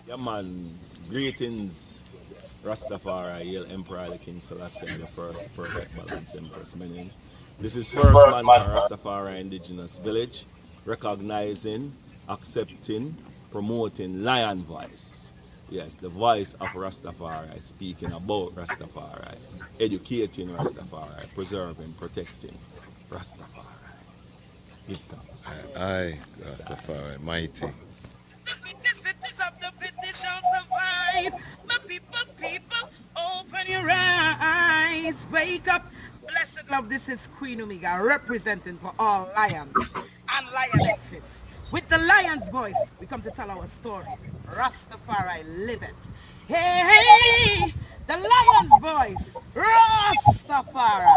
Yeah, man. Greetings, Rastafari, Haile Emperor, the King Selassie, and the first perfect balance Empress Menen. This is first man for Rastafari Indigenous Village, recognizing, accepting, promoting Lion Voice. Yes, the voice of Rastafari, speaking about Rastafari, educating Rastafari, preserving, protecting Rastafari. Give thanks. Aye, Rastafari, mighty. The fittest of the fittest shall survive. My people, open your eyes. Wake up. Blessed love, this is Queen Omega, representing for all lions and lionesses. With the lion's voice, we come to tell our story. Rastafari, live it. Hey, the lion's voice. Rastafari.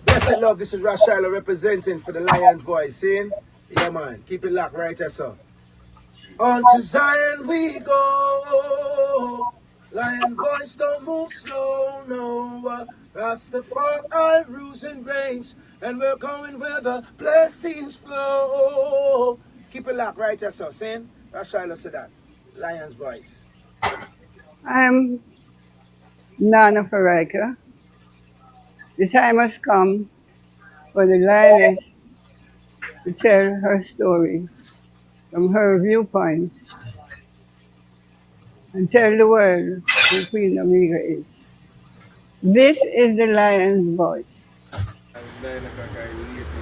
Blessed love, this is Rashila representing for the lion's voice. See? Yeah, man. Keep it locked right there, sir. On to Zion we go. Lion voice don't move slow, no. Rastafari rules and reigns, and we're going where the blessings flow. Keep it locked right there, sir. Saying Rashila said that. Lion's voice. I'm Nana Farika. The time has come for the lioness to tell her story from her viewpoint and tell the world who Queen Omega is. This is the lion's voice.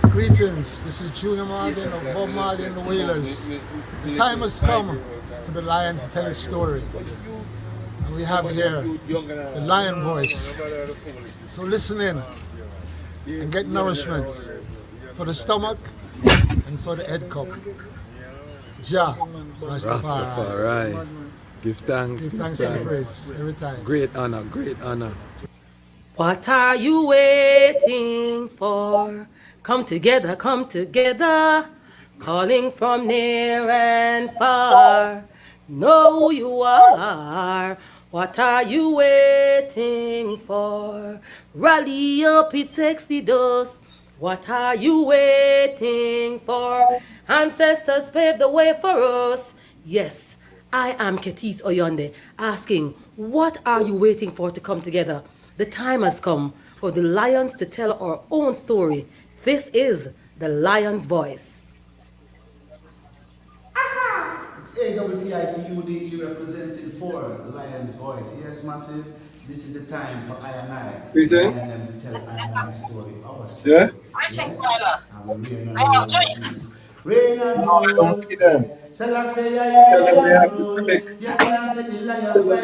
Greetings, this is Junior Martin of Bob Marley and the Wailers. The time has come for the lion to tell his story. And we have here the lion voice. So listen in and get nourishment for the stomach and for the head cup. Jah, Rastafari. Give thanks, Give thanks and praise every time. Great honor, great honor. What are you waiting for? Come together, calling from near and far. Know who you are. What are you waiting for? Rally up, it takes the dust. What are you waiting for? Ancestors paved the way for us. Yes, I am Ketis Oyonde, asking, what are you waiting for to come together? The time has come for the lions to tell our own story. This is the lion's voice. It's AWTITUDE representing for the lion's voice. Yes, massive. This is the time for I and I. And them to tell I and I story. Our story. Yeah? Yes. Rain and roll. Selassie, I rain and roll. You can't take the lion voice.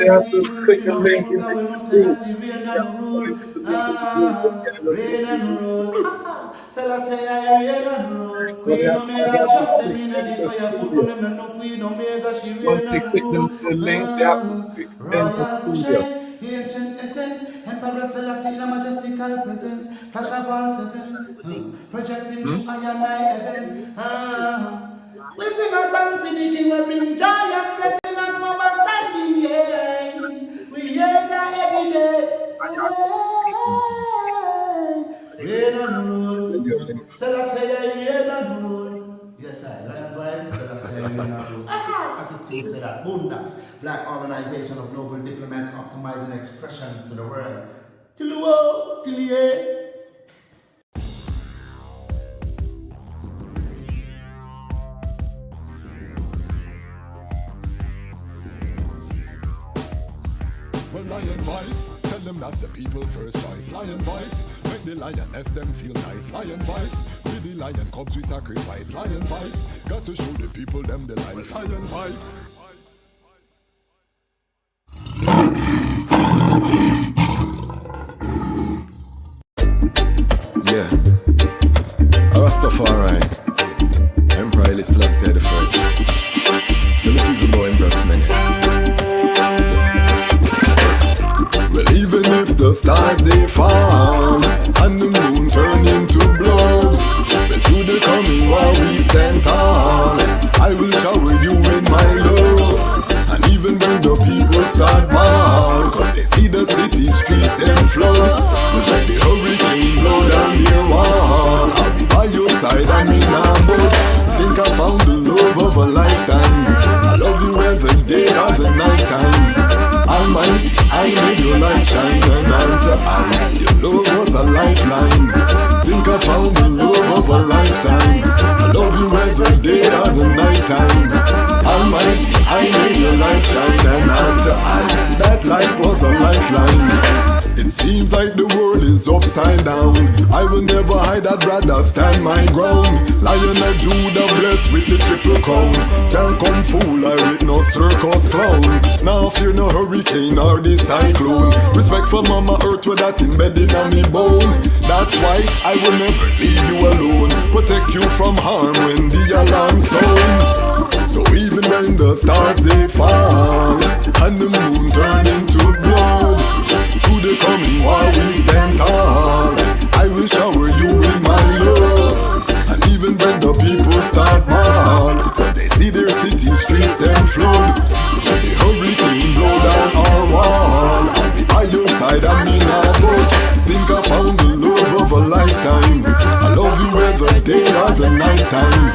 You know, Selassie, rain and roll. Rain and roll. Selassie, I rain and roll. Queen Omega chop them in the fire. Put for them no Queen Omega, she rain and roll. Royal Kushite, ancient essence, Emperor Selassie, the majestical presence, flash of all sevens, projecting to I and I events. We sing a song for the king, we bring joy and blessing and overstanding, yeah. We hear Jah every day. Rain and roll, Selassie, rain and roll. Yes, I lion vibes, Selassie, rain and roll. Attitude to that. Boondocks, Black Organization of Global Diplomats optimizing expressions to the world. Till the world, till the end. Lion voice, tell them that's the people first choice. Lion voice, make the lioness them feel nice. Lion voice, with the lion cubs we sacrifice. Lion voice, got to show the people them the life. Lion voice. Yeah, Rastafari, Emperor Haile Selassie the first. Tell the people about Empress Menen. Well, even if the stars they fall and the moon turn into blood, but to the coming while we stand tall, I will shower you with my love. And even when the people start ball, cause they see the city streets them flood, but when the hurricane blow down their wall, I'll be by your side, I mean I'm but think I found the love of a lifetime. I love you eye. That light was a lifeline. It seems like the world is upside down. I will never hide, I'd rather stand my ground. Lion of Judah blessed with the triple crown. Can't come fool I with no circus clown. Now fear no hurricane or the cyclone. Respect for Mama Earth with that embedded on me bone. That's why I will never leave you alone. Protect you from harm when the alarm sound. So even when the stars they fall and the moon turn into blood, through the coming war we stand tall. I will shower you with my love. And even when the people start mal, when they see their city streets them flood, when the hurricane blow down our wall, I'll be by your side and me not budge. Think I found the love of a lifetime. I love you every day or the night time.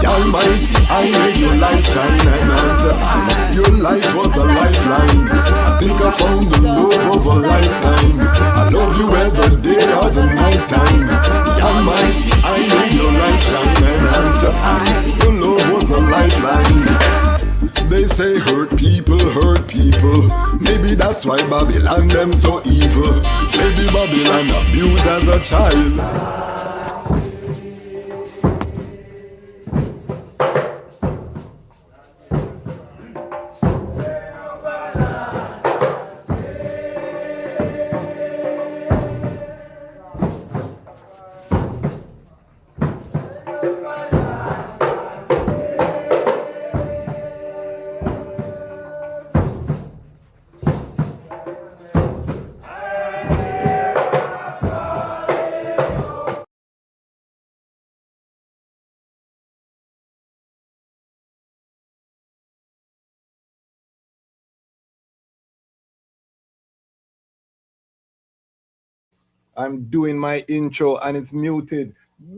The Almighty, I made your light shine, and unto I, your light was a lifeline. I think I found the love of a lifetime. I love you every day or the night time. The Almighty, I made your light shine, and unto I, your love was a lifeline. They say hurt people, maybe that's why Babylon them so evil. Maybe Babylon abused as a child. I'm doing my intro and it's muted.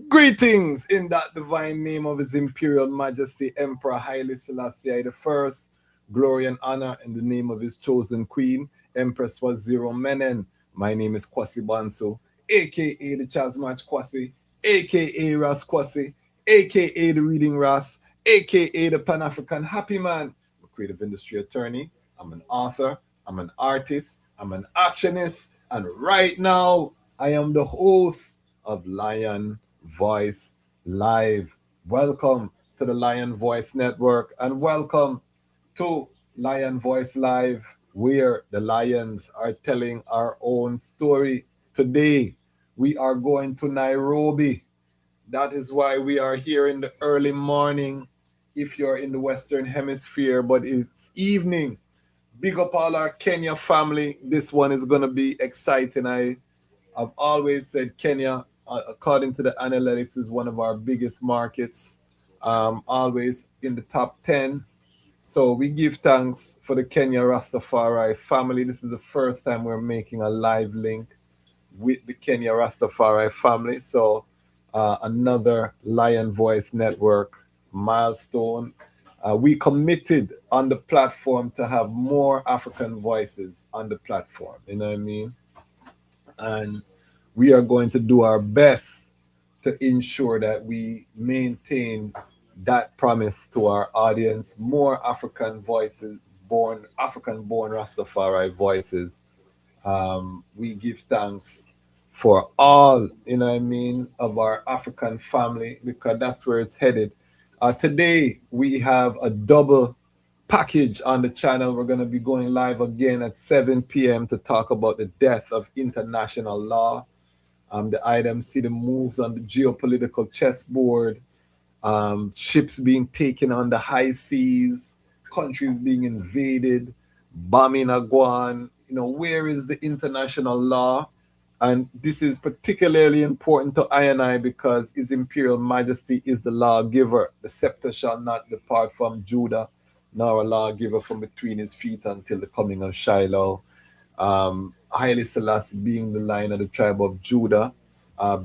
Greetings in that divine name of His Imperial Majesty Emperor Haile Selassie the First. Glory and honor in the name of His chosen Queen, Empress Waziro Menen. My name is Kwasi Bonsu, aka the Dejazmatch Kwasi, aka Ras Kwasi, aka the Reading Ras, aka the Pan-African Happy Man. I'm a creative industry attorney. I'm an author. I'm an artist. I'm an actionist. And right now, I am the host of Lion Voice Live. Welcome to the Lion Voice Network and welcome to Lion Voice Live, where the lions are telling our own story. Today, we are going to Nairobi. That is why we are here in the early morning if you're in the Western Hemisphere, but it's evening. Big up all our Kenya family. This one is going to be exciting. I've always said Kenya, according to the analytics, is one of our biggest markets, always in the top 10. So we give thanks for the Kenya Rastafari family. This is the first time we're making a live link with the Kenya Rastafari family. So another Lion Voice Network milestone. We committed on the platform to have more African voices on the platform. You know what I mean? And we are going to do our best to ensure that we maintain that promise to our audience. More African voices, African-born Rastafari voices. We give thanks for all, you know what I mean, of our African family, because that's where it's headed. Today, we have a double package on the channel. We're going to be going live again at 7 p.m. to talk about the death of international law. The items see the moves on the geopolitical chessboard, ships being taken on the high seas, countries being invaded, bombing Aguan. You know, where is the international law? And this is particularly important to I and I because His Imperial Majesty is the lawgiver. The scepter shall not depart from Judah, nor a lawgiver from between his feet until the coming of Shiloh. Haile Selassie being the Lion of the tribe of Judah,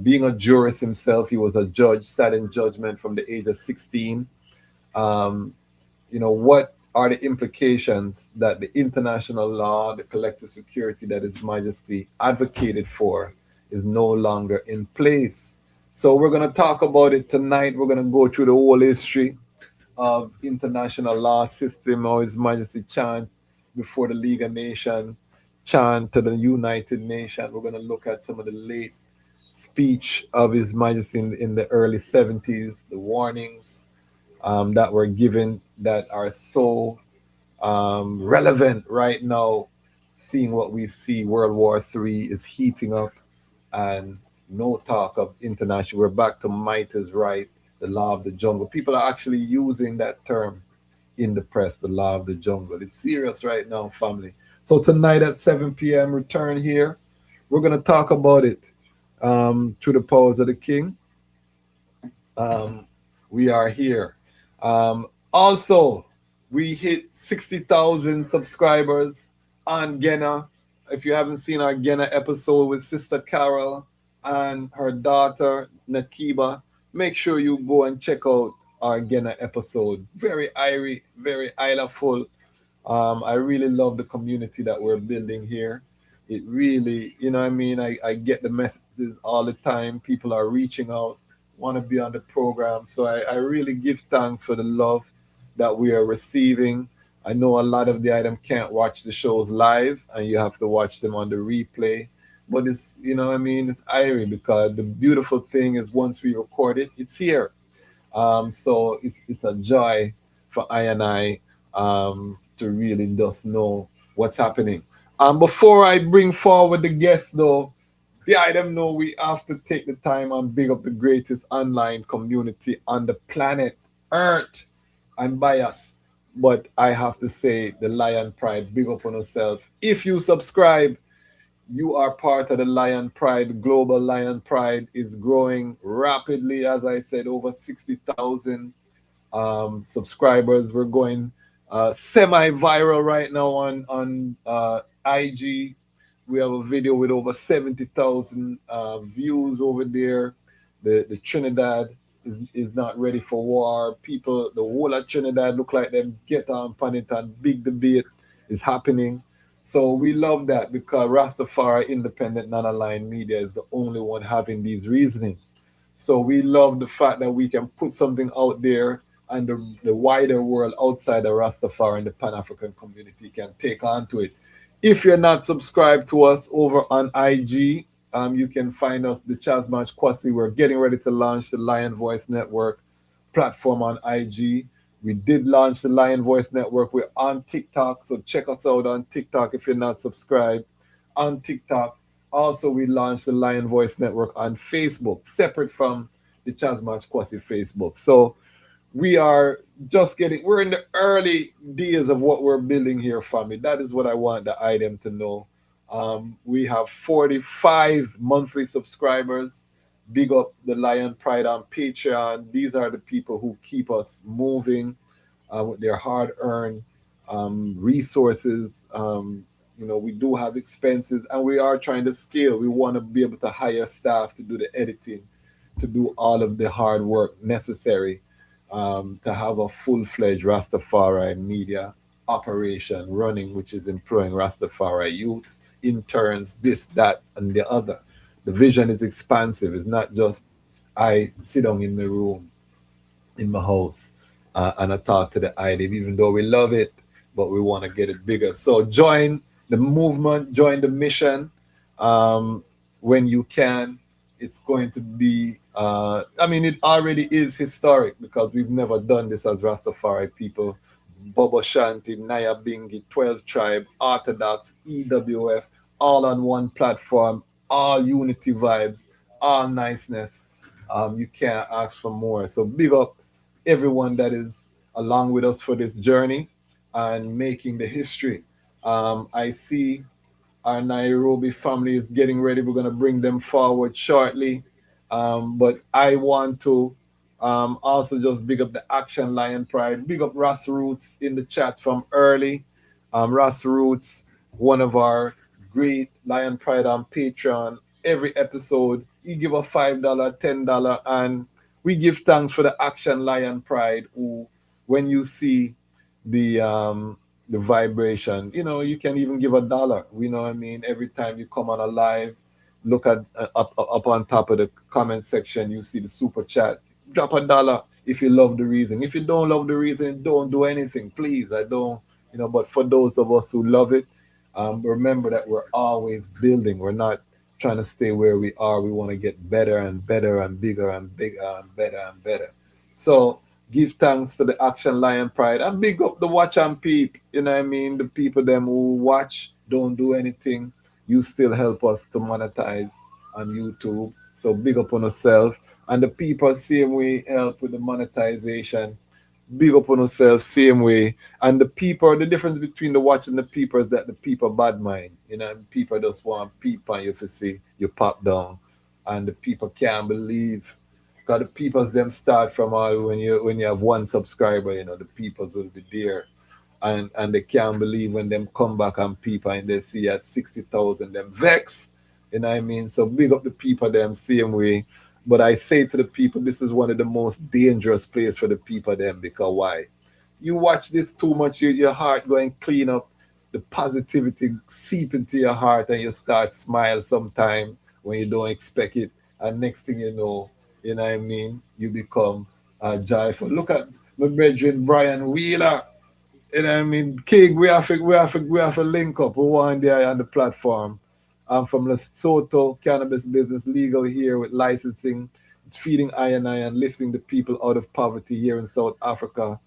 being a jurist himself, he was a judge, sat in judgment from the age of 16. You know, what are the implications that the international law, the collective security that His Majesty advocated for is no longer in place? So we're going to talk about it tonight. We're going to go through the whole history of international law system, how His Majesty chant before the League of Nations chant to the United Nations. We're going to look at some of the late speech of His Majesty in the early 70s, the warnings that were given that are so relevant right now, seeing what we see. World War III is heating up, and no talk of international. We're back to might is right, the law of the jungle. People are actually using that term in the press, the law of the jungle. It's serious right now, family. So tonight at 7 p.m., return here. We're going to talk about it through the powers of the King. Um, we are here. Also, we hit 60,000 subscribers on Gena. If you haven't seen our Gena episode with Sister Carol and her daughter Nakiba, make sure you go and check out our Gena episode. Very airy, very Isla full. I really love the community that we're building here. It really, you know what I mean? I get the messages all the time. People are reaching out, want to be on the program. So I really give thanks for the love that we are receiving. I know a lot of the items can't watch the shows live and you have to watch them on the replay. But it's, you know what I mean? It's airy because the beautiful thing is once we record it, it's here. So it's a joy for I and I to really just know what's happening. Before I bring forward the guests, though, the item know we have to take the time and big up the greatest online community on the planet Earth. I'm biased, but I have to say the Lion Pride, big up on yourself. If you subscribe, you are part of the Lion Pride. Global Lion Pride is growing rapidly. As I said, over 60,000 subscribers. We're going semi-viral right now on IG. We have a video with over 70,000 views over there. The Trinidad is not ready for war. People, the whole of Trinidad look like them get on pan and big debate is happening. So we love that because Rastafari Independent Non-Aligned Media is the only one having these reasonings. So we love the fact that we can put something out there and the wider world outside of Rastafari and the Pan-African community can take on to it. If you're not subscribed to us over on IG, you can find us, Dejazmatch We're getting ready to launch the Lion Voice Network platform on IG. We did launch the Lion Voice Network. We're on TikTok, so check us out on TikTok if you're not subscribed. On TikTok, also we launched the Lion Voice Network on Facebook, separate from the Dejazmatch Facebook. So we are just we're in the early days of what we're building here, family. That is what I want the item to know. We have 45 monthly subscribers. Big up the Lion Pride on Patreon. These are the people who keep us moving with their hard-earned resources. We do have expenses, and we are trying to scale. We want to be able to hire staff to do the editing, to do all of the hard work necessary to have a full-fledged Rastafari media operation running, which is employing Rastafari youths, interns, this, that, and the other. The vision is expansive. It's not just I sit down in my room, in my house, and I talk to the idea, even though we love it, but we want to get it bigger. So join the movement, join the mission when you can. It's going to be, it already is historic because we've never done this as Rastafari people. Bobo Shanti, Naya Bingi, 12 Tribe, Orthodox, EWF, all on one platform, all unity vibes, all niceness. You can't ask for more. So big up everyone that is along with us for this journey and making the history. I see our Nairobi family is getting ready. We're going to bring them forward shortly. But I want to also just big up the Action Lion Pride. Big up Ras Roots in the chat from early. Ras Roots, one of our great Lion Pride on Patreon. Every episode, you give a $5, $10, and we give thanks for the Action Lion Pride, who, when you see the vibration, you can even give $1. You know what I mean? Every time you come on a live, look at up on top of the comment section, you see the super chat. Drop $1 if you love the reason. If you don't love the reason, don't do anything, please. I don't But for those of us who love it, remember that we're always building. We're not trying to stay where we are. We want to get better and better and bigger and bigger and better and better. So give thanks to the Action Lion Pride and big up the watch and peep. The people them who watch, don't do anything. You still help us to monetize on YouTube. So big up on yourself. And the people same way help with the monetization. Big up on yourself same way. And the people, the difference between the watch and the people is that the people bad mind. People just want peep on you to see you pop down. And the people can't believe. Because the peoples them start from all when you have one subscriber, the peoples will be there. And they can't believe when them come back and people and they see at 60,000 them vex. So big up the people them same way. But I say to the people, this is one of the most dangerous places for the people them, because why? You watch this too much, your heart going clean up, the positivity seep into your heart, and you start smile sometime when you don't expect it. And next thing you become joyful. Look at my brethren Brian Wheeler. King, we have to link up. We want there on the platform. I'm from Lesotho, cannabis business legal here with licensing. It's feeding and lifting the people out of poverty here in South Africa.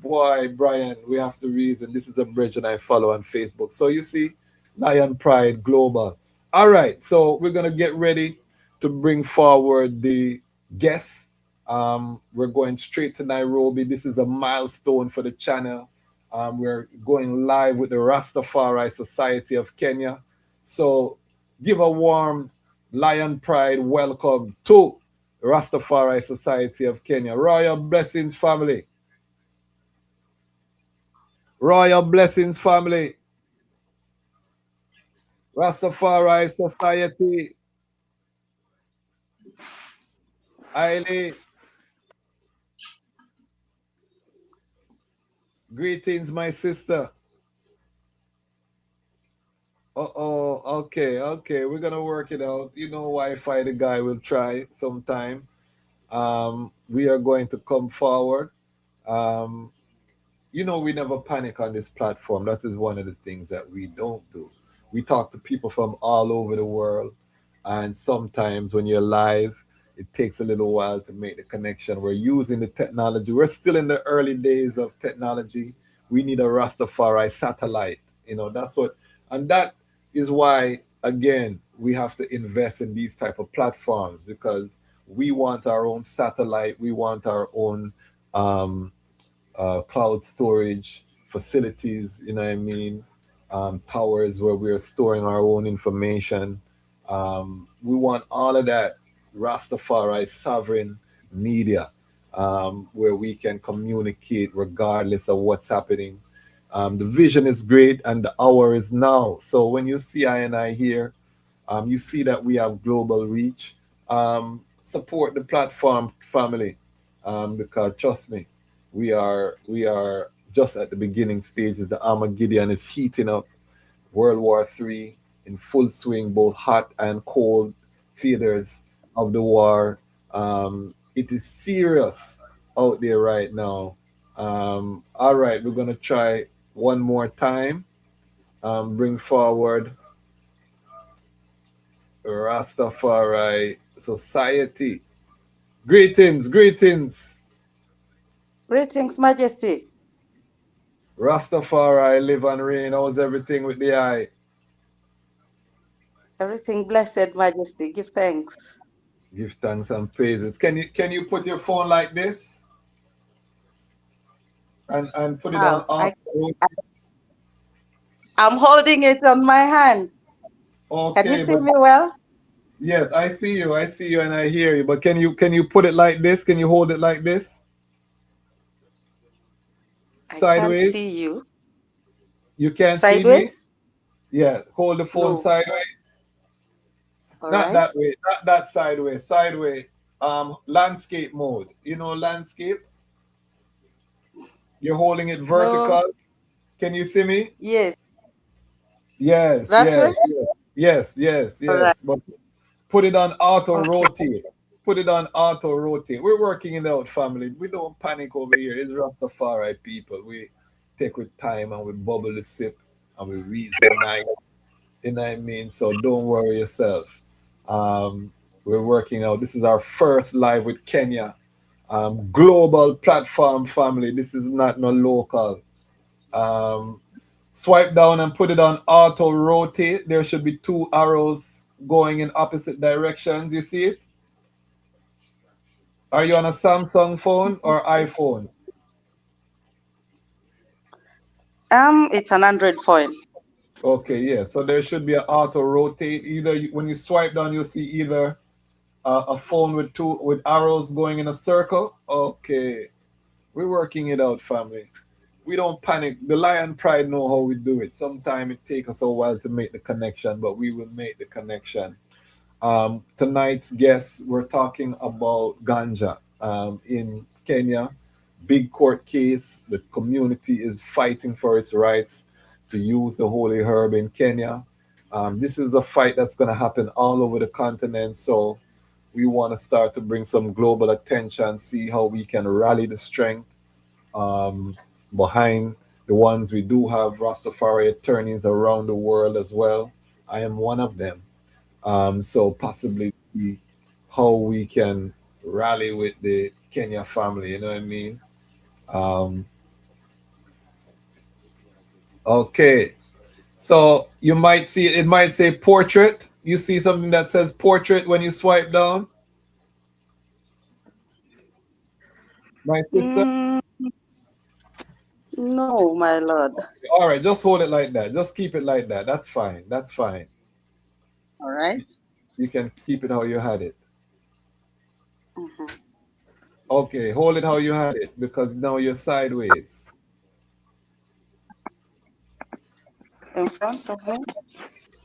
Boy, Brian, we have to reason. This is a bridge and I follow on Facebook. So you see, Lion Pride Global. All right, so we're gonna get ready to bring forward the guests. We're going straight to Nairobi. This is a milestone for the channel. We're going live with the Rastafari Society of Kenya. So give a warm Lion Pride welcome to Rastafari Society of Kenya. Royal blessings, family. Royal blessings, family. Rastafari Society. Haile. Greetings, my sister. Uh-oh, okay. We're gonna work it out. Wi-Fi the guy will try sometime. We are going to come forward. Um, we never panic on this platform. That is one of the things that we don't do. We talk to people from all over the world, and sometimes when you're live, it takes a little while to make the connection. We're using the technology. We're still in the early days of technology. We need a Rastafari satellite. And that is why, again, we have to invest in these type of platforms, because we want our own satellite. We want our own cloud storage facilities, towers where we're storing our own information. We want all of that Rastafari sovereign media, where we can communicate regardless of what's happening. The vision is great and the hour is now. So when you see I here, you see that we have global reach. Support the platform, family, because trust me, we are just at the beginning stages. The Armageddon is heating up. World War III in full swing, both hot and cold theaters of the war. It is serious out there right now. All right, we're gonna try one more time. Bring forward Rastafari Society. Greetings, greetings. Greetings, Majesty. Rastafari live and reign. How's everything with the eye? Everything blessed, Majesty. Give thanks. Give thanks and praises. Can you put your phone like this and put it on How? off? I'm holding it on my hand. Can you Okay, see but me well? yes, I see you, and I hear you. But can you put it like this? Can you hold it like this? I can't Sideways? see you. You can't see me? Sideways? Yeah, hold the phone No. sideways. All Not right. that way, not that sideways. Sideways. Landscape mode. Landscape? You're holding it No. vertical. Can you see me? Yes. Yes, That way? yes, yes, yes, yes, All right. yes. But put it on auto rotate. Put it on auto rotate. We're working it out, family. We don't panic over here. It's Rastafari people. take with time and we bubble the sip and we reason night. You know what I mean? So don't worry yourself. We're working out. This is our first live with Kenya. Global platform family. This is not no local. Um, Swipe down and put it on auto rotate. There should be two arrows going in opposite directions. You see it? Are you on a Samsung phone or iPhone? It's an Android phone. Okay, yeah. So there should be an auto rotate. When you swipe down, you'll see either a phone with two with arrows going in a circle. Okay, we're working it out, family. We don't panic. The Lion Pride know how we do it. Sometimes it takes us a while to make the connection, but we will make the connection. Tonight's guests, we're talking about ganja in Kenya. Big court case. The community is fighting for its rights to use the holy herb in Kenya. This is a fight that's going to happen all over the continent. So we want to start to bring some global attention, see how we can rally the strength um, behind the ones we do have Rastafari attorneys around the world as well. I am one of them. So possibly see how we can rally with the Kenya family, you know what I mean? Um, okay. So you might see it might say portrait. You see something that says portrait when you swipe down, my sister? Mm, no, my lord. All right, just hold it like that. Just keep it like that. That's fine. That's fine. All right. You can keep it how you had it. Mm-hmm. Okay, hold it how you had it because now you're sideways. In front of me,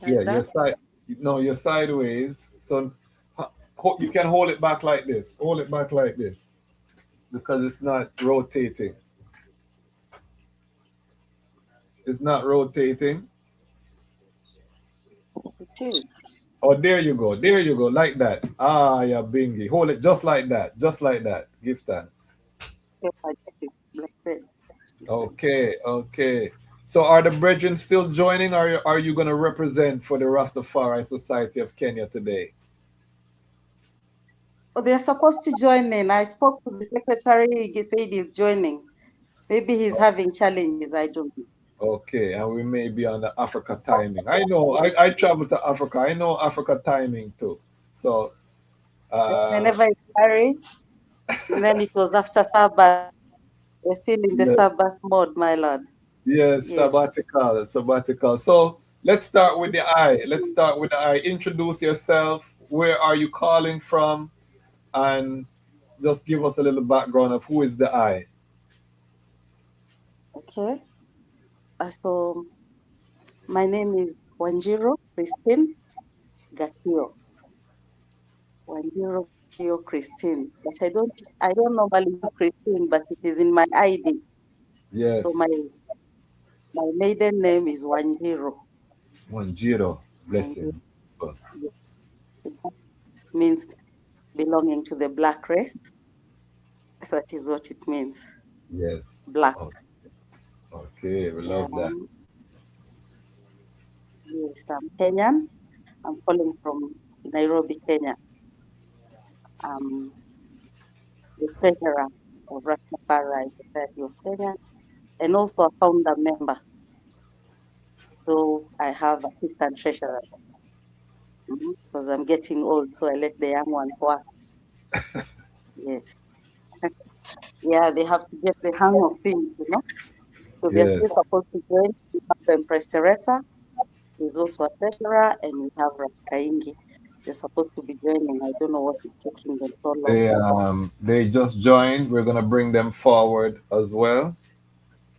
like Yeah, you're that. side. No, you're sideways. So you can hold it back like this. Hold it back like this because it's not rotating. It's not rotating. It is. Oh, there you go. There you go. Like that. Ah, yeah, bingy. Hold it just like that. Just like that. Give thanks. Yes, I get it. Like that. Okay, okay. So are the brethren still joining or are you going to represent for the Rastafari Society of Kenya today? Oh, they're supposed to join in. I spoke to the secretary. He said he's joining. Maybe he's having challenges. I don't know. Okay, and we may be on the Africa timing. I know, I travel to Africa. I know Africa timing too. So, uh, Whenever it's married, and then it was after Sabbath. We're still in the yeah, Sabbath mode, my lord. yes, Yes. sabbatical, sabbatical. So let's start with the I. Let's start with the I. Introduce yourself. Where are you calling from? And just give us a little background of who is the I. Okay. So my name is Wanjiro Christine Gatio. Wanjiro Gatio Christine. But I don't normally use Christine, but it is in my ID. So my Yes, maiden name is Wanjiro. 10. Wanjiro. Blessing. Oh, It means belonging to the black race. That is what it means. yes. Black. Oh, okay, we love that. Um, yes, I'm Kenyan. I'm calling from Nairobi, Kenya. I'm the treasurer of Rastafari Society of Kenya and also a founder member. So I have assistant treasurers because I'm getting old, so I let the young ones work. Yes. Yeah, they have to get the hang of things. So they're Yes, still supposed to join. We have Empress Teresa, who's also a treasurer, and we have Raskaingi. They're supposed to be joining. I don't know what is taking them so long. they just joined. We're gonna bring them forward as well.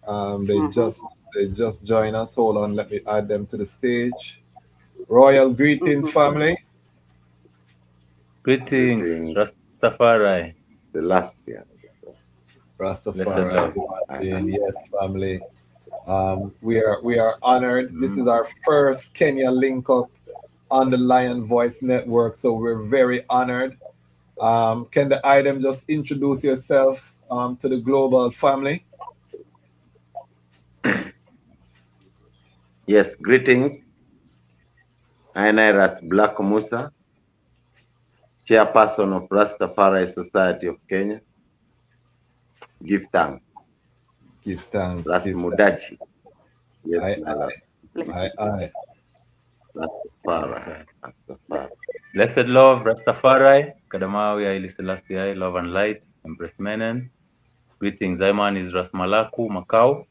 They Mm-hmm. just joined us. Hold on, let me add them to the stage. Royal greetings, Mm-hmm. family. Greetings, Rastafari. Celestia. Blessed Rastafari, love. yes, family. We are honored. This is Mm. our first Kenya link up on the Lion Voice Network, so we're very honored. Can the item just introduce yourself to the global family? Yes, greetings. I'm Ras Black Musa, chairperson of Rastafari Society of Kenya. Give thanks. Give thanks. Ras Give thanks. Mudachi. Yes, my lord. Aye. Rastafari. Rastafari. Blessed love, Rastafari, Kadamawi, Haile Selassie, love and light, Empress Menen. Greetings, Iman is Rasmalaku, Macau.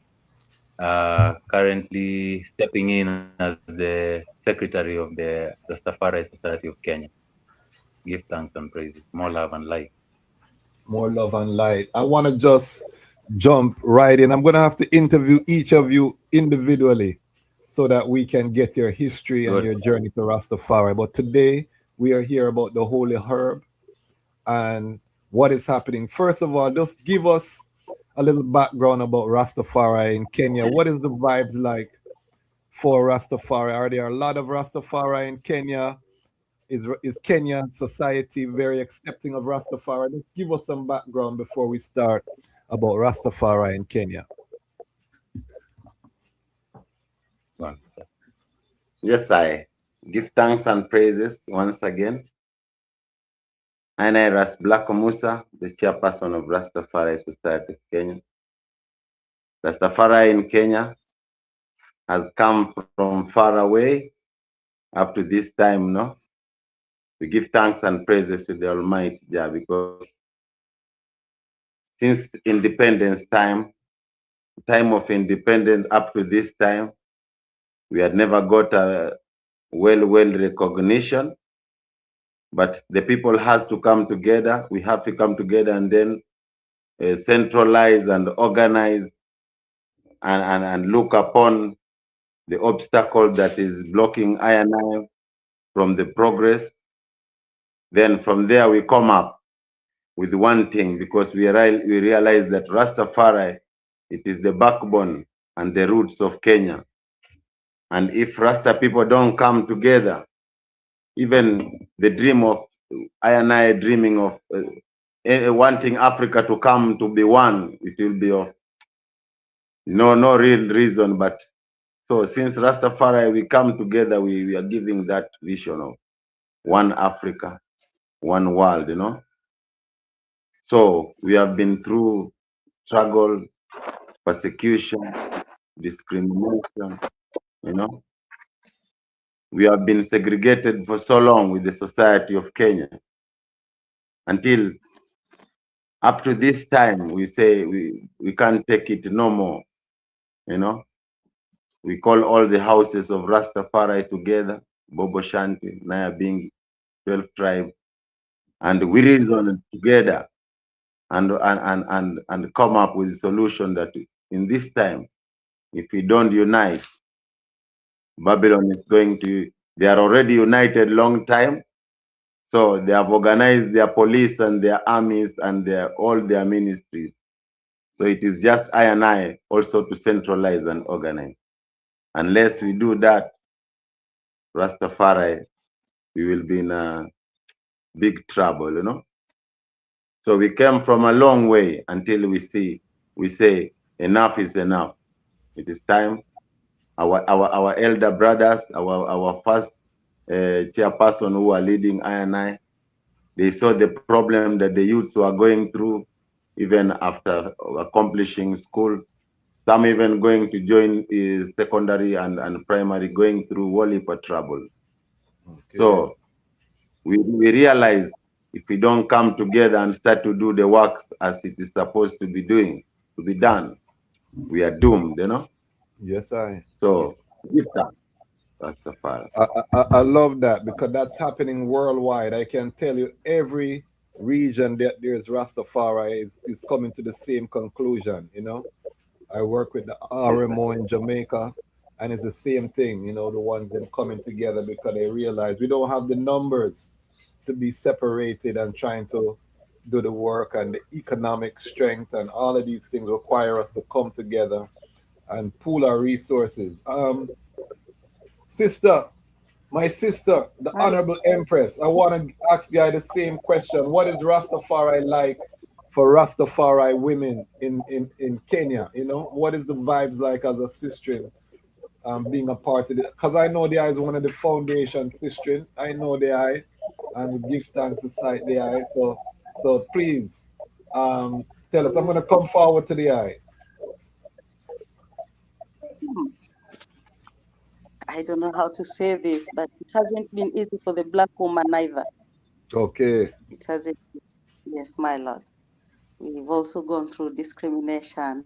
Currently stepping in as the secretary of the Rastafari Society of Kenya. Give thanks and praises. More love and light. More love and light. I want to just jump right in. I'm going to have to interview each of you individually so that we can get your history and your journey to Rastafari. But today we are here about the holy herb and what is happening. First of all, just give us a little background about Rastafari in Kenya. What is the vibes like for Rastafari? Are there a lot of Rastafari in Kenya? Is Kenyan society very accepting of Rastafari? Just give us some background before we start about Rastafari in Kenya. Yes, I give thanks and praises once again. I'm Ras Black Musa, the chairperson of Rastafari Society of Kenya. Rastafari in Kenya has come from far away up to this time, no? We give thanks and praises to the Almighty Jah because since independence time of independence up to this time, we had never got a well recognition, but the people has to come together. We have to come together and then centralize and organize and look upon the obstacle that is blocking I from the progress. Then from there we come up with one thing because we realize that Rastafari, it is the backbone and the roots of Kenya. And if Rasta people don't come together, even the dream of I dreaming of wanting Africa to come to be one, it will be of no real reason. But so since Rastafari, we come together, we are giving that vision of one Africa, one world, you know. So we have been through struggle, persecution, discrimination, you know. We have been segregated for so long with the society of Kenya until up to this time we say we can't take it no more, you know. We call all the houses of Rastafari together, Bobo Shanti, Naya Bingi, 12 tribe, and we reason together and come up with a solution that in this time, if we don't unite, Babylon is going to, they are already united long time. So they have organized their police and their armies and all their ministries. So it is just I also to centralize and organize. Unless we do that, Rastafari, we will be in a big trouble, you know. So we came from a long way until we say enough is enough. It is time. Our elder brothers, our first chairperson who are leading I, they saw the problem that the youths were going through even after accomplishing school. Some even going to join secondary and primary, going through whole heap of trouble. Okay. So we realize if we don't come together and start to do the work as it is supposed to be done, we are doomed, you know? Yes, I. So give thanks. Rastafari. I love that because that's happening worldwide. I can tell you every region that there's Rastafari is coming to the same conclusion, you know. I work with the RMO in Jamaica and it's the same thing, you know, the ones them coming together because they realize we don't have the numbers to be separated and trying to do the work, and the economic strength and all of these things require us to come together and pool our resources. Sister, my sister, the Honorable Empress, I want to ask you the same question. What is Rastafari like for Rastafari women in Kenya? You know, what is the vibes like as a sister being a part of it, because I know the eye is one of the foundation sisters. I know the eye, and we give thanks to sight the eye. So please, tell us. I'm gonna come forward to the eye. Hmm, I don't know how to say this, but it hasn't been easy for the black woman either. Okay. It hasn't. Yes, my lord. We've also gone through discrimination.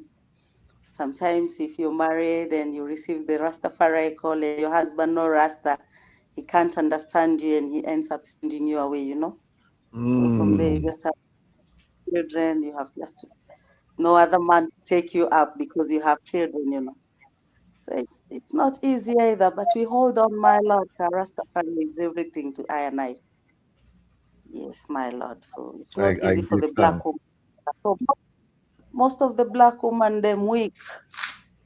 Sometimes, if you're married and you receive the Rastafari call, and your husband no Rasta, he can't understand you, and he ends up sending you away. So from there, you Mm. just have children. You have just to, no other man to take you up because you have children. So it's not easy either, but we hold on, my Lord. Rastafari is everything to I and I. Yes, my Lord. So it's not I easy for give the black thanks. woman. So most of the black women, them weak.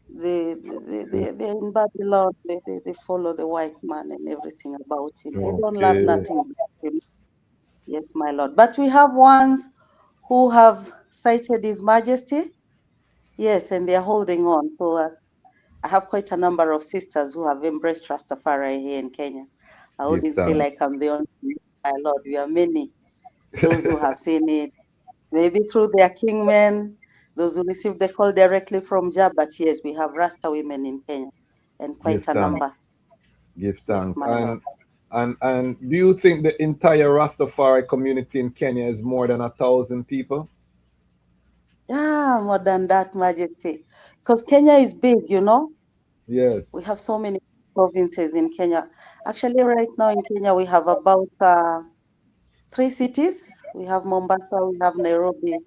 They're in Babylon. They follow the white man and everything about him. They don't love Okay. nothing but him. Yes, my Lord. But we have ones who have cited His Majesty. Yes, and they're holding on. So I have quite a number of sisters who have embraced Rastafari here in Kenya. I Give wouldn't say like thanks. I'm the only one, my Lord. We are many. Those who have seen it, maybe through their kingmen, those who received the call directly from Jah. But yes, we have Rasta women in Kenya, and Give quite a thanks. number. Give Yes, thanks. my Lord. And do you think the entire Rastafari community in Kenya is more than 1,000 people? More than that, Majesty. Because Kenya is big. We Yes. have so many provinces in Kenya. Actually, right now in Kenya, we have about 3 cities. We have Mombasa, we have Nairobi,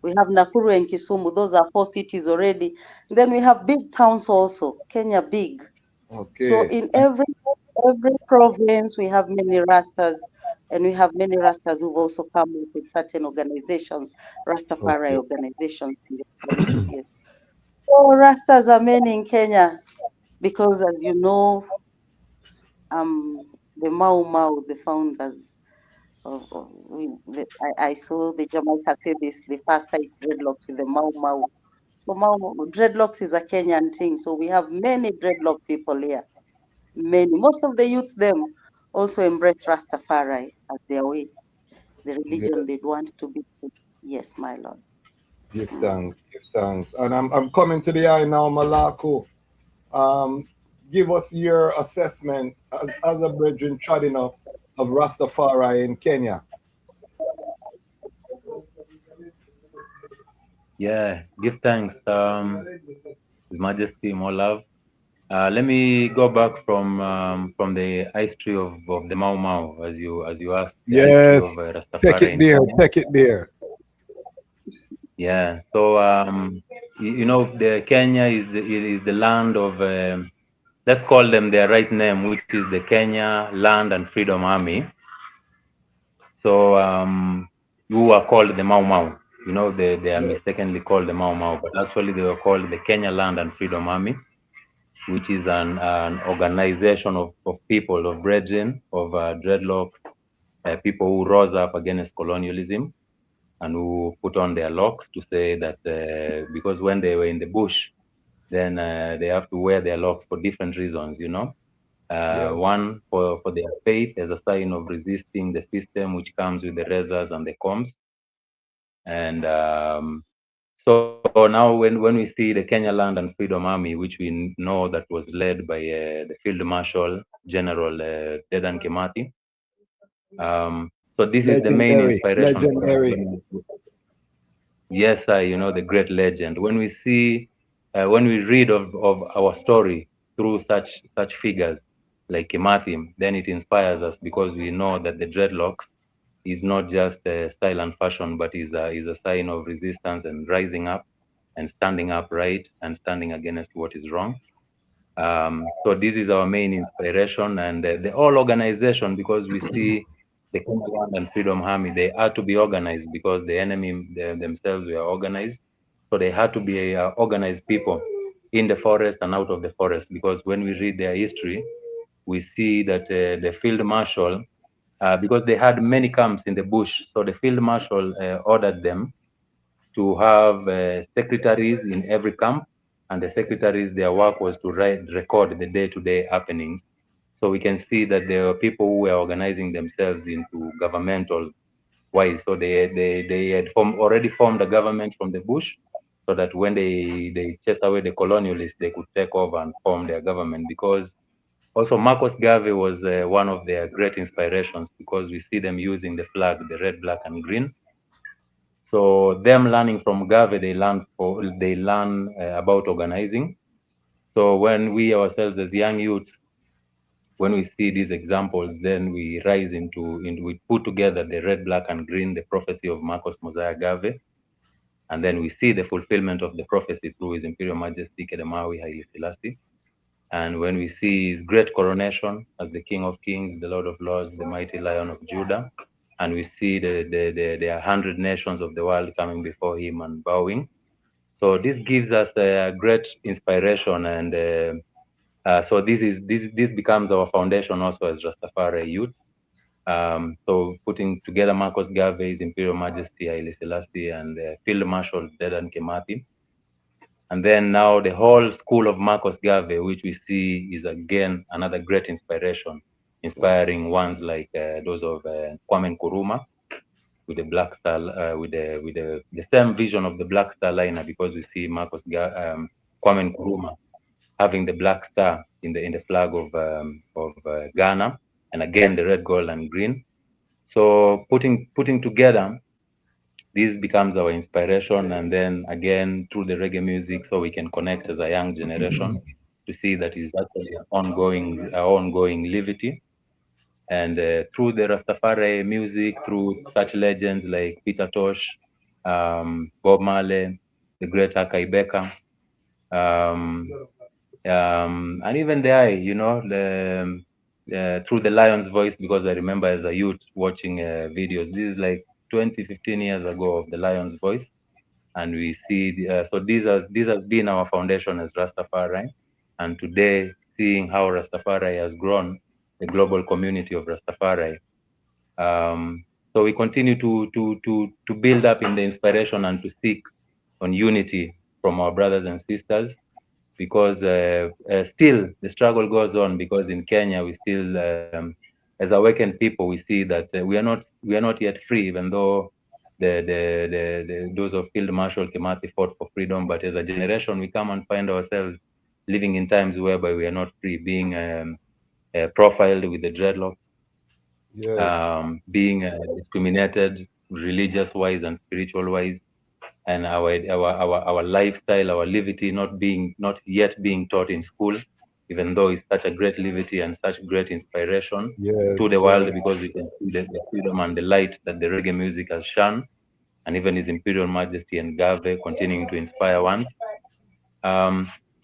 we have Nakuru and Kisumu. Those are 4 cities already. Then we have big towns also. Kenya big. So Okay. in every province, we have many Rastas, and we have many Rastas who've also come up with certain organizations, Rastafari Okay. organizations in the provinces. Yes. So Rastas are many in Kenya because, as you know, the Mau Mau, the founders I saw the Jamaica say this, the first sight dreadlocks with the Mau Mau. So dreadlocks is a Kenyan thing. So we have many dreadlock people here. Many. Most of the youths them also embrace Rastafari as their way, the religion Yes. they'd want to be. Yes, my Lord. Give Mm. thanks. Give thanks. And I'm coming to the eye now, Malaku. Um, give us your assessment as a brethren treading up of Rastafari in Kenya. Yeah, give thanks, His Majesty, more love. Let me go back from the history of the Mau Mau, as you asked, the history of Yes. Take Rastafari it in there. Kenya. Take it there. Yeah, so the Kenya is the land of let's call them their right name, which is the Kenya Land and Freedom Army. So who are called the Mau Mau. They are Yes. mistakenly called the Mau Mau, but actually they were called the Kenya Land and Freedom Army, which is an organization of people, of brethren, of dreadlocks, people who rose up against colonialism and who put on their locks to say that because when they were in the bush, then they have to wear their locks for different reasons. Yeah. One, for their faith as a sign of resisting the system which comes with the razors and the combs. And so now when we see the Kenya Land and Freedom Army, which we know that was led by the Field Marshal General Dedan Kimathi, so this is the main Legendary. inspiration for us. Legendary. Yes, the great legend. When we read of our story through such figures like Kimathi, then it inspires us because we know that the dreadlocks is not just a style and fashion, but is a sign of resistance and rising up and standing upright and standing against what is wrong. So this is our main inspiration and the whole organization, because we see the Kenya Land and Freedom Army, they had to be organized because the enemy themselves were organized. So they had to be organized people in the forest and out of the forest, because when we read their history, we see that the field marshal, because they had many camps in the bush, so the field marshal ordered them to have secretaries in every camp, and the secretaries, their work was to record the day-to-day happenings. So we can see that there were people who were organizing themselves into governmental wise. So they had already formed a government from the bush, so that when they chase away the colonialists, they could take over and form their government. Because also Marcus Garvey was one of their great inspirations, because we see them using the flag, the red, black, and green. So them learning from Garvey, they learn about organizing. So when we ourselves as young youths, when we see these examples, then we rise we put together the red, black, and green, the prophecy of Marcus Mosiah Garvey, and then we see the fulfillment of the prophecy through His Imperial Majesty Kedemawi Haile Selassie. And when we see his great coronation as the King of Kings, the Lord of Lords, the mighty Lion of Judah, and we see the 100 nations of the world coming before him and bowing. So this gives us a great inspiration, and so this becomes our foundation also as Rastafari youth. So putting together Marcus Garvey, His Imperial Majesty Haile Selassie, and Field Marshal Dedan Kimathi. And then now the whole school of Marcus Garvey, which we see is again another great inspiration, inspiring ones like those of Kwame Nkrumah with the Black Star, with the same vision of the Black Star liner, because we see Kwame Nkrumah having the Black Star in the flag of Ghana, and again the red, gold, and green. So putting together, this becomes our inspiration, and then again through the reggae music, so we can connect as a young generation to see that is actually an ongoing livity. And through the Rastafari music, through such legends like Peter Tosh, Bob Marley, the great Akai Beka, and even through the Lion's Voice, because I remember as a youth watching videos. This is like 20, 15 years ago of the Lion's Voice, and we see so this has been our foundation as Rastafari, and today seeing how Rastafari has grown, the global community of Rastafari. So we continue to build up in the inspiration and to seek on unity from our brothers and sisters, because still the struggle goes on, because in Kenya we still as awakened people, we see that we are not yet free, even though those of Field Marshal Kimathi fought for freedom. But as a generation, we come and find ourselves living in times whereby we are not free, being profiled with the dreadlocks, being discriminated religious wise and spiritual wise, and our lifestyle, our livity not yet being taught in school, even though it's such a great livity and such great inspiration to the world, because we can see the freedom and the light that the reggae music has shone, and even His Imperial Majesty and Garvey continuing to inspire one.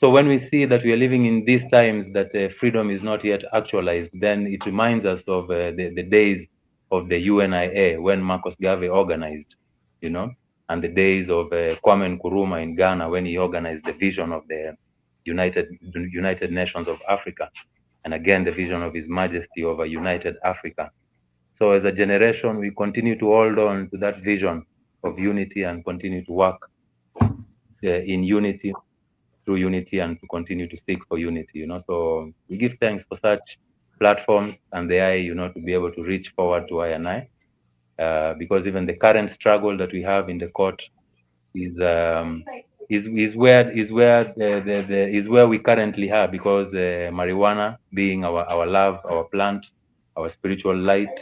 So when we see that we are living in these times that freedom is not yet actualized, then it reminds us of the days of the UNIA when Marcus Garvey organized, and the days of Kwame Nkrumah in Ghana when he organized the vision of the United Nations of Africa, and again the vision of His Majesty of a united Africa. So as a generation, we continue to hold on to that vision of unity and continue to work in unity, through unity, and to continue to seek for unity, So we give thanks for such platforms and the eye, to be able to reach forward to I and I, because even the current struggle that we have in the court is where we currently are, because marijuana being our love, our plant, our spiritual light,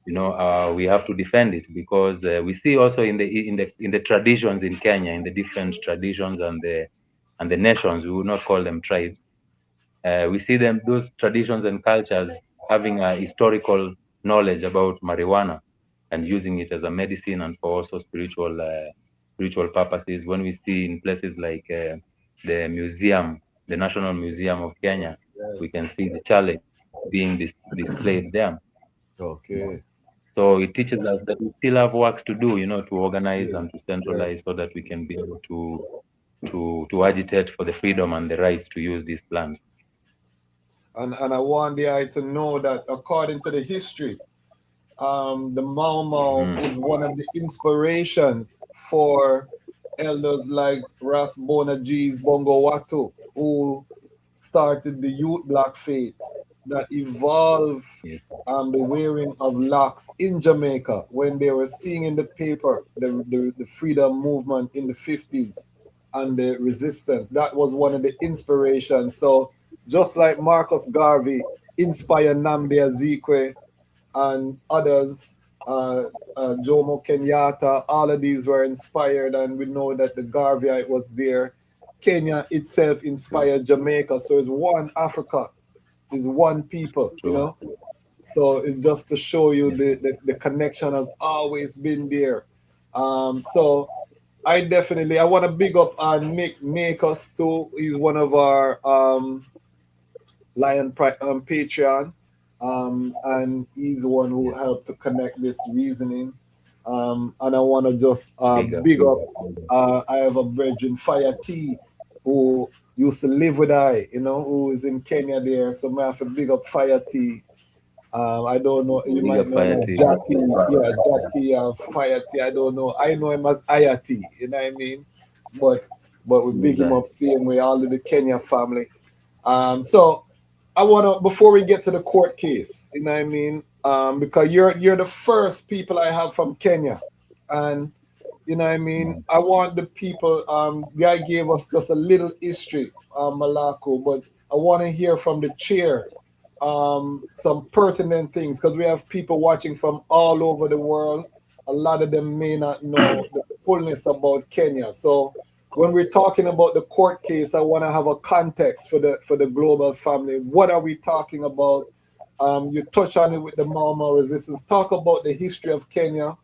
we have to defend it, because we see also in the traditions in Kenya, in the different traditions and the nations, we would not call them tribes. We see those traditions and cultures having a historical knowledge about marijuana and using it as a medicine and for also spiritual purposes. When we see in places like the museum, the National Museum of Kenya, we can see the challenge being displayed there. Okay. So it teaches us that we still have work to do, to organize and to centralize, so that we can be able to agitate for the freedom and the rights to use these plants. And I want the eye to know that according to the history, the Mau Mau is one of the inspirations for elders like Ras Bonajees Bongo Watu, who started the youth black faith that evolved the wearing of locks in Jamaica when they were seeing in the paper the freedom movement in the 50s and the resistance. That was one of the inspirations. So just like Marcus Garvey inspired Nnamdi Azikiwe and others, Jomo Kenyatta, all of these were inspired, and we know that the Garveyite was there. Kenya itself inspired Jamaica, so it's one Africa, is one people, you know. So it's just to show you the connection has always been there. So I want to big up Nick Makers too. He's one of our Patreon. And he's the one who helped to connect this reasoning. And I want to just big up. I have a brethren, Fire T, who used to live with I, you know, who is in Kenya there. So I have to big up Fire T. I don't know, you might know Jati, Jati, Fire T. I don't know. I know him as Ayati, you know what I mean? But we big him up same way, all of the Kenya family. So I want to, before we get to the court case, you know what I mean? Because you're the first people I have from Kenya. And, you know what I mean? I want the people, guy gave us just a little history, Malako, but I want to hear from the chair some pertinent things, because we have people watching from all over the world. A lot of them may not know the fullness about Kenya. So when we're talking about the court case, I want to have a context for the global family. What are we talking about? You touch on it with the Mau Mau resistance. Talk about the history of Kenya,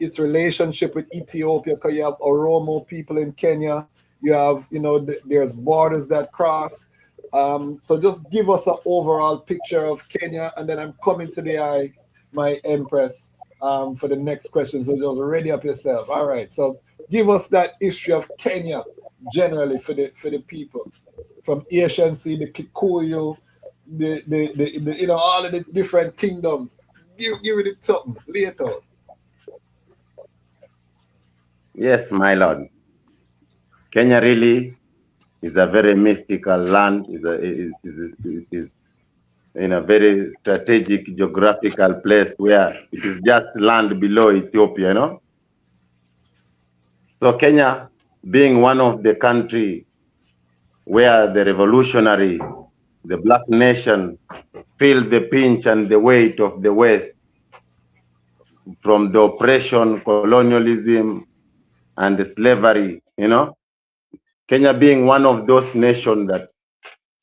its relationship with Ethiopia, because you have Oromo people in Kenya. You have, you know, there's borders that cross. So just give us an overall picture of Kenya, and then I'm coming to my Empress, for the next question. So just ready up yourself. All right. So give us that history of Kenya generally for the people, from Ashanti, the Kikuyu, the you know, all of the different kingdoms. Give it something later. Yes, my lord. Kenya really is a very mystical land. It is in a very strategic geographical place where it is just land below Ethiopia, you know. So Kenya, being one of the country where the revolutionary, the black nation, feel the pinch and the weight of the West from the oppression, colonialism, and the slavery, you know. Kenya being one of those nations that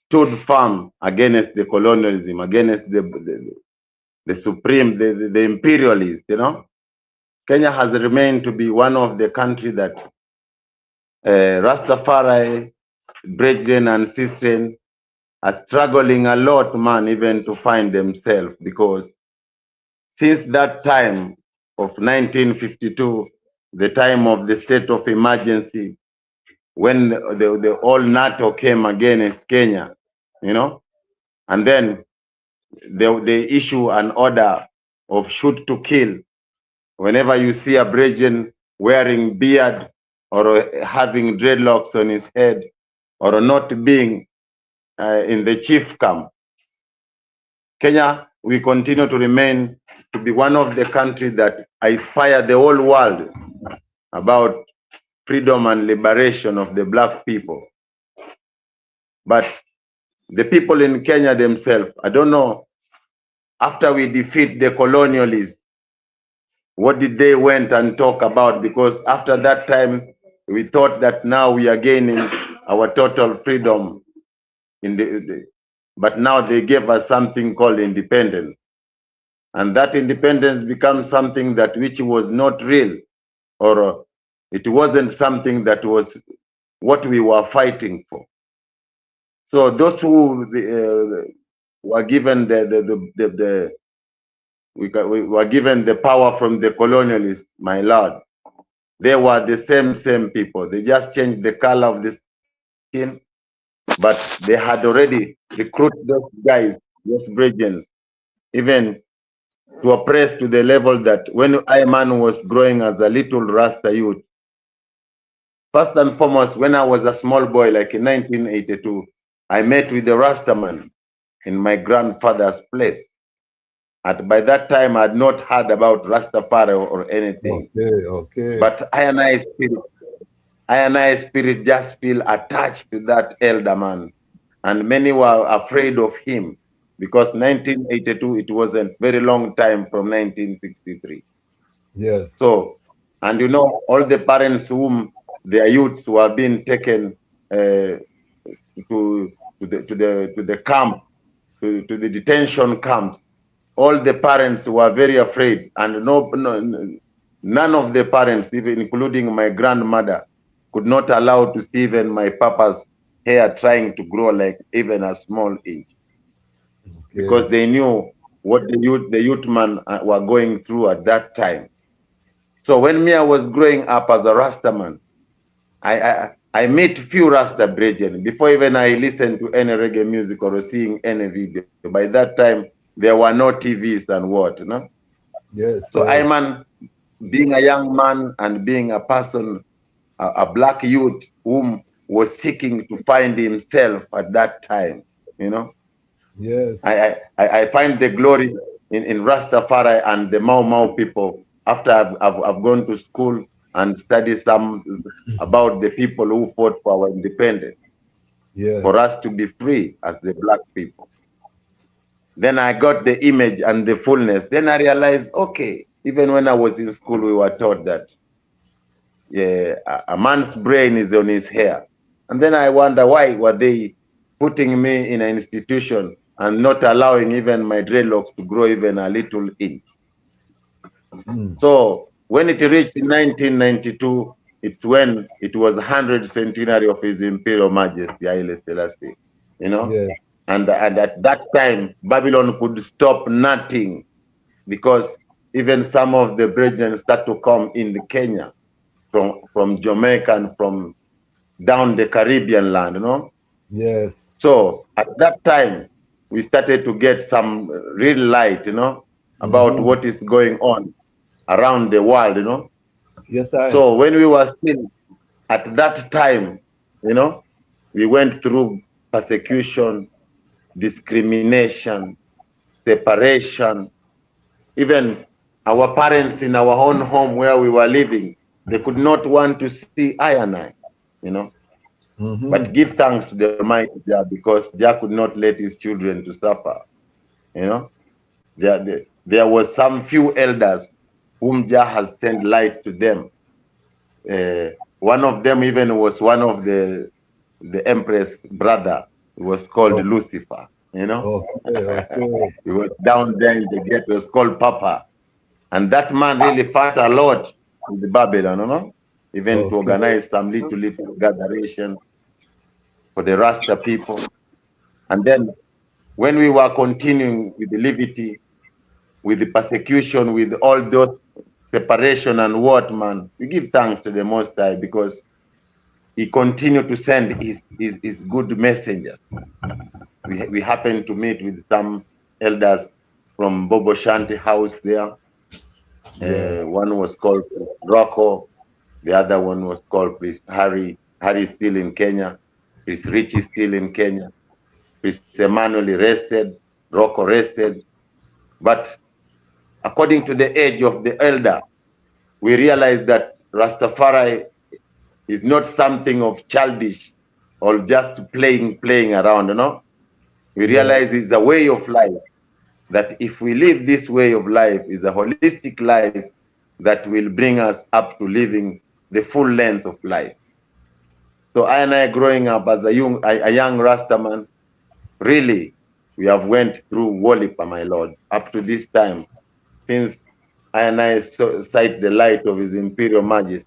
stood firm against the colonialism, against the supreme, the imperialists, you know. Kenya has remained to be one of the countries that Rastafari, brethren and sisters are struggling a lot, man, even to find themselves, because since that time of 1952, the time of the state of emergency, when the all NATO came against Kenya, you know, and then they issue an order of shoot to kill. Whenever you see a brethren wearing beard or having dreadlocks on his head or not being in the chief camp, Kenya, we continue to remain to be one of the countries that inspire the whole world about freedom and liberation of the black people. But the people in Kenya themselves, I don't know, after we defeat the colonialists, what did they went and talk about? Because after that time, we thought that now we are gaining our total freedom but now they gave us something called independence. And that independence becomes something that which was not real, or it wasn't something that was what we were fighting for. So those who were given we were given the power from the colonialists, my lord, they were the same people. They just changed the color of the skin, but they had already recruited those guys, those brethren, even to oppress to the level that when Ayman was growing as a little Rasta youth, First and foremost, when I was a small boy, like in 1982, I met with the Rastaman in my grandfather's place. By that time, I had not heard about Rastafari or anything. Okay. But I and I spirit just feel attached to that elder man. And many were afraid of him because 1982, it wasn't very long time from 1963. Yes. So, and you know, all the parents whom their youths were being taken to the camp, to the detention camps, all the parents were very afraid, and none of the parents, even including my grandmother, could not allow to see even my papa's hair trying to grow like even a small inch, because they knew what the youth man were going through at that time. So when me I was growing up as a Rastaman, I meet few Rasta brethren before even I listen to any reggae music or seeing any video. By that time, there were no TVs and what, you know. Yes. So I man, being a young man and being a person, a black youth whom was seeking to find himself at that time, you know. Yes. I find the glory in Rastafari and the Mau Mau people after I've gone to school and studied some about the people who fought for our independence, Yes. for us to be free as the black people. Then I got the image and the fullness. Then I realized, okay, even when I was in school, we were taught that yeah, a man's brain is on his hair. And then I wonder why were they putting me in an institution and not allowing even my dreadlocks to grow even a little inch. So when it reached in 1992, it's when it was 100th centenary of His Imperial Majesty Haile Selassie, you know. Yes. And at that time, Babylon could stop nothing because even some of the brethren start to come in the Kenya from Jamaica and from down the Caribbean land, you know. Yes. So at that time, we started to get some real light, you know, about what is going on around the world, you know. Yes, I. So when we were still at that time, you know, we went through persecution, discrimination, separation. Even our parents in our own home where we were living, they could not want to see I and I, you know. But give thanks to the Almighty Jah, because Jah could not let his children to suffer. You know, there was some few elders whom Jah has sent light to them. One of them even was one of the Empress brother. He was called Lucifer. You know, he was down there in the gate. He was called Papa, and that man really fought a lot with the Babylon. You know, even to organize some little gatheration for the Rasta people. And then when we were continuing with the liberty, with the persecution, with all those separation and what, man, we give thanks to the Most High because he continued to send his good messengers. We happened to meet with some elders from Bobo Shanti house there. One was called Rocco, the other one was called Priest Harry. Harry is still in Kenya. Priest Rich is still in Kenya. Priest Emmanuel rested, Rocco rested. But according to the age of the elder, we realize that Rastafari is not something of childish or just playing around, you know. We realize it's a way of life, that if we live this way of life, is a holistic life that will bring us up to living the full length of life. So I and I growing up as a young Rastaman, really, we have went through Wolipa, my Lord, up to this time, since I and I sight the light of His Imperial Majesty.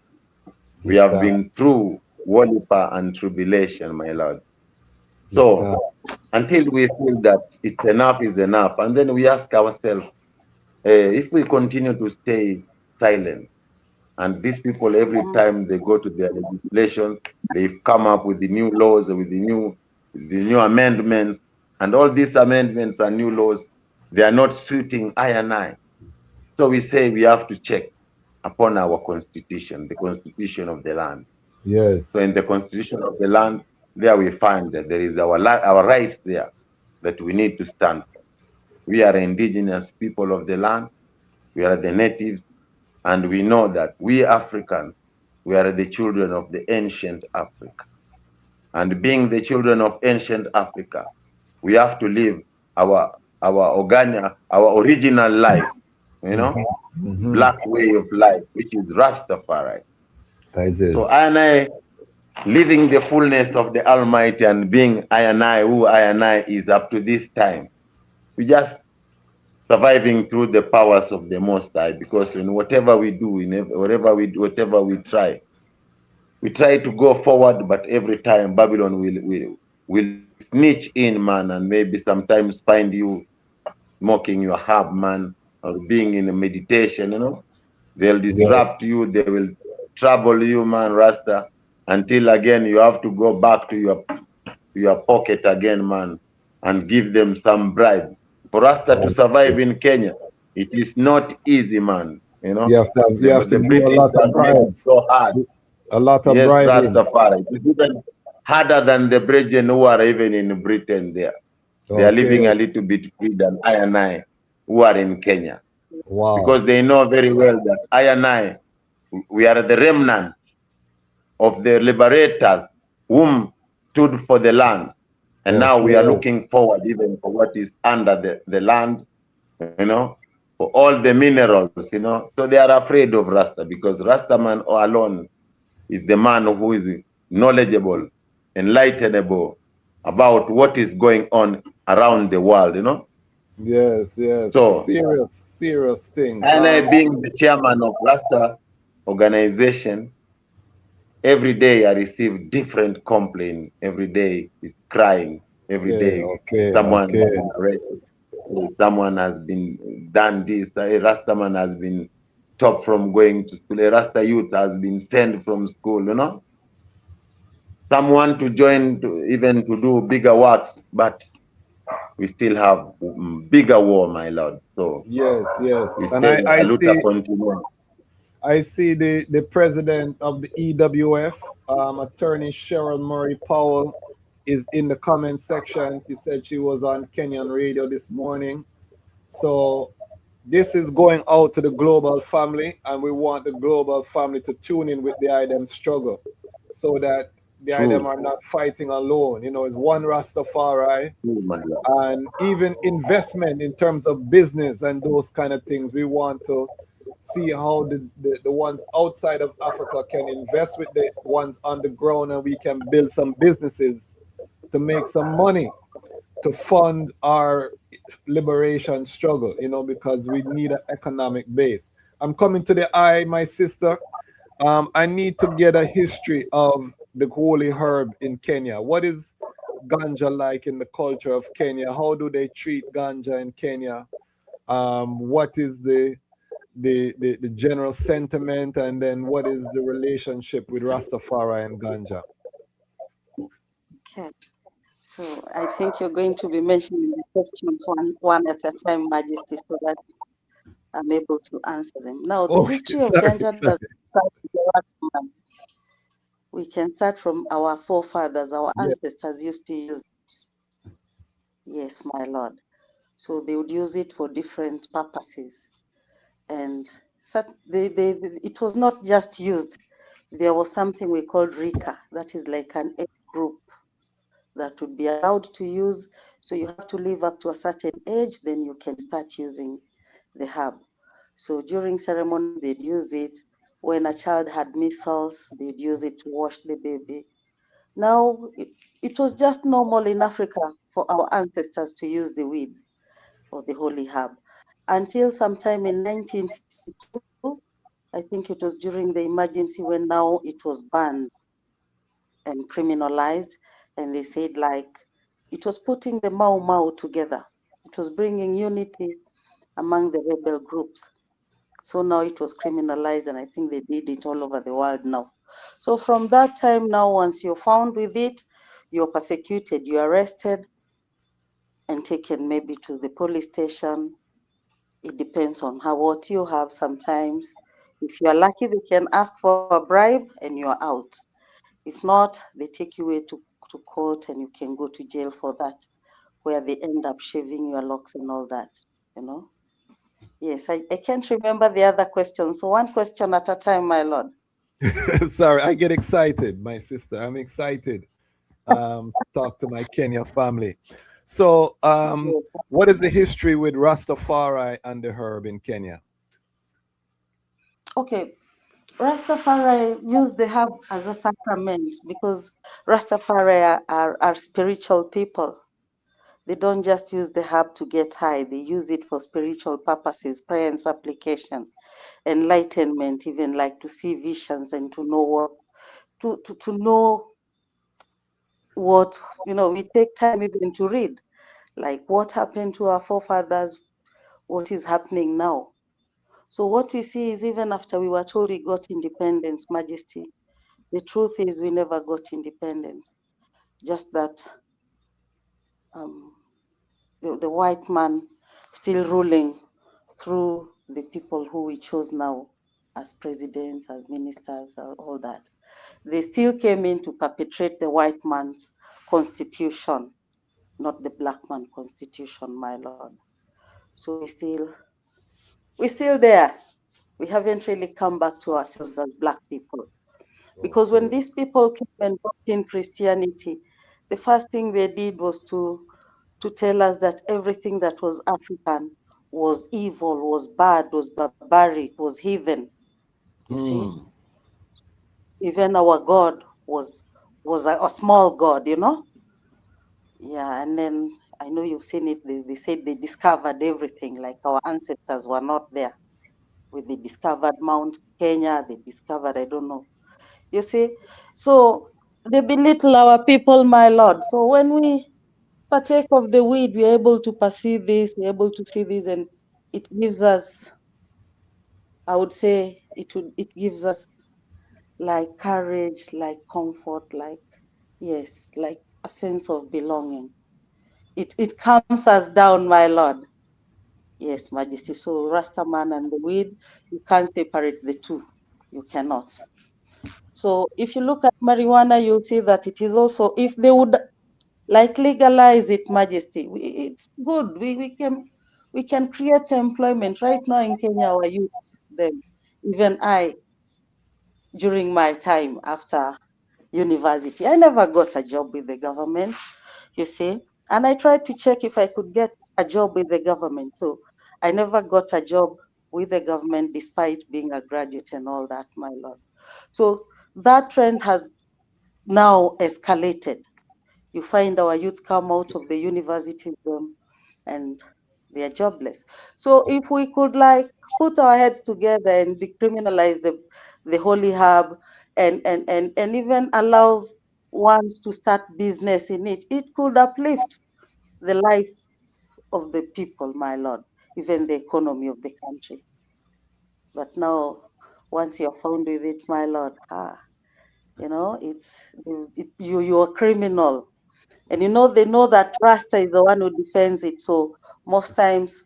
We have been through Wolipa and tribulation, my Lord. So until we feel that it's enough is enough, and then we ask ourselves, if we continue to stay silent, and these people every time they go to their legislation, they come up with the new laws, with the new amendments, and all these amendments and new laws, they are not suiting I and I. So we say we have to check upon our constitution, the constitution of the land. Yes. So in the constitution of the land, there we find that there is our rights there that we need to stand for. We are indigenous people of the land. We are the natives, and we know that we Africans, we are the children of the ancient Africa. And being the children of ancient Africa, we have to live our our original life, you know, black way of life, which is Rastafari. It So is. I and I living the fullness of the Almighty and being I and I who I and I is up to this time. We just surviving through the powers of the Most High, because in whatever we do, whatever we do, whatever we try to go forward, but every time Babylon will snitch in, man, and maybe sometimes find you smoking your herb, man, or being in a meditation, you know. They'll Yes. disrupt you, they will trouble you, man, Rasta, until again you have to go back to your pocket again, man, and give them some bribe. For Rasta to survive in Kenya, it is not easy, man. You know, You have to the do a British lot of have made it bribes. so hard. A lot of Yes, bribing. Rastafari. It is even harder than the Brethren who are even in Britain there. They are Okay. living a little bit free than I and I who are in Kenya. Wow. Because they know very well that I and I, we are the remnant of the liberators whom stood for the land. And now we are Okay. looking forward even for what is under the land, you know, for all the minerals, you know. So they are afraid of Rasta, because Rasta man alone is the man who is knowledgeable, enlightenable about what is going on around the world, you know. Yes, yes. So, Serious thing. and I being the chairman of Rasta organization, every day I receive different complaint. Every day is crying. Every day someone has Okay. been arrested. Someone has been done this. A Rastaman has been stopped from going to school. A Rasta youth has been sent from school, you know. Someone to join to even to do bigger works, but we still have bigger war, my lord. So Yes, yes. we And say I Aluta see continue. the president of the EWF, attorney Cheryl Murray Powell, is in the comment section. She said she was on Kenyan radio this morning. So this is going out to the global family, and we want the global family to tune in with the IDEM struggle, so that the IDEM True, are not fighting alone. You know, it's one Rastafari, true, my lord. and even investment in terms of business and those kind of things. We want to see how the ones outside of Africa can invest with the ones on the ground, and we can build some businesses to make some money to fund our liberation struggle, you know, because we need an economic base. I'm coming to the eye, my sister. I need to get a history of the holy herb in Kenya. What is ganja like in the culture of Kenya? How do they treat ganja in Kenya? What is the general sentiment, and then what is the relationship with Rastafari and ganja? Okay. So I think you're going to be mentioning the questions one at a time, Majesty, so that I'm able to answer them. Now, the Oh, history of sorry, ganja sorry. does start with the Rastafari. We can start from our forefathers, our Yeah, ancestors used to use it. Yes, my lord. So they would use it for different purposes. And it was not just used. There was something we called Rika, that is like an age group that would be allowed to use. So you have to live up to a certain age, then you can start using the herb. So during ceremony, they'd use it. When a child had measles, they'd use it to wash the baby. Now, it was just normal in Africa for our ancestors to use the weed or the holy herb until sometime in 1952. I think it was during the emergency when now it was banned and criminalized. And they said, like, it was putting the Mau Mau together. It was bringing unity among the rebel groups. So now it was criminalized, and I think they did it all over the world now. So from that time now, once you're found with it, you're persecuted, you're arrested and taken maybe to the police station. It depends on what you have sometimes. If you're lucky, they can ask for a bribe and you're out. If not, they take you away to court and you can go to jail for that, where they end up shaving your locks and all that, you know. Yes, I can't remember the other question. So one question at a time, my lord. Sorry, I get excited, my sister. I'm excited to talk to my Kenya family. So, Yes. what is the history with Rastafari and the herb in Kenya? Okay, Rastafari use the herb as a sacrament because Rastafari are spiritual people. They don't just use the herb to get high, they use it for spiritual purposes, prayer and supplication, enlightenment, even like to see visions and to know what to know what, you know, we take time even to read, like what happened to our forefathers, what is happening now. So what we see is even after we were told we got independence, Majesty, the truth is we never got independence. Just that um, the white man still ruling through the people who we chose now as presidents, as ministers, all that. They still came in to perpetrate the white man's constitution, not the black man constitution, my lord. So we're still there. We haven't really come back to ourselves as black people. Because when Okay. these people came and brought in Christianity, the first thing they did was to tell us that everything that was African was evil, was bad, was barbaric, was heathen. You see, Hmm. even our God was a small God, you know. Yeah, and then I know you've seen it. They said they discovered everything, like our ancestors were not there. When they discovered Mount Kenya, they discovered I don't know. You see, so they belittle our people, my lord. So when we partake of the weed, we're able to perceive this, we're able to see this, and it gives us, I would say, it gives us like courage, like comfort, like yes, like a sense of belonging. It calms us down, my lord. Yes, Majesty. So Rastaman and the weed, you can't separate the two. You cannot. So if you look at marijuana, you'll see that it is also, if they would like legalize it, Majesty, it's good. We can create employment right now in Kenya. Our youth, them, even I, during my time after university, I never got a job with the government. You see, and I tried to check if I could get a job with the government too. I never got a job with the government despite being a graduate and all that, my lord. So that trend has now escalated. You find our youth come out of the universities and they are jobless. So if we could like put our heads together and decriminalize the holy herb and even allow ones to start business in it, it could uplift the lives of the people, my lord, even the economy of the country. But now, once you're found with it, my lord, you know, you're a criminal. And you know, they know that Rasta is the one who defends it. So most times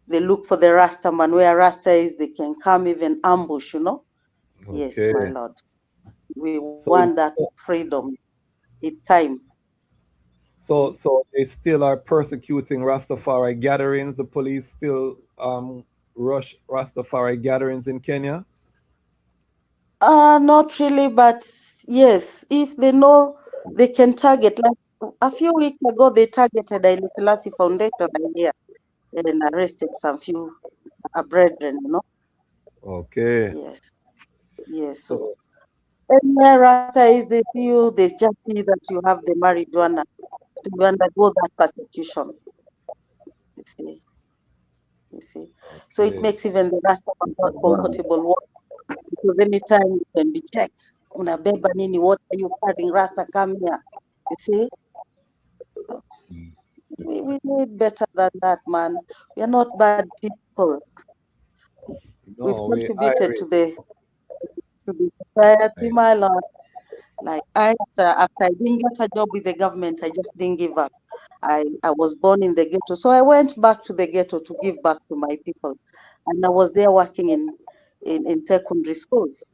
they look for the Rasta man. Where Rasta is, they can come even ambush, you know. Yes, Okay. my lord. We So, want that so, freedom. It's time. Mm. so they still are persecuting Rastafari gatherings. The police still rush Rastafari gatherings in Kenya. Not really, but yes, if they know they can target, like a few weeks ago, they targeted a Selassie Foundation here and arrested some few brethren, you know. Okay. Yes, yes. So, So, and where Rasta is, they see you, they just see that you have the marijuana to undergo that persecution. You see, you see. So it okay. makes even the Rasta not comfortable. Because anytime you can be checked. Unabeba nini? What are you carrying? Rasta, come here. You see, we need better than that, man. We are not bad people. We've No, we contributed Irish. to the society, I- my lord. Like after I didn't get a job with the government, I just didn't give up. I was born in the ghetto, so I went back to the ghetto to give back to my people, and I was there working in secondary schools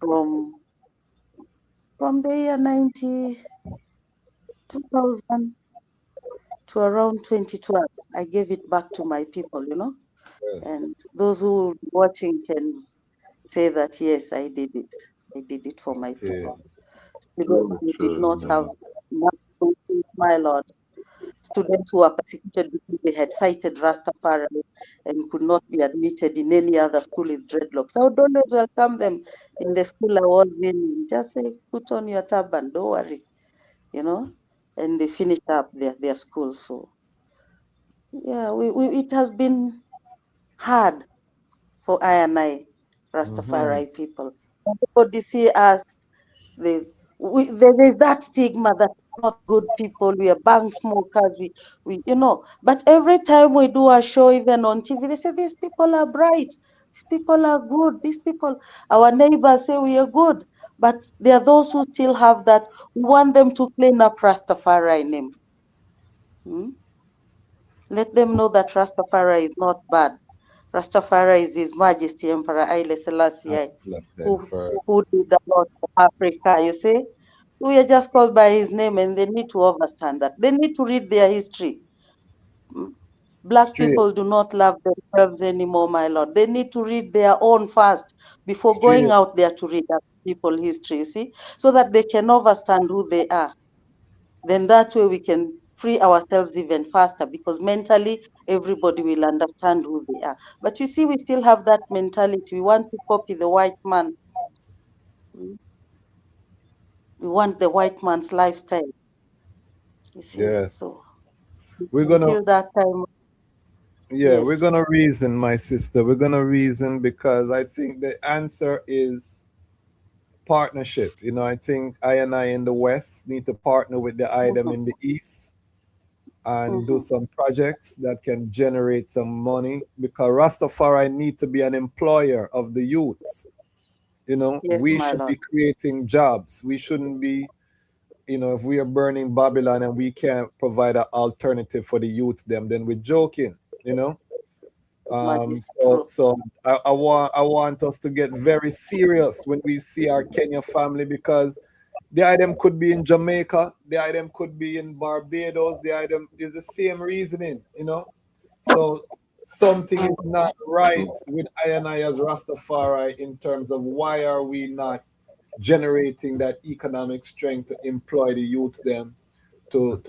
from from the year 2000 to around 2012. I gave it back to my people, Yes. and those who watching can say that yes, I did it. I did it for my Okay. people. Students who did not have enough to my Lord. Students who were persecuted because they had cited Rastafari and could not be admitted in any other school with dreadlocks. I would always welcome them in the school I was in. Just say, put on your turban, don't worry, and they finished up their school. So, yeah, it has been hard for I and I, Mm-hmm. Rastafari people. Everybody see us, they, there is that stigma that we're not good people, we are bank smokers, but every time we do a show, even on TV, they say these people are bright, these people are good, these people, our neighbors say we are good, but there are those who still have that. We want them to clean up Rastafari name. Let them know that Rastafari is not bad. Rastafari is His Majesty Emperor Haile Selassie, Then who first. did a lot for Africa, you see. We are just called by his name, and they need to understand that. They need to read their history. Mm. Black Straight. people do not love themselves anymore, my Lord. They need to read their own first before going Straight. out there to read other people's history, you see, so that they can understand who they are. Then that way we can free ourselves even faster, because mentally everybody will understand who they are. But you see, we still have that mentality. We want to copy the white man. Mm. We want the white man's lifestyle. You see, Yes. so We're gonna until that time, Yeah, we're yes. gonna reason, my sister. We're gonna reason because I think the answer is partnership. I think I and I in the West need to partner with the item Mhm, in the East and do mhm. some projects that can generate some money because Rastafari need to be an employer of the youth. Yes, We my should be Lord. creating jobs. We shouldn't be, if we are burning Babylon and we can't provide an alternative for the youth them, then we're joking, you know. Majesty, So true. so I want us to get very serious when we see our Kenya family because the item could be in Jamaica, the item could be in Barbados, the item is the same reasoning. So something is not right with I and I as Rastafari in terms of why are we not generating that economic strength to employ the youths them to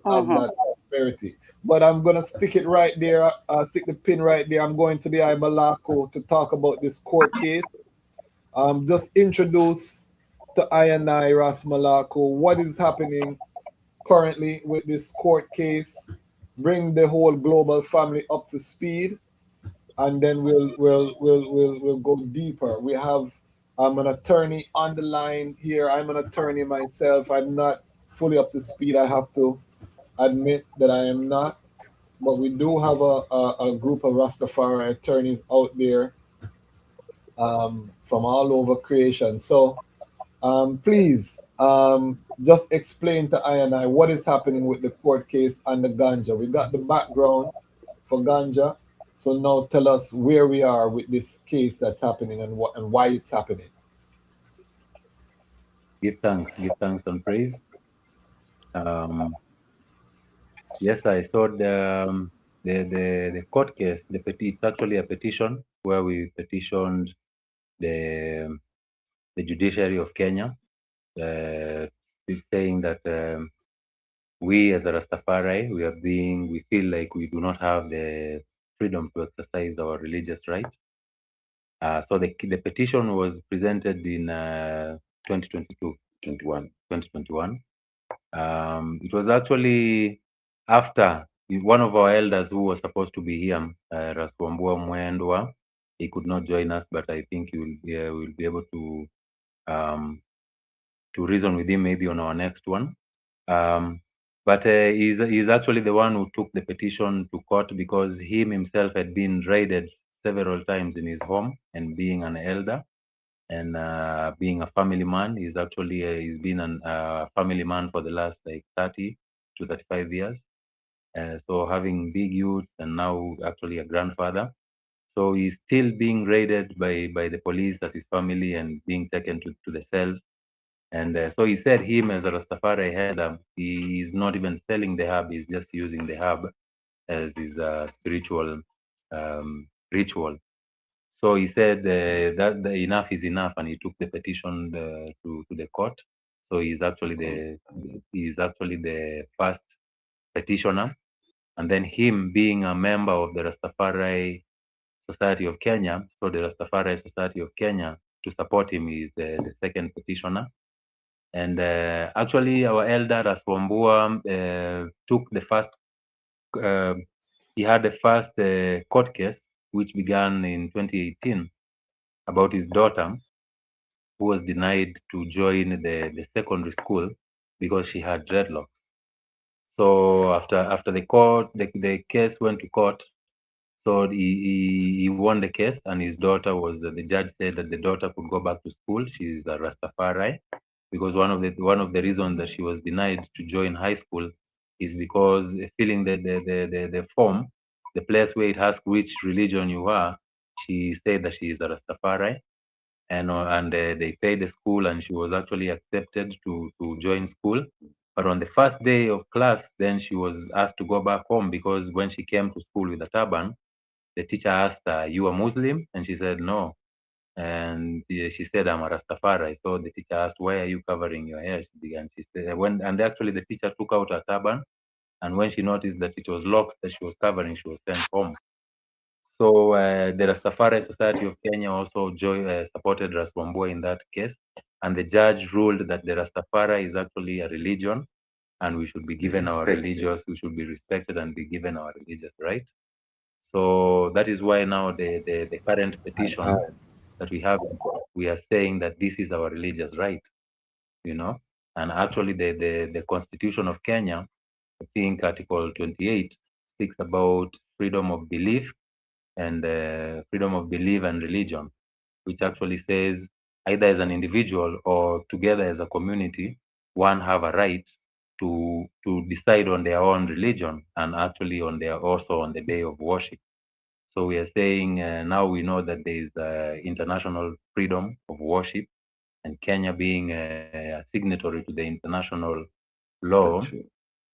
have Mhm. that prosperity. But I'm gonna stick it right there, stick the pin right there. I'm going to the Ibalako to talk about this court case. Just introduce to I and I Ras Malako what is happening currently with this court case. Bring the whole global family up to speed, and then we'll go deeper. We have an attorney on the line here. I'm an attorney myself. I'm not fully up to speed. I have to admit that I am not, but we do have a group of Rastafari attorneys out there from all over creation. So please just explain to I and I what is happening with the court case and the ganja. We got the background for ganja. So now tell us where we are with this case that's happening and what and why it's happening. Give thanks and praise. Um, yes, I saw the court case. It's actually a petition where we petitioned the the judiciary of Kenya, uh, saying that we as a Rastafari, we feel like we do not have the freedom to exercise our religious right. So the petition was presented in 2022, 2021. It was actually after one of our elders who was supposed to be here, Raswambua Mwendwa, he could not join us, but I think will be able um, to reason with him maybe on our next one. But he's actually the one who took the petition to court because him himself had been raided several times in his home, and being an elder and being a family man, he's been a family man for the last like 30 to 35 years. So having big youth and now actually a grandfather. So he's still being raided by the police at his family and being taken to the cells. And so he said him as a Rastafari head, he is not even selling the herb, he's just using the herb as his spiritual ritual. So he said that enough is enough, and he took the petition to the court. So he's actually the first petitioner, and then him being a member of the Rastafari Society of Kenya, so the Rastafari Society of Kenya to support him is the second petitioner. And actually, our elder Raswambua took the first. Uh, he had the first court case, which began in 2018, about his daughter who was denied to join the secondary school because she had dreadlocks. So after the case went to court. So he won the case, and his daughter was the judge said that the daughter could go back to school. She's a Rastafari, because one of the reasons that she was denied to join high school is because filling the form, the place where it asks which religion you are, she said that she is a Rastafari, and they paid the school, and she was actually accepted to join school. But on the first day of class, then she was asked to go back home, because when she came to school with a turban, the teacher asked her, "You a Muslim?" And she said, "No." And she said, "I'm a Rastafari." So the teacher asked, "Why are you covering your hair?" She began. She said, and actually the teacher took out her turban, and when she noticed that it was locks that she was covering, she was sent home. So the Rastafari Society of Kenya also supported Raswambua in that case, and the judge ruled that the Rastafari is actually a religion, and we should be given our we should be respected and be given our religious right. So that is why now the current petition that we have, we are saying that this is our religious right, you know. And actually the Constitution of Kenya, I think Article 28, speaks about freedom of belief and religion, which actually says either as an individual or together as a community, one have a right to decide on their own religion, and actually also on the day of worship. So we are saying now we know that there is international freedom of worship, and Kenya being a signatory to the international law,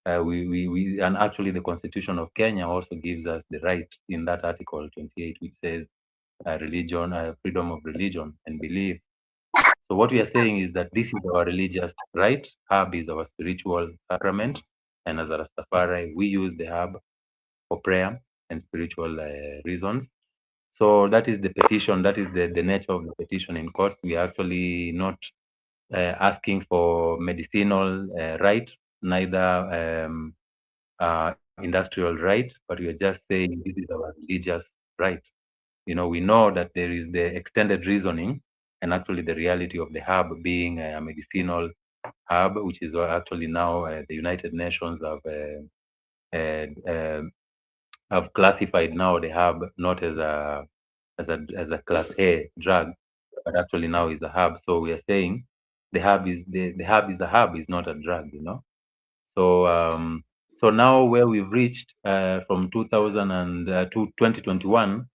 and actually the Constitution of Kenya also gives us the right in that Article 28, which says freedom of religion and belief. So what we are saying is that this is our religious right. Herb is our spiritual sacrament, and as a Rastafari, we use the herb for prayer and spiritual reasons. So that is the petition. That is the nature of the petition in court. We are actually not asking for medicinal right, neither industrial right, but we are just saying this is our religious right. We know that there is the extended reasoning and actually the reality of the herb being a medicinal herb, which is actually now the United Nations have classified now the herb not as a class A drug, but actually now is a herb. So we are saying the herb is a herb, is not a drug. So now where we've reached from 2000 to 2021,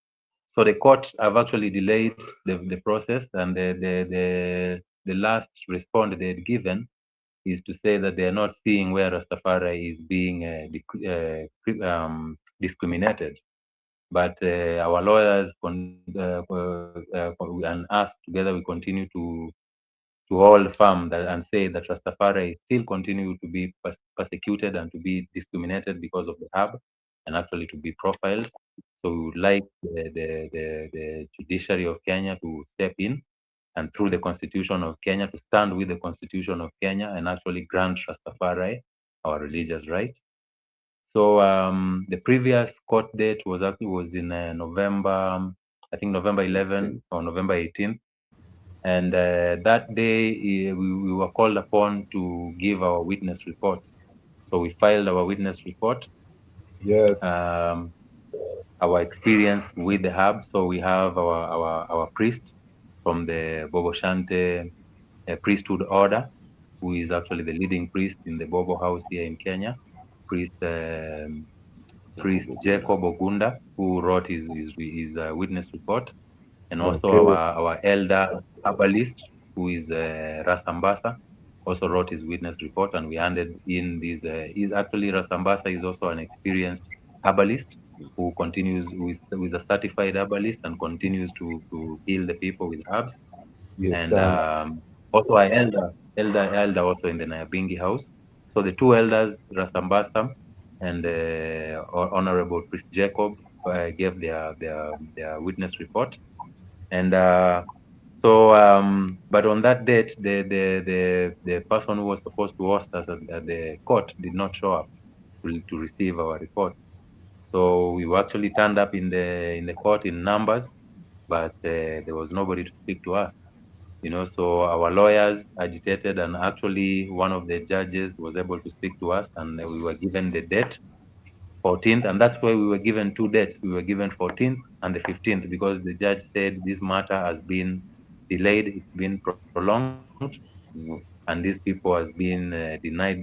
so the court have actually delayed the process, and the last response they had given is to say that they are not seeing where Rastafari is being discriminated. But our lawyers and us together, we continue to hold firm and say that Rastafari still continue to be persecuted and to be discriminated because of the herb, and actually to be profiled. So we would like the judiciary of Kenya to step in, and through the Constitution of Kenya, to stand with the Constitution of Kenya and actually grant Rastafari our religious right. So the previous court date was in November, I think November 11 or November 18th. And that day we were called upon to give our witness report. So we filed our witness report. Yes. Our experience with the herb. So we have our priest from the Bobo Shante priesthood order, who is actually the leading priest in the Bobo house here in Kenya. Priest Jacob Ogunda, who wrote his witness report, and also Okay. our elder herbalist, who is Ras Ambassa, also wrote his witness report, and we handed in these. Is actually Rasambasa is also an experienced herbalist who continues with a certified herbalist and continues to heal the people with herbs. Give And thanks. also an elder also in the Nyabingi house. So the two elders, Rasambasa and Honorable Priest Jacob, gave their witness report. And but on that date, the person who was supposed to host us at the court did not show up to receive our report. So we were actually turned up in the court in numbers, but there was nobody to speak to us. So our lawyers agitated, and actually one of the judges was able to speak to us, and we were given the date 14th, and that's why we were given two dates. We were given 14th and the 15th because the judge said this matter has been delayed, it's been prolonged, and these people has been denied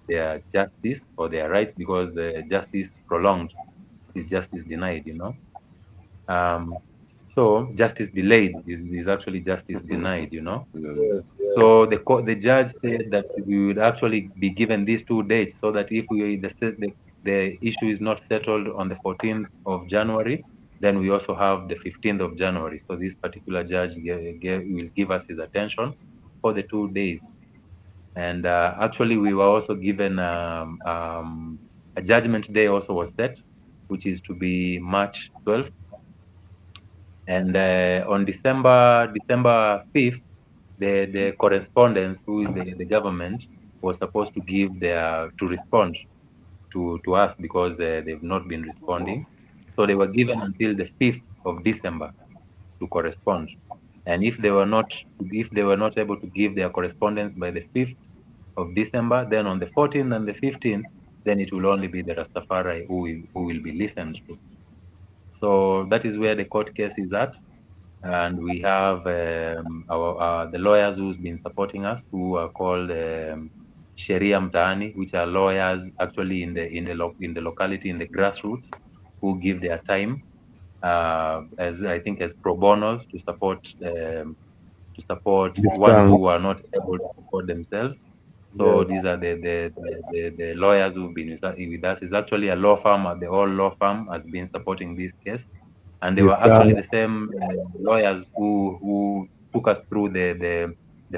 their justice or their rights because justice prolonged is justice denied. Um, so justice delayed is actually justice denied. Yes, So yes. the judge said that we would actually be given these two dates so that if the issue is not settled on the 14th of January, then we also have the 15th of January. So this particular judge will give us his attention for the 2 days. And actually, we were also given a judgment day also was set, which is to be March 12th. And on December 5th, the correspondence, who is the government, was supposed to give to respond to us because they've not been responding. So they were given until the 5th of December to correspond. And if they were not able to give their correspondence by the 5th of December, then on the 14th and the 15th, then it will only be the Rastafari who will be listened to. So that is where the court case is at. And we have the lawyers who's been supporting us, who are called Sheria Mtaani, which are lawyers actually in the locality, in the grassroots, who give their time as I think as pro bonos to support Give ones thanks. who are not able to support themselves. So Yes. these are the lawyers who've been with us. It's actually a law firm. The whole law firm has been supporting this case, and they Give were actually the thanks. same lawyers who took us through the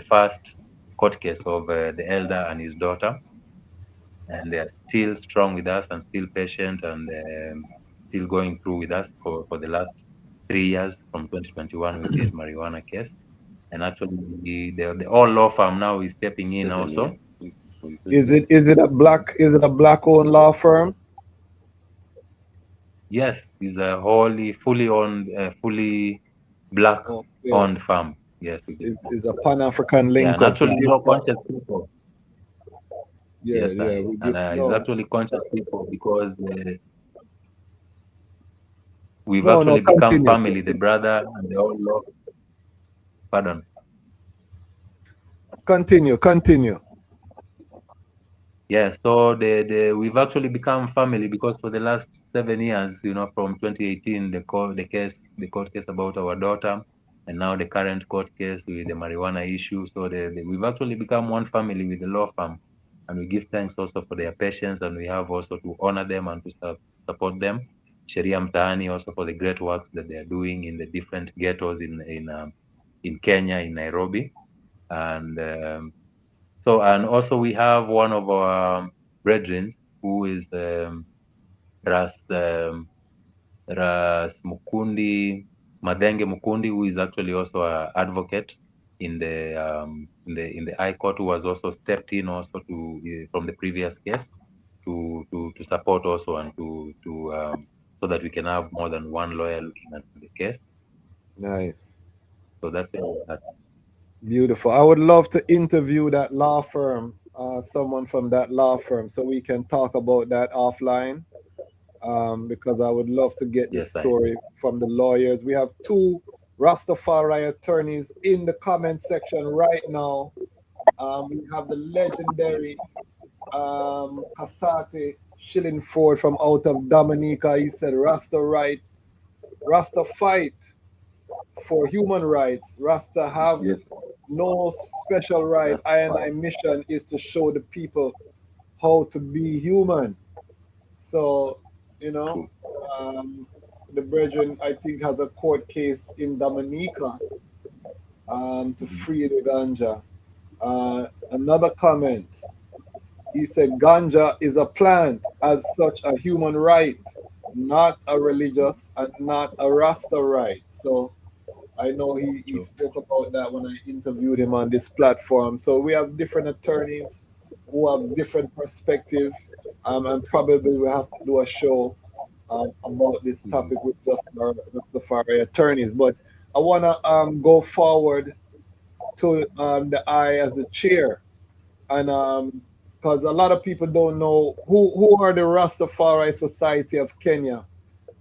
first court case of the elder and his daughter, and they are still strong with us and still patient and still going through with us for the last 3 years from 2021 with this marijuana case. And actually, the whole law firm now is stepping in also. Is it a black owned law firm? Yes, it's a wholly, fully owned, fully black Okay. owned farm. Yes, it is. Is a Pan-African Yeah, link and up. We actually, give conscious people. yeah, Yes, yeah. I We and give it's no. actually conscious people because we've No, no, actually become continue, family. The continue. brother and the whole law. Pardon. Continue. Yeah, so we've actually become family because for the last 7 years, from 2018, the court case about our daughter, and now the current court case with the marijuana issue. So we've actually become one family with the law firm, and we give thanks also for their patience, and we have also to honor them and to support them. Sheria Mtaani also for the great works that they are doing in the different ghettos in Kenya, in Nairobi, and and also we have one of our brethren who is Ras Ras Mukundi Madenge Mukundi, who is actually also an advocate in the High Court, who was also stepped in also from the previous case to support also and so that we can have more than one lawyer looking at the case. Nice. So that's it. Beautiful. I would love to interview that law firm, someone from that law firm, so we can talk about that offline. Because I would love to get the Yes, I. story from the lawyers. We have two Rastafari attorneys in the comment section right now. We have the legendary Kasate Shillingford from out of Dominica. He said, Rasta fight for human rights. Rasta have Yes. no special right. That's I and fine. I mission is to show the people how to be human. So, you know, True. the brethren, I think, has a court case in Dominica to free the ganja. Another comment, he said ganja is a plant, as such a human right, not a religious and not a Rasta right. So I know he True. spoke about that when I interviewed him on this platform. So we have different attorneys who have different perspective, and probably we have to do a show about this topic with just our Rastafari attorneys. But I want to go forward to the I as the chair, and because a lot of people don't know who are the Rastafari Society of Kenya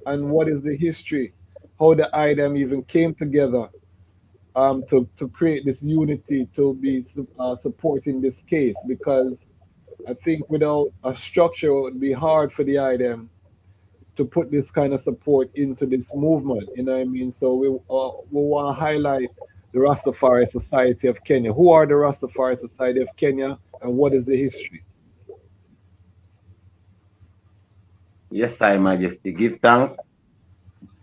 and what is the history, how the I them even came together to create this unity to be supporting this case, because I think without a structure it would be hard for the IDEM to put this kind of support into this movement. You know what I mean? So we want to highlight the Rastafari Society of Kenya. Who are the Rastafari Society of Kenya, and what is the history? Yes, High Majesty. Give thanks.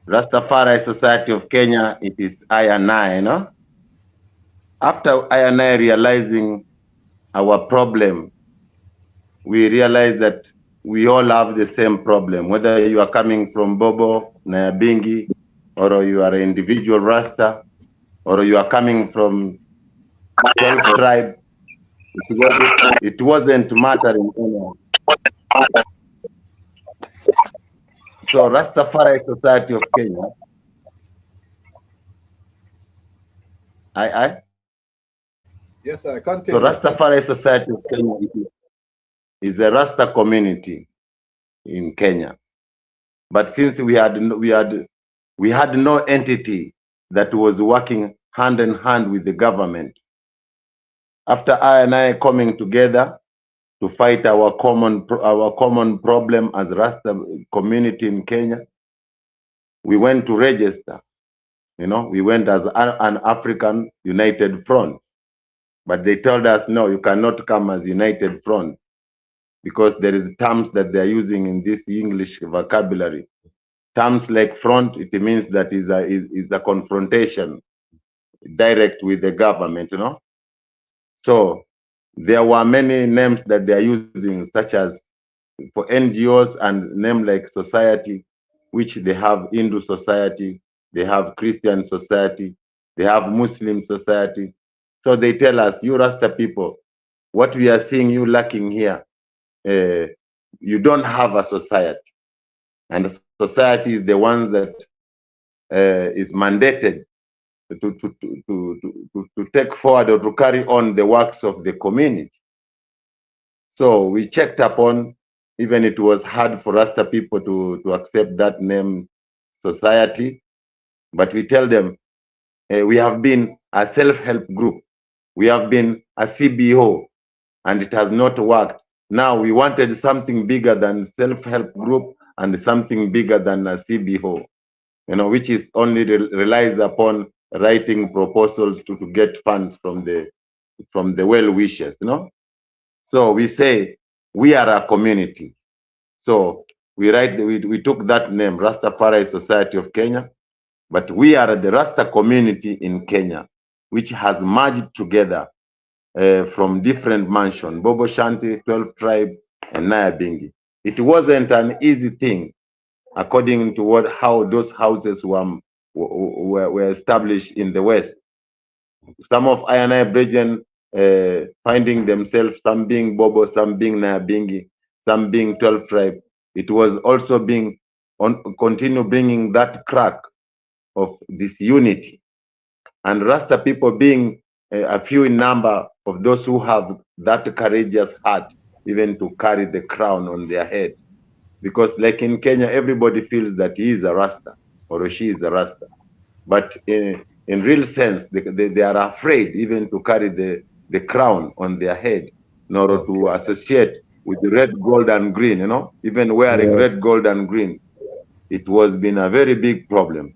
Rastafari Society of Kenya, it is I and I, you know? After I and I realizing our problem, we realize that we all have the same problem, whether you are coming from Bobo, Nayabingi, or you are an individual Rasta, or you are coming from 12 tribe. It wasn't mattering anymore. So Rastafari Society of Kenya, I. Yes, I So continue. Rastafari Society of Kenya is a Rasta community in Kenya. But since we had no entity that was working hand in hand with the government, after I and I coming together to fight our common problem as Rasta community in Kenya, we went to register. You know, we went as an African United Front, but they told us no, you cannot come as United Front because there is terms that they are using in this English vocabulary. Terms like front, it means that is a confrontation direct with the government, you know. So there were many names that they are using, such as for NGOs and name like society, which they have Hindu society, they have Christian society, they have Muslim society. So they tell us, you Rasta people, what we are seeing you lacking here, you don't have a society. And the society is the one that is mandated to take forward or to carry on the works of the community. So we checked upon, even it was hard for Rasta people to accept that name society, but we tell them we have been a self-help group, we have been a CBO, and it has not worked. Now we wanted something bigger than self-help group and something bigger than a CBO, you know, which is only relies upon writing proposals to get funds from the well-wishers, you know. So we say we are a community. So we took that name, Rastafari Society of Kenya, but we are the Rasta community in Kenya, which has merged together from different mansions, Bobo Shanti, 12 tribe, and Nyabingi. It wasn't an easy thing, according to how those houses were established in the West. Some of I brethren finding themselves, some being Bobo, some being Nyabingi, some being 12 tribe. It was also being continue bringing that crack of this unity. And Rasta people being a few in number of those who have that courageous heart, even to carry the crown on their head. Because like in Kenya, everybody feels that he is a Rasta or she is a Rasta. But in real sense, they are afraid even to carry the crown on their head in order to associate with the red, gold, and green, you know, even wearing red, gold, and green. It was been a very big problem.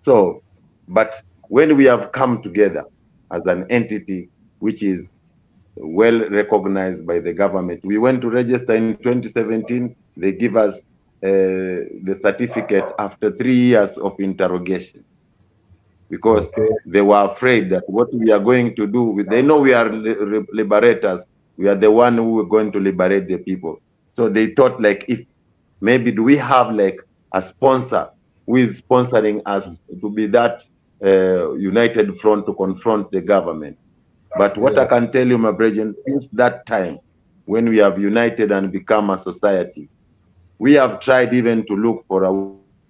So, but when we have come together, as an entity which is well recognized by the government. We went to register in 2017. They give us the certificate after 3 years of interrogation because Okay. they were afraid that what we are going to do, they know we are liberators. We are the one who are going to liberate the people. So they thought like, if maybe do we have like a sponsor who is sponsoring us to be that united front to confront the government. But what Yeah. I can tell you, my brethren, since that time, when we have united and become a society, we have tried even to look for a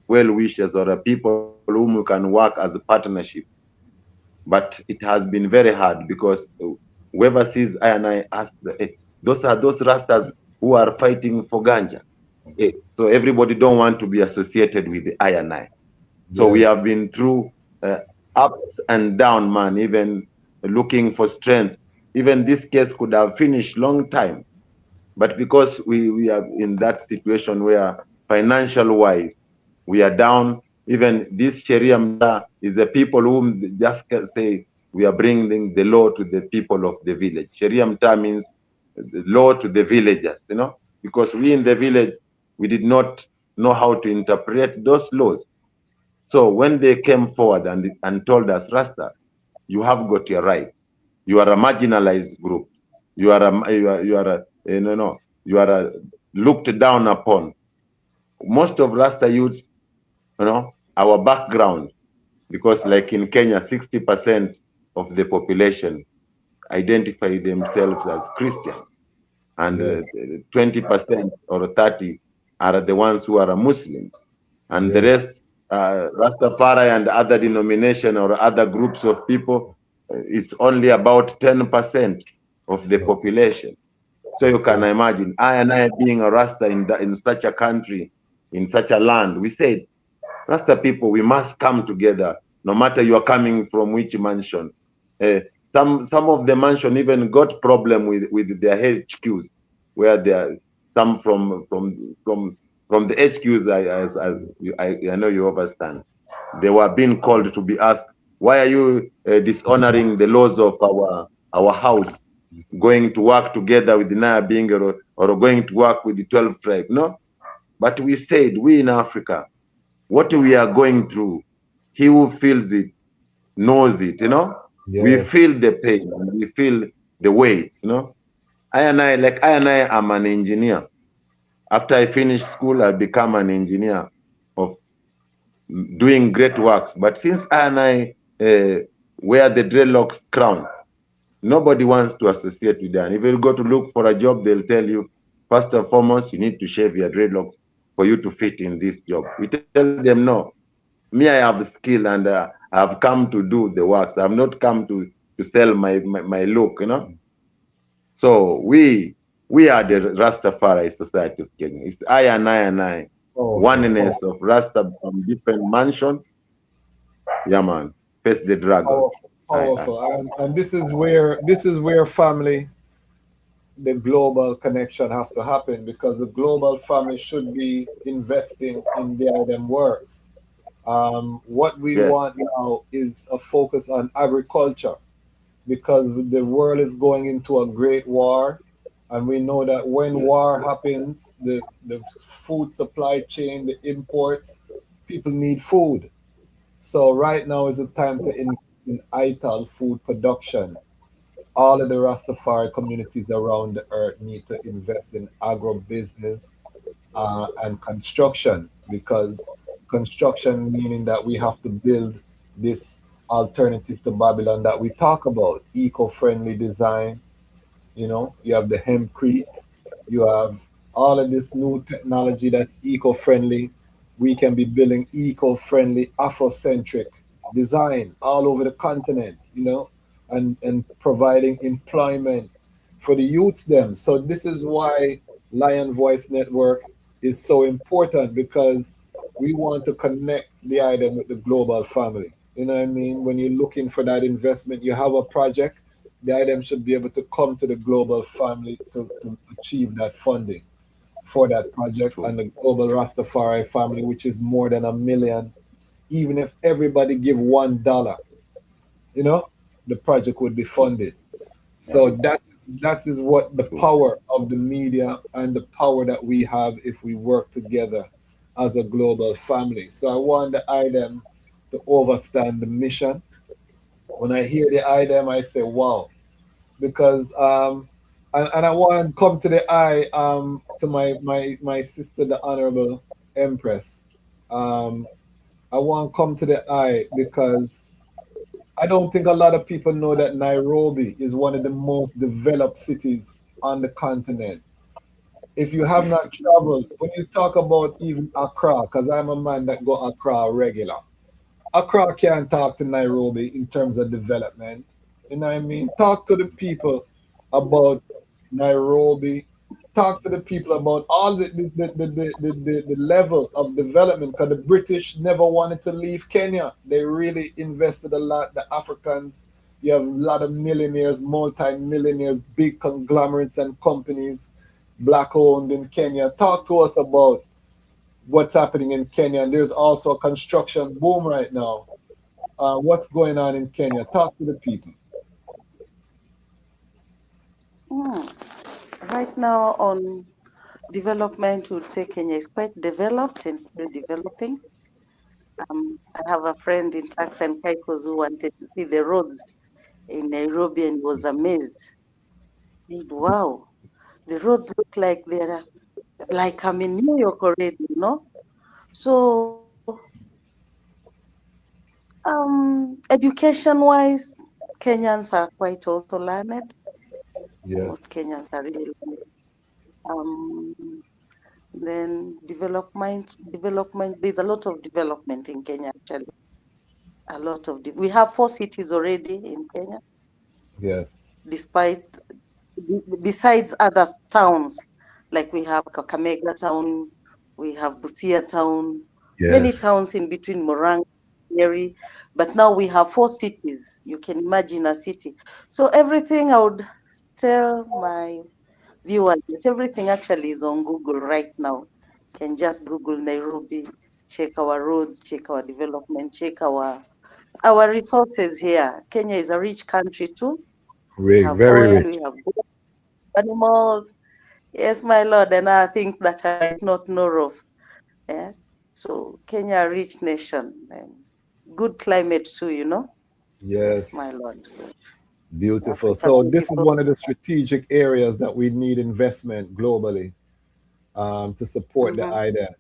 well-wishers or a people whom we can work as a partnership. But it has been very hard because whoever sees I and I as those are those rastas who are fighting for ganja. So everybody don't want to be associated with the I and I. So we Yes. have been through ups and down, man, even looking for strength. Even this case could have finished long time. But because we are in that situation where financial wise, we are down, even this Sharia Mta is the people whom just can say we are bringing the law to the people of the village. Sharia Mta means the law to the villagers, because we in the village, we did not know how to interpret those laws. So when they came forward and told us, Rasta, you have got your right. You are a marginalized group. You are you are a looked down upon. Most of Rasta youths, our background, because like in Kenya, 60% of the population identify themselves as Christians, and Yes. 20% or 30 are the ones who are Muslims, and the Yes. rest, Rastafari and other denomination or other groups of people, it's only about 10% of the population. So you can Okay. imagine, I and I being a Rasta in such a country, in such a land, we said, Rasta people, we must come together, no matter you are coming from which mansion. Uh, some of the mansion even got problem with their HQs, where they are some from the HQs. I know you understand. They were being called to be asked, why are you dishonoring the laws of our house, going to work together with the Naya being or going to work with the 12 tribe? No, but we said we in Africa, what we are going through, he who feels it knows it. We Yes. feel the pain and we feel the weight. I am an engineer. After I finished school, I become an engineer of doing great works. But since I and I wear the dreadlocks crown, nobody wants to associate with them. If you go to look for a job, they'll tell you, first and foremost, you need to shave your dreadlocks for you to fit in this job. We tell them, no, me, I have skill and I've come to do the works. I've not come to sell my look. So we are the Rastafari society of Kenya. It's I and I and I. Powerful. Oneness of Rasta from different mansion. Yeah, man. Face the dragon. Powerful. I. Powerful. And this is where family, the global connection have to happen, because the global family should be investing in their them works. What we Yes. want now is a focus on agriculture, because the world is going into a great war, and we know that when Yes. war happens, the food supply chain, the imports, people need food. So right now is the time to in ITAL food production. All of the Rastafari communities around the earth need to invest in agro-business and construction, because construction meaning that we have to build this alternative to Babylon that we talk about, eco-friendly design. You have the hempcrete, you have all of this new technology that's eco-friendly. We can be building eco-friendly Afrocentric design all over the continent, and providing employment for the youths them. So this is why Lion Voice Network is so important, because we want to connect the item with the global family. You know what I mean? When you're looking for that investment, you have a project, the item should be able to come to the global family to achieve that funding for that project, True. and the global Rastafari family, which is more than 1 million. Even if everybody give $1, you know, the project would be funded. Yeah. So that is what the power of the media and the power that we have if we work together as a global family. So I want the item to overstand the mission. When I hear the item, I say, wow, because and I want to come to the eye to my sister, the Honorable Empress. Um, I want to come to the eye because I don't think a lot of people know that Nairobi is one of the most developed cities on the continent. If you have not traveled, when you talk about even Accra, because I'm a man that go Accra regular, Accra can't talk to Nairobi in terms of development. You know what I mean? Talk to the people about Nairobi. Talk to the people about all the level of development because the British never wanted to leave Kenya. They really invested a lot. The Africans, you have a lot of millionaires, multi-millionaires, big conglomerates and companies, black owned in Kenya. Talk to us about what's happening in Kenya. And there's also a construction boom right now. What's going on in Kenya? Talk to the people. Hmm. Right now on development, would say Kenya is quite developed and still developing. I have a friend in Turks and Caicos who wanted to see the roads in Nairobi and was amazed. He said, wow, the roads look like they're like I'm in New York already, you know? So, education-wise, Kenyans are quite also learned. Most Yes. Kenyans are really learned. Um, then development, there's a lot of development in Kenya, actually. A lot of, we have 4 cities already in Kenya, Yes. despite, besides other towns, like we have Kakamega town, we have Busia town, many Yes. towns in between Morang, Nyeri, but now we have 4 cities. You can imagine a city. So everything I would tell my viewers, everything actually is on Google right now. You can just Google Nairobi, check our roads, check our development, check our resources here. Kenya is a rich country too. We have Very oil, we rich. have animals. Yes, my lord, and other things that I might not know of. Yes. So Kenya, a rich nation, and good climate too, you know. Yes, my Yes. lord. So Beautiful. Africa So this is beautiful. one of the strategic areas that we need investment globally to support the Mm-hmm. IDEM.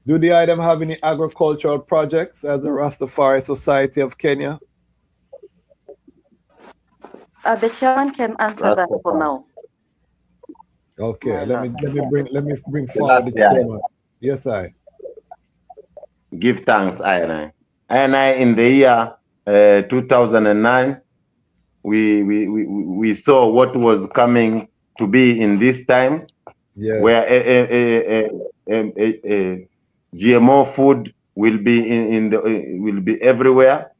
Do the IDEM have any agricultural projects as a Rastafari Society of Kenya? The chairman can answer that for Rastafari. now, Okay, my lord. Yes. let me bring forward the Selassie, I chairman. Yes, I. give thanks, I. I in the year 2009, we saw what was coming to be in this time, where Yes. GMO food will be in the will be everywhere.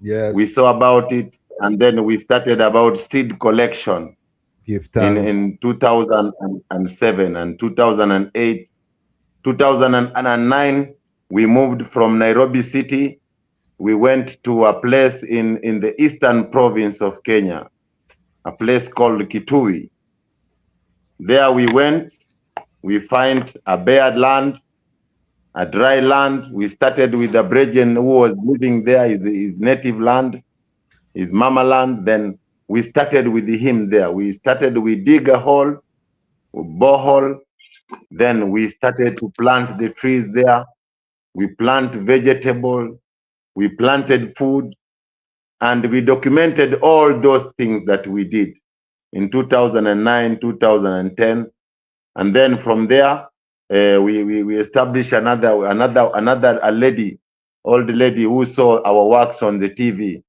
We Yes. saw about it, and then we started about seed collection Give thanks. in 2007 and 2008, 2009. We moved from Nairobi City. We went to a place in the eastern province of Kenya, a place called Kitui. There we went. We find a bare land, a dry land. We started with the Brethren who was living there, his native land, his mama land. Then we started with him there. We dig a hole, borehole. Then we started to plant the trees there. We plant vegetable. We planted food, and we documented all those things that we did in 2009, 2010, and then from there we established another a lady, old lady who saw our works on the TV.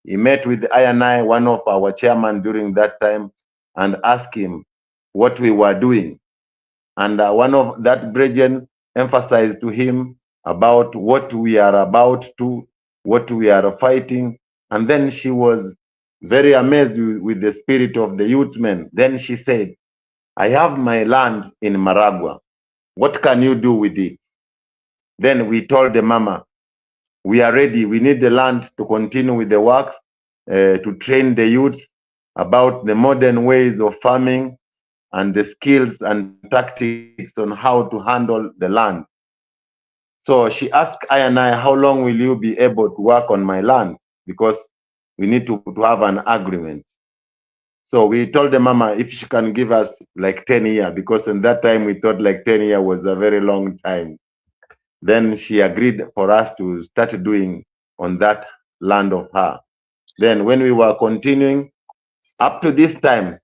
He met with I, one of our chairman during that time, and asked him what we were doing. And one of that brethren emphasized to him about what we are about to, what we are fighting. And then she was very amazed with the spirit of the youth men. Then she said, I have my land in Maragua. What can you do with it? Then we told the mama, we are ready. We need the land to continue with the works. to train the youths about the modern ways of farming and the skills and tactics on how to handle the land. So she asked I and I, how long will you be able to work on my land? Because we need to have an agreement. So we told the mama if she can give us like 10 years, because in that time we thought like 10 years was a very long time. Then she agreed for us to start doing on that land of her. Then when we were continuing, up to this time,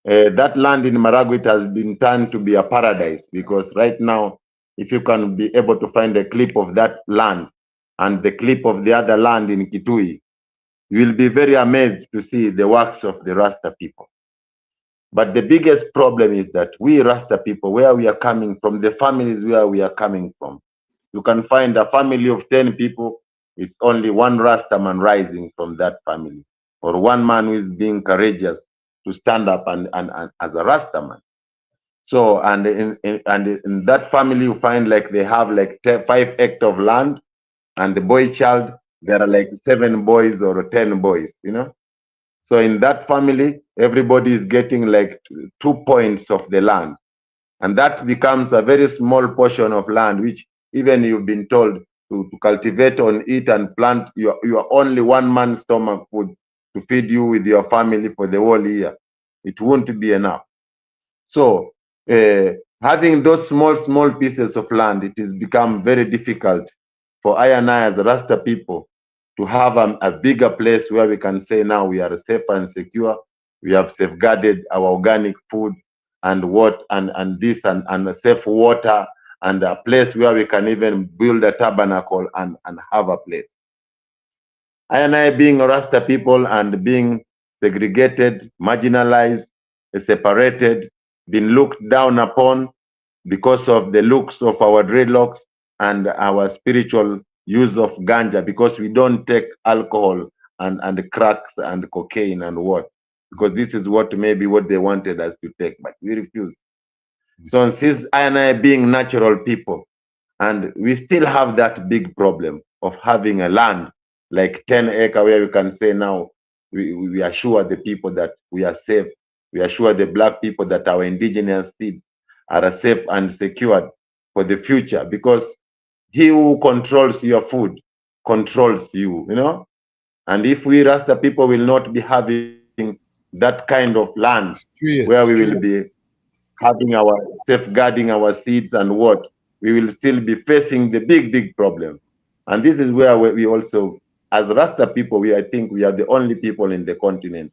that land in Maragwit has been turned to be a paradise, because right now, if you can be able to find a clip of that land and the clip of the other land in Kitui, you will be very amazed to see the works of the Rasta people. But the biggest problem is that we Rasta people, where we are coming from, the families where we are coming from, you can find a family of 10 people, it's only one Rasta man rising from that family, or one man who is being courageous to stand up and as a Rasta man. So, and in that family, you find like they have like 5 hectares of land, and the boy child, there are like 7 boys or 10 boys, you know. So in that family, everybody is getting like 2 points of the land. And that becomes a very small portion of land, which even you've been told to cultivate on it and plant, you are only one man's stomach food to feed you with your family for the whole year. It won't be enough. So having those small pieces of land, it has become very difficult for I and I as Rasta people to have a bigger place where we can say now we are safe and secure. We have safeguarded our organic food and what and this and safe water, and a place where we can even build a tabernacle and have a place. I and I being Rasta people and being segregated, marginalized, separated, been looked down upon because of the looks of our dreadlocks and our spiritual use of ganja, because we don't take alcohol and cracks and cocaine and what, because this is what maybe what they wanted us to take, but we refuse. So since I and I being natural people, and we still have that big problem of having a land like 10 acre where we can say now we assure the people that we are safe. We assure the black people that our indigenous seeds are safe and secured for the future, because he who controls your food controls you, you know. And if we Rasta people will not be having that kind of land where we will Straight. be having our safeguarding our seeds and what, we will still be facing the big problem. And this is where we also, as Rasta people, I think we are the only people in the continent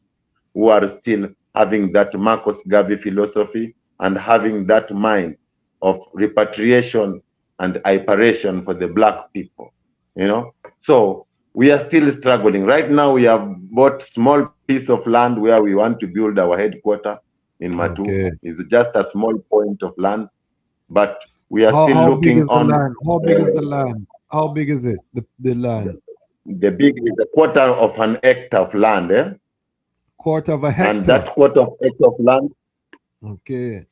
who are still having that Marcus Garvey philosophy and having that mind of repatriation and hyperation for the black people, you know. So we are still struggling. Right now, we have bought small piece of land where we want to build our headquarters in Matu. Okay. It's just a small point of land, but we are still How big looking is the on. land? How big is the land? How big is it? The land? The big is a quarter of an hectare of land, Quarter of a and hectare. that quarter of hectare of land. Okay.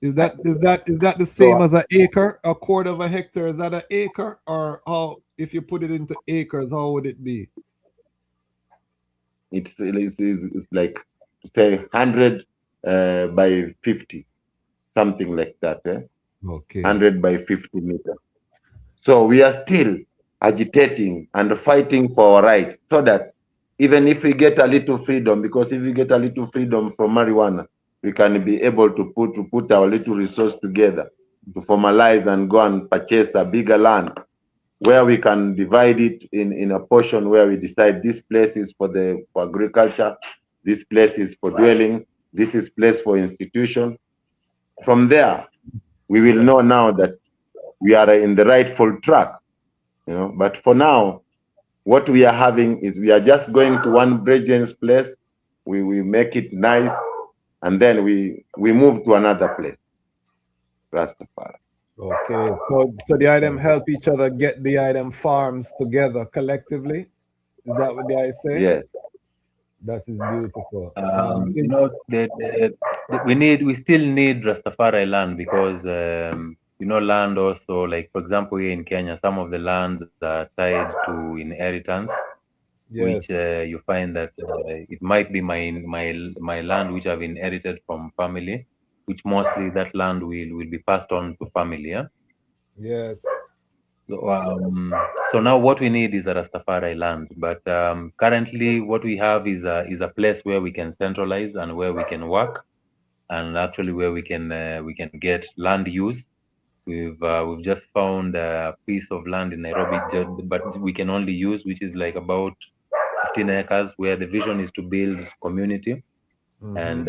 Is that the same So as an acre? A quarter of a hectare, is that an acre? Or how, if you put it into acres, how would it be? it's like say 100 by 50, something like that, Okay. 100 by 50 meters. So we are still agitating and fighting for our rights, so that even if we get a little freedom, because if we get a little freedom from marijuana, we can be able to put our little resource together to formalize and go and purchase a bigger land where we can divide it in a portion where we decide this place is for agriculture, this place is for dwelling, this is place for institution. From there, we will know now that we are in the rightful track, you know. But for now, what we are having is we are just going to one Brethren's place, we make it nice, and then we move to another place, Rastafari. Okay. So the item help each other get the item farms together collectively. Is that what the I say? Yes. That is beautiful. You know, we still need Rastafari land, because you know, land also, like for example here in Kenya, some of the lands are tied to inheritance. which Yes. you find that it might be my land which I've inherited from family, which mostly that land will be passed on to family. Yeah. Yes. So now what we need is a Rastafari land, but currently what we have is a place where we can centralize and where we can work, and actually where we can get land use. We've just found a piece of land in Nairobi, but we can only use, which is like about 15 acres, where the vision is to build community, Mm-hmm. and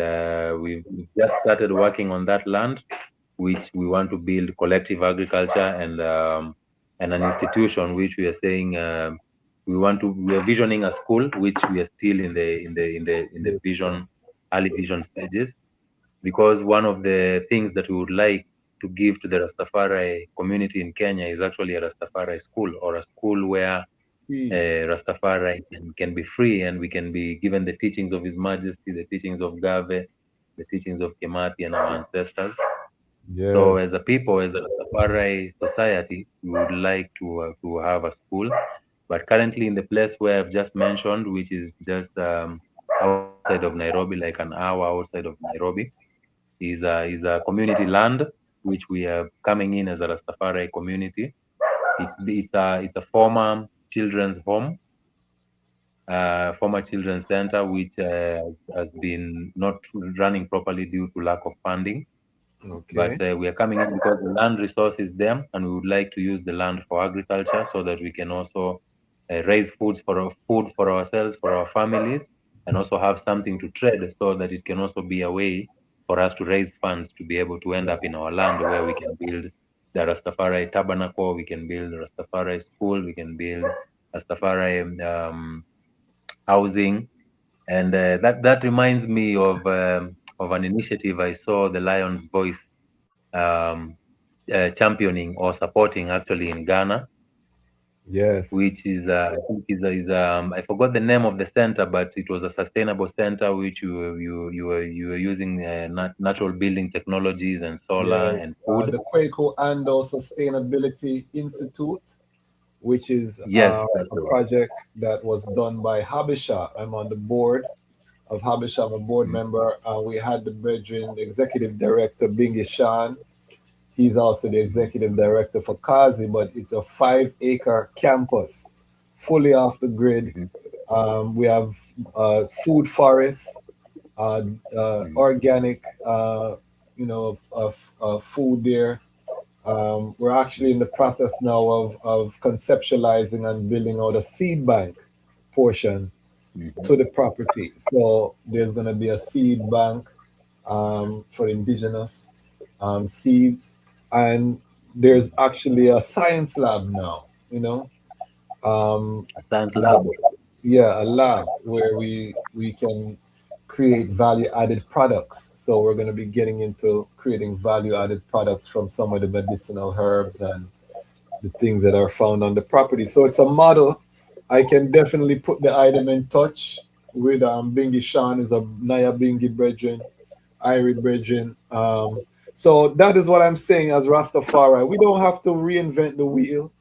we've just started working on that land, which we want to build collective agriculture and an institution which we are saying we are visioning a school, which we are still in the Beautiful. vision early vision stages, because one of the things that we would like to give to the Rastafari community in Kenya is actually a Rastafari school, or a school where Rastafari can be free, and we can be given the teachings of His Majesty, the teachings of Gave, the teachings of Kemati and our ancestors. So, as a Yes. people, as a Rastafari society, we would like to have a school, but currently in the place where I've just mentioned, which is just outside of Nairobi, like an hour outside of Nairobi, is a community land which we are coming in as a Rastafari community. It's a former children's center, which has been not running properly due to lack of funding. But Okay. we are coming in because the land resource is there, and we would like to use the land for agriculture so that we can also raise food for ourselves, for our families, and also have something to trade so that it can also be a way for us to raise funds to be able to end up in our land where we can build the Rastafari tabernacle, we can build the Rastafari school, we can build Rastafari housing, and that reminds me of an initiative I saw the Lion's Voice um, championing or supporting actually in Ghana, Yes. which is I think I forgot the name of the center, but it was a sustainable center which you were using natural building technologies and solar Yes. and food. The Quaco Ando Sustainability Institute, which is Yes, that's a the one. project that was done by Habisha. I'm on the board of Habisha. I'm a board member. We had the brethren, the executive director, Bingi Shan. He's also the executive director for Kazi, but it's a 5-acre campus, fully off the grid. Mhm, We have food forests, mhm, organic, of food there. We're actually in the process now of conceptualizing and building out a seed bank portion mhm, to the property. So there's going to be a seed bank for indigenous seeds, and there's mhm. actually a science lab now. Um, A science that lab. yeah, a lab where we can create value added products. So we're going to be getting into creating value added products from some of the medicinal herbs and the things that are found on the property. So it's a model. I can definitely put the item in touch with Bingi Sean is a Naya Bingi brethren, Irie brethren. So that is what I'm saying as Rastafari. We don't have to reinvent the wheel.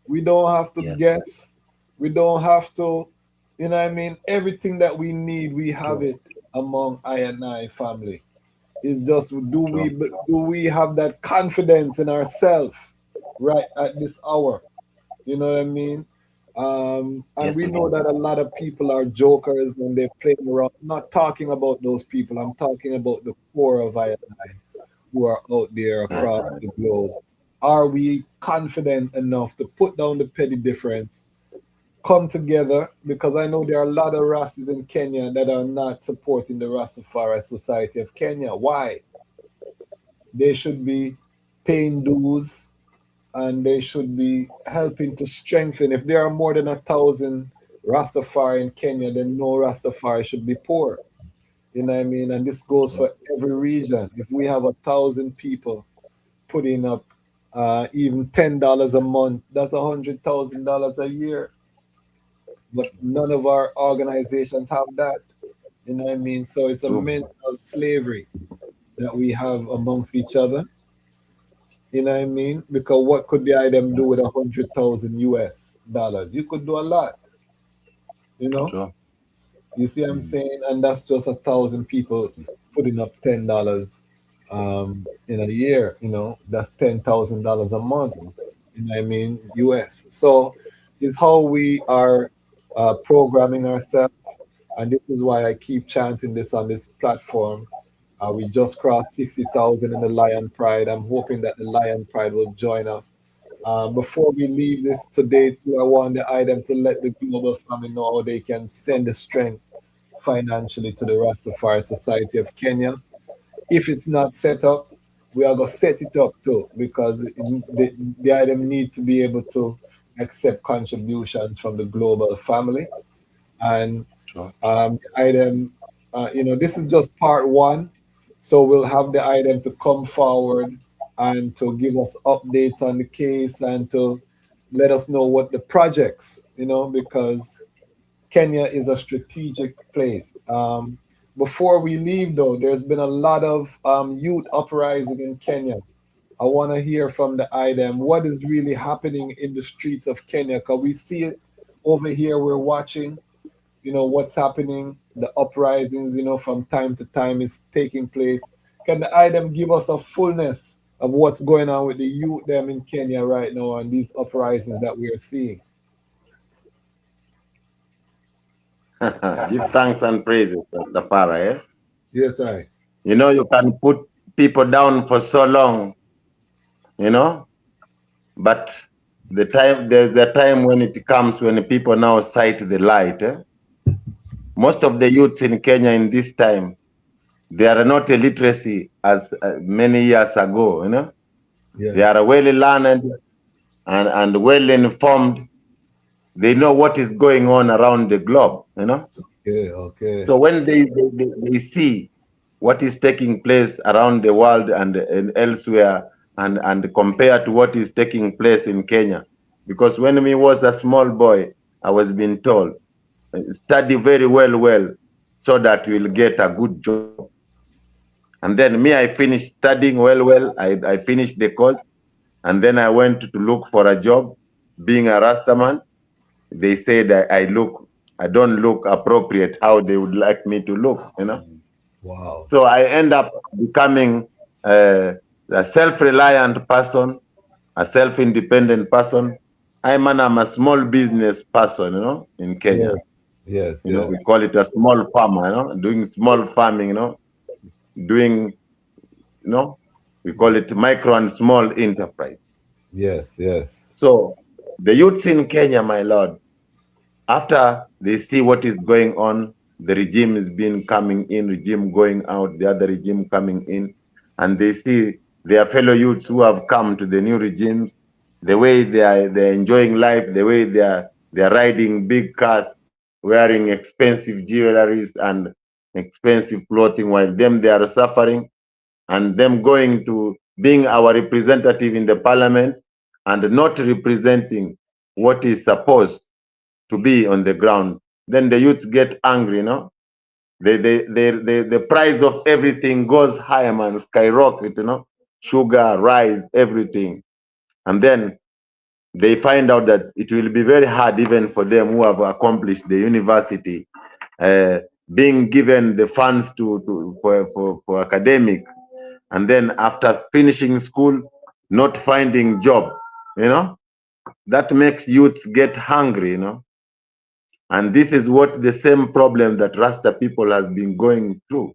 We don't have to Yes, guess. We don't have to, what I mean? Everything that we need, we have true, it among I and I family. It's just true. do we have that confidence in ourselves right at this hour? You know what I mean? And Yes, we we know do. that a lot of people are jokers when they're playing around. I'm not talking about those people. I'm talking about the core of I who are out there Yes, across the globe. Are we confident enough to put down the petty difference, come together? Because I know there are a lot of Rastas in Kenya that are not supporting the Rastafari Society of Kenya. Why? They should be paying dues and they should be helping to strengthen. If there are more than 1,000 Rastafari in Kenya, then no Rastafari should be poor. You know what I mean? And this goes true. for every region. If we have 1,000 people putting up even $10 a month, that's $100,000 a year. But none of our organizations have that. You know what I mean? So it's a True. mental slavery that we have amongst each other. You know what I mean? Because what could the item do with 100,000 US dollars? You could do a lot. you know. Sure. You see what I'm saying? And that's just 1,000 people putting up $10 in a year, you know, that's $10,000 a month, you know what I mean, US. So it's how we are programming ourselves. And this is why I keep chanting this on this platform. We just crossed 60,000 in the Lion Pride. I'm hoping that the Lion Pride will join us. Before we leave this today, too, I want the item to let the global family know how they can send the strength financially to the Rastafari Society of Kenya. If it's not set up, we are going to set it up too, because the item need to be able to accept contributions from the global family. And Sure. the item, this is just part one. So we'll have the item to come forward and to give us updates on the case and to let us know what the projects, because Kenya is a strategic place. Before we leave, though, there's been a lot of youth uprising in Kenya. I want to hear from the item what is really happening in the streets of Kenya, because we see it over here. We're watching, what's happening. The uprisings, from time to time is taking place. Can the item give us a fullness of what's going on with the youth them in Kenya right now and these uprisings that we are seeing? Give thanks and praises, Rastafari. Eh? Yes, I. You can put people down for so long, you know, but there's a time when it comes when people now sight the light. Eh? Most of the youths in Kenya in this time, they are not illiteracy as many years ago, They Yes. are well learned and well informed. They know what is going on around the globe. Okay, okay. So when they see what is taking place around the world and elsewhere and compare to what is taking place in Kenya. Because when me was a small boy, I was being told, study very well, so that you will get a good job. And then me, I finished studying well. I finished the course, and then I went to look for a job. Being a Rastaman, they said I don't look appropriate how they would like me to look. Wow. So I end up becoming a self-reliant person, a self-independent person. I'm a small business person, in Kenya. Yes, yes, yes, We call it a small farmer, doing small farming, doing, we call it micro and small enterprise. yes, yes, So the youths in Kenya, my lord, after they see what is going on, the regime is being coming in, regime going out, the other regime coming in, and they see their fellow youths who have come to the new regimes, the way they're enjoying life, the way they're riding big cars, wearing expensive jewelries and expensive clothing, while them they are suffering, and them going to being our representative in the parliament and not representing what is supposed to be on the ground. Then the youth get angry. The price of everything goes higher, man, skyrocket. Sugar, rice, everything. And then they find out that it will be very hard even for them who have accomplished the university, uh, being given the funds for academic, and then after finishing school, not finding job. That makes youths get hungry. And this is what the same problem that Rasta people has been going through.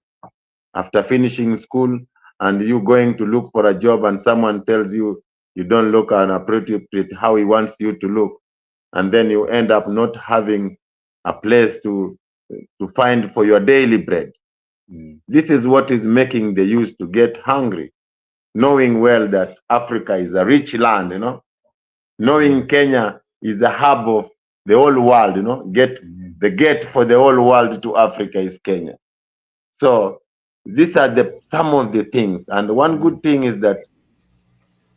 After finishing school and you going to look for a job and someone tells you you don't look appropriate how he wants you to look, and then you end up not having a place to find for your daily bread. This is what is making the youth to get hungry, knowing well that Africa is a rich land. Knowing Kenya is the hub of the whole world. The gate for the whole world to Africa is Kenya. So these are some of the things. And one good thing is that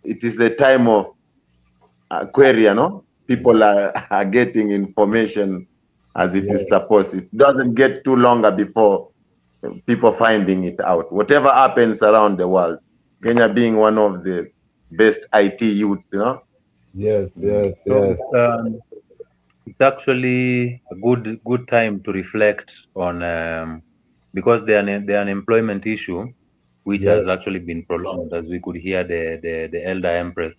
it is the time of query. People are getting information as it is yes, supposed. It doesn't get too longer before people finding it out. Whatever happens around the world, Kenya being one of the best IT youths. yes, yes, So yes. it's it's actually a good time to reflect on because the unemployment issue, which Yes. has actually been prolonged, as we could hear the elder empress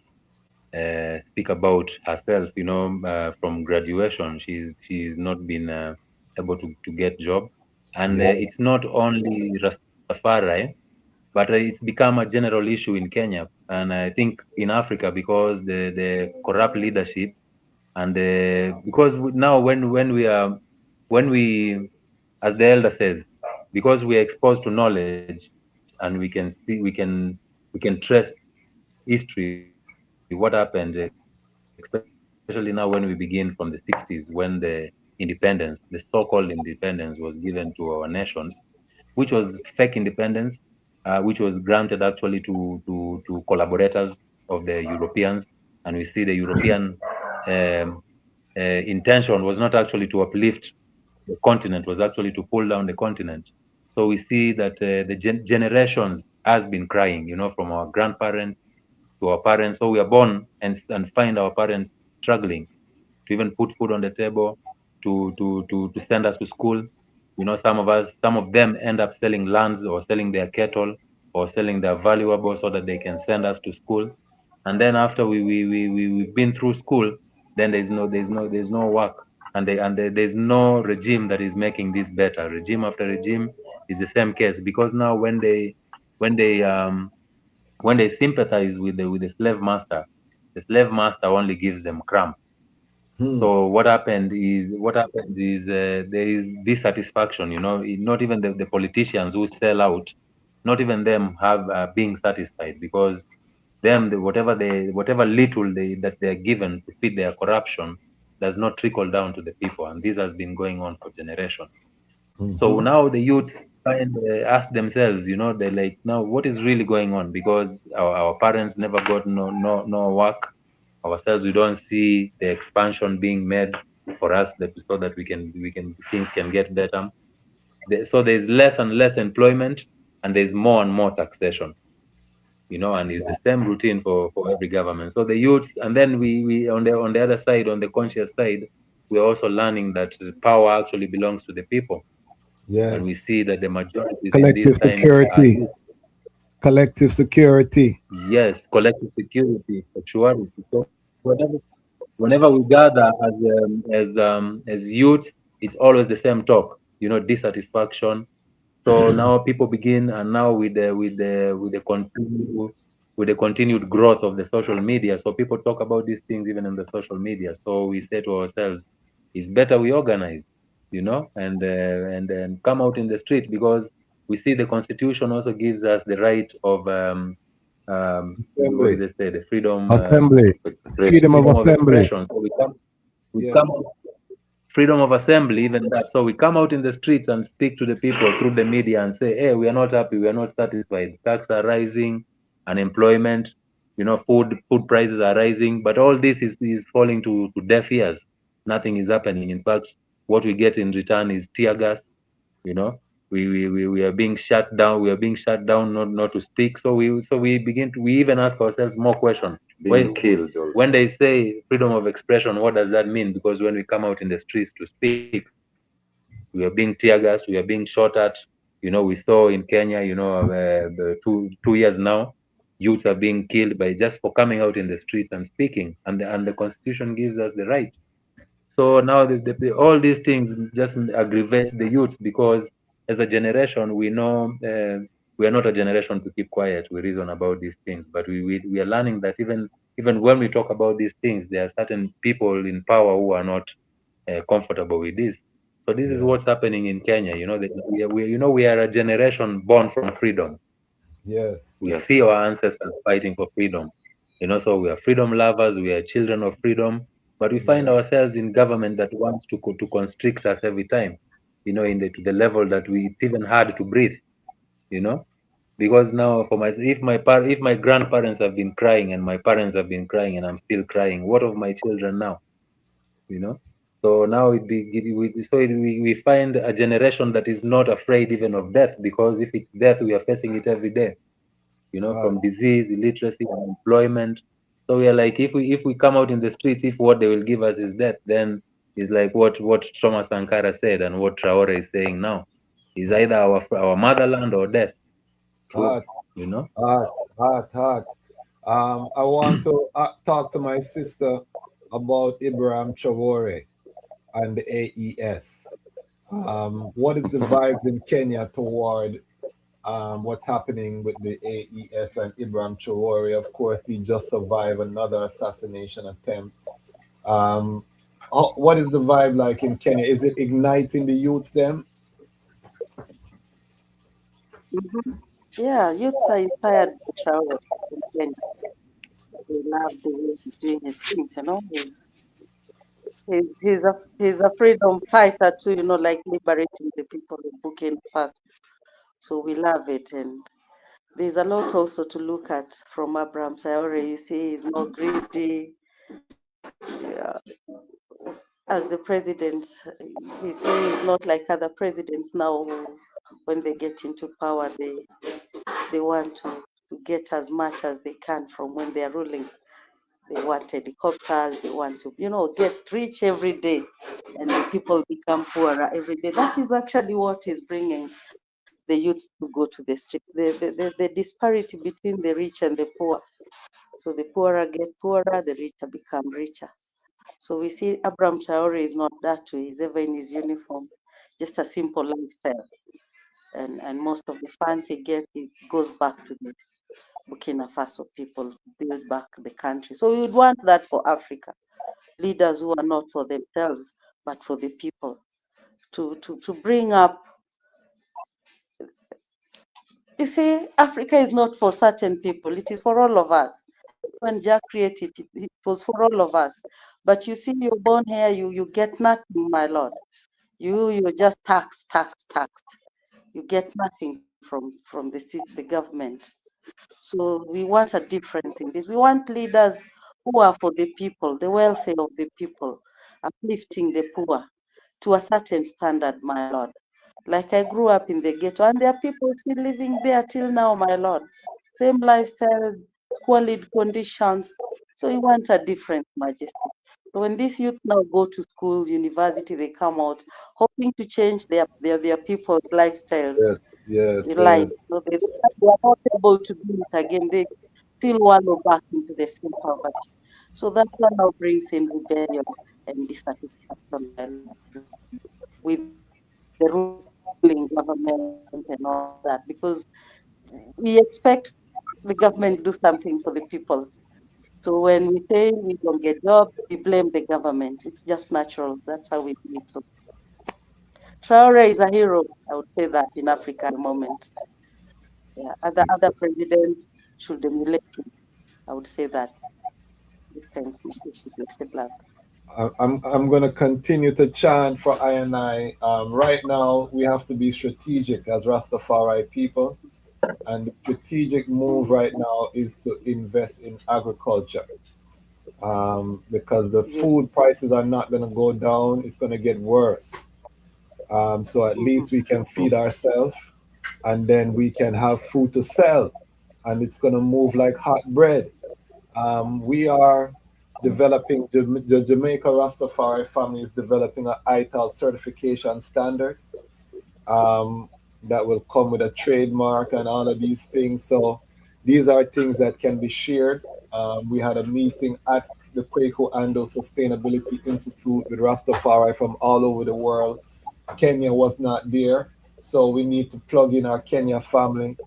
speak about herself. From graduation, she's not been able to get job, and Yeah. it's not only Rastafari, but it's become a general issue in Kenya, and I think in Africa because the corrupt leadership and because now when we as the elder says, because we are exposed to knowledge and we can see we can trace history, what happened, especially now when we begin from the 60s when the independence, the so-called independence was given to our nations, which was fake independence, which was granted actually to collaborators of the Europeans, and we see the European um, intention was not actually to uplift the continent, was actually to pull down the continent. So we see that the generations has been crying, from our grandparents to our parents. So we are born and find our parents struggling to even put food on the table, to send us to school. Some of them end up selling lands or selling their cattle or selling their valuables so that they can send us to school. And then after we've been through school, then there's no work, and there's no regime that is making this better. Regime after regime is the same case because now when they um when they sympathize with the the slave master only gives them cramp. Hmm. So what happens is there is dissatisfaction. Not even the politicians who sell out, not even them have being satisfied because them whatever little that they are given to feed their corruption does not trickle down to the people, and this has been going on for generations. So Mm-hmm. now the youth ask themselves, they're like, now what is really going on? Because our parents never got no work. Ourselves, we don't see the expansion being made for us so that we can things can get better. So there's less and less employment, and there's more and more taxation. And it's the same routine for every government. So the youth, and then we on the other side, on the conscious side, we're also learning that the power actually belongs to the people, and we Yes. see that the majorities in these Collective times are security. youth. Collective security. Yes, collective security, actuality. So whenever we gather as youth, it's always the same talk. Dissatisfaction. So now people begin, and now with the continued growth of the social media, so people talk about these things even in the social media. So we say to ourselves, it's better we organize, and come out in the street because we see the constitution also gives us the right of what do Assembly. they say, the freedom Assembly. of expression, Freedom of freedom of assembly. expression. So we come Yes. freedom of assembly, even that. So we come out in the streets and speak to the people through the media and say, hey, we are not happy, we are not satisfied. Taxes are rising, unemployment, food prices are rising, but all this is falling to deaf ears. Nothing is happening. In fact, what we get in return is tear gas. You know, we are being shut down. We are being shut down not to speak. So we even ask ourselves more questions. Being killed also. When they say freedom of expression, what does that mean? Because when we come out in the streets to speak, we are being tear gassed, we are being shot at. We saw in Kenya, the 2 years now, youths are being killed by just for coming out in the streets and speaking, and the constitution gives us the right. So now all these things just aggravate the youth because as a generation, we know we are not a generation to keep quiet. We reason about these things, but we are learning that even when we talk about these things, there are certain people in power who are not comfortable with this. So this is Yeah. what's happening in Kenya. We are a generation born from freedom. Yes. We see our ancestors fighting for freedom. So we are freedom lovers, we are children of freedom, but we find Yeah. ourselves in government that wants to constrict us every time, to the level that it's even hard to breathe, you know. Because now, if my grandparents have been crying and my parents have been crying and I'm still crying, what of my children now? You know. So now we find a generation that is not afraid even of death, because if it's death, we are facing it every day, Right. from disease, illiteracy, unemployment. So we are like, if we come out in the streets, if what they will give us is death, then It's like what Thomas Sankara said and what Traore is saying now. Is either our motherland or death. True, Hot, you know. hot, hot, hot. I want to talk to my sister about Ibrahim Traore and the AES. What is the vibes in Kenya toward what's happening with the AES and Ibrahim Traore? Of course, he just survived another assassination attempt. Um, what is the vibe like in Kenya? Is it igniting the youth then? Hmm. Yeah, youths are inspired by Traore in Kenya. They love the way he's doing his things, you know. He's a freedom fighter too, you know, like liberating the people in Burkina Faso. So we love it, and there's a lot also to look at from Abraham Traore. You see, he's not greedy. Yeah. As the president, he say he's not like other presidents now who, when they get into power, they want to get as much as they can from when they're ruling. They want helicopters, they want to, you know, get rich every day, and the people become poorer every day. That is actually what is bringing the youth to go to the streets. The disparity between the rich and the poor. So the poorer get poorer, the richer become richer. So we see Abraham Traore is not that way. He's ever in his uniform, just a simple lifestyle. And most of the funds he gets, it goes back to the Burkina Faso people, build back the country. So we would want that for Africa. Leaders who are not for themselves, but for the people. To bring up, you see, Africa is not for certain people, it is for all of us. When Jack created it, it was for all of us. But you see, you're born here, you get nothing, my lord. You're just taxed. You get nothing from the government. So we want a difference in this. We want leaders who are for the people, the welfare of the people, uplifting the poor to a certain standard, my lord. Like I grew up in the ghetto, and there are people still living there till now, my lord. Same lifestyle, squalid conditions. So we want a difference, Majesty. So when these youth now go to school, university, they come out hoping to change their people's lifestyles, Yes, yes, life. yes. So they are not able to do it again. They still wallow back into the same poverty. So that one now brings in rebellion and dissatisfaction with the ruling government and all that, because we expect the government to do something for the people. So when we say we don't get jobs, we blame the government. It's just natural. That's how we do it. So Traore is a hero. I would say that in Africa at the moment. Yeah, other presidents should emulate him. I would say that. Thank you. Blessed love. I'm going to continue to chant for I and I. Right now, we have to be strategic as Rastafari people. And the strategic move right now is to invest in agriculture, because the Yes. food prices are not going to go down. It's going to get worse. So at Mhm. least we can feed ourselves, and then we can have food to sell. And it's going to move like hot bread. We are developing, the Jamaica Rastafari family is developing a ITAL certification standard, um, that will come with a trademark and all of these things. So these are things that can be shared. We had a meeting at the Kwaku Ando Sustainability Institute with Rastafari from all over the world. Kenya was not there, so we need to plug in our Kenya family,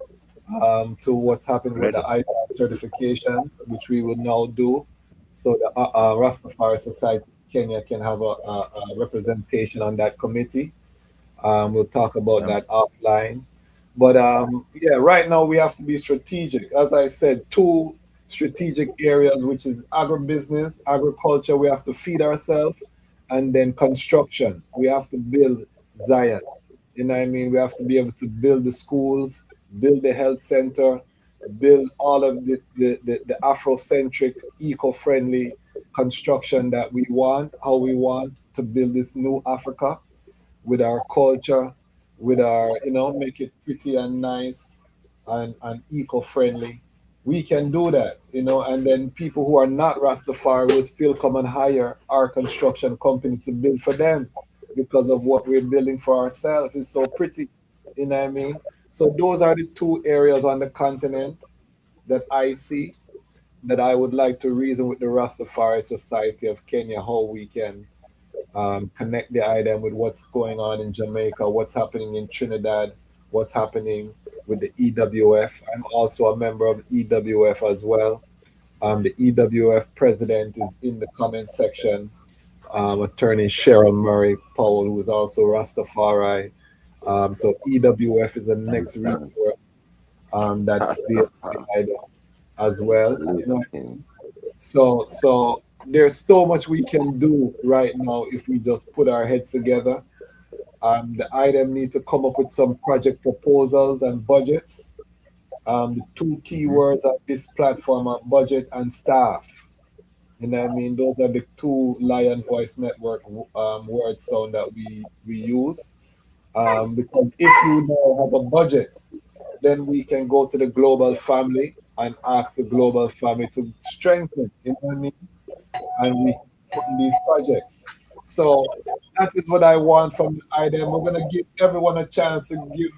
to what's happening with the Ready. ITAR certification, which we will now do, so the Rastafari Society of Kenya can have a representation on that committee. We'll talk about Yeah. that offline. But yeah, right now we have to be strategic. As I said, two strategic areas, which is agribusiness, agriculture, we have to feed ourselves, and then construction. We have to build Zion. You know what I mean? We have to be able to build the schools, build the health center, build all of the Afrocentric, eco-friendly construction that we want, how we want to build this new Africa with our culture, with our, make it pretty and nice and eco-friendly. we can do that, and then people who are not Rastafari will still come and hire our construction company to build for them because of what we're building for ourselves. It's so pretty, you know what I mean? So those are the two areas on the continent that I see that I would like to reason with the Rastafari Society of Kenya how we can connect the item with what's going on in Jamaica, what's happening in Trinidad, what's happening with the EWF. I'm also a member of EWF as well. The EWF president is in the comment section. Attorney Cheryl Murray Powell, who is also Rastafari. So EWF is the next resource that deals with the item as well. So there's so much we can do right now if we just put our heads together. The item need to come up with some project proposals and budgets. The two key words at this platform are budget and staff. You know what I mean? Those are the two Lion Voice Network word sound that we use. Because if you now have a budget, then we can go to the global family and ask the global family to strengthen, you know what I mean? And we fund these projects. So that is what I want from the item. We're gonna give everyone a chance to give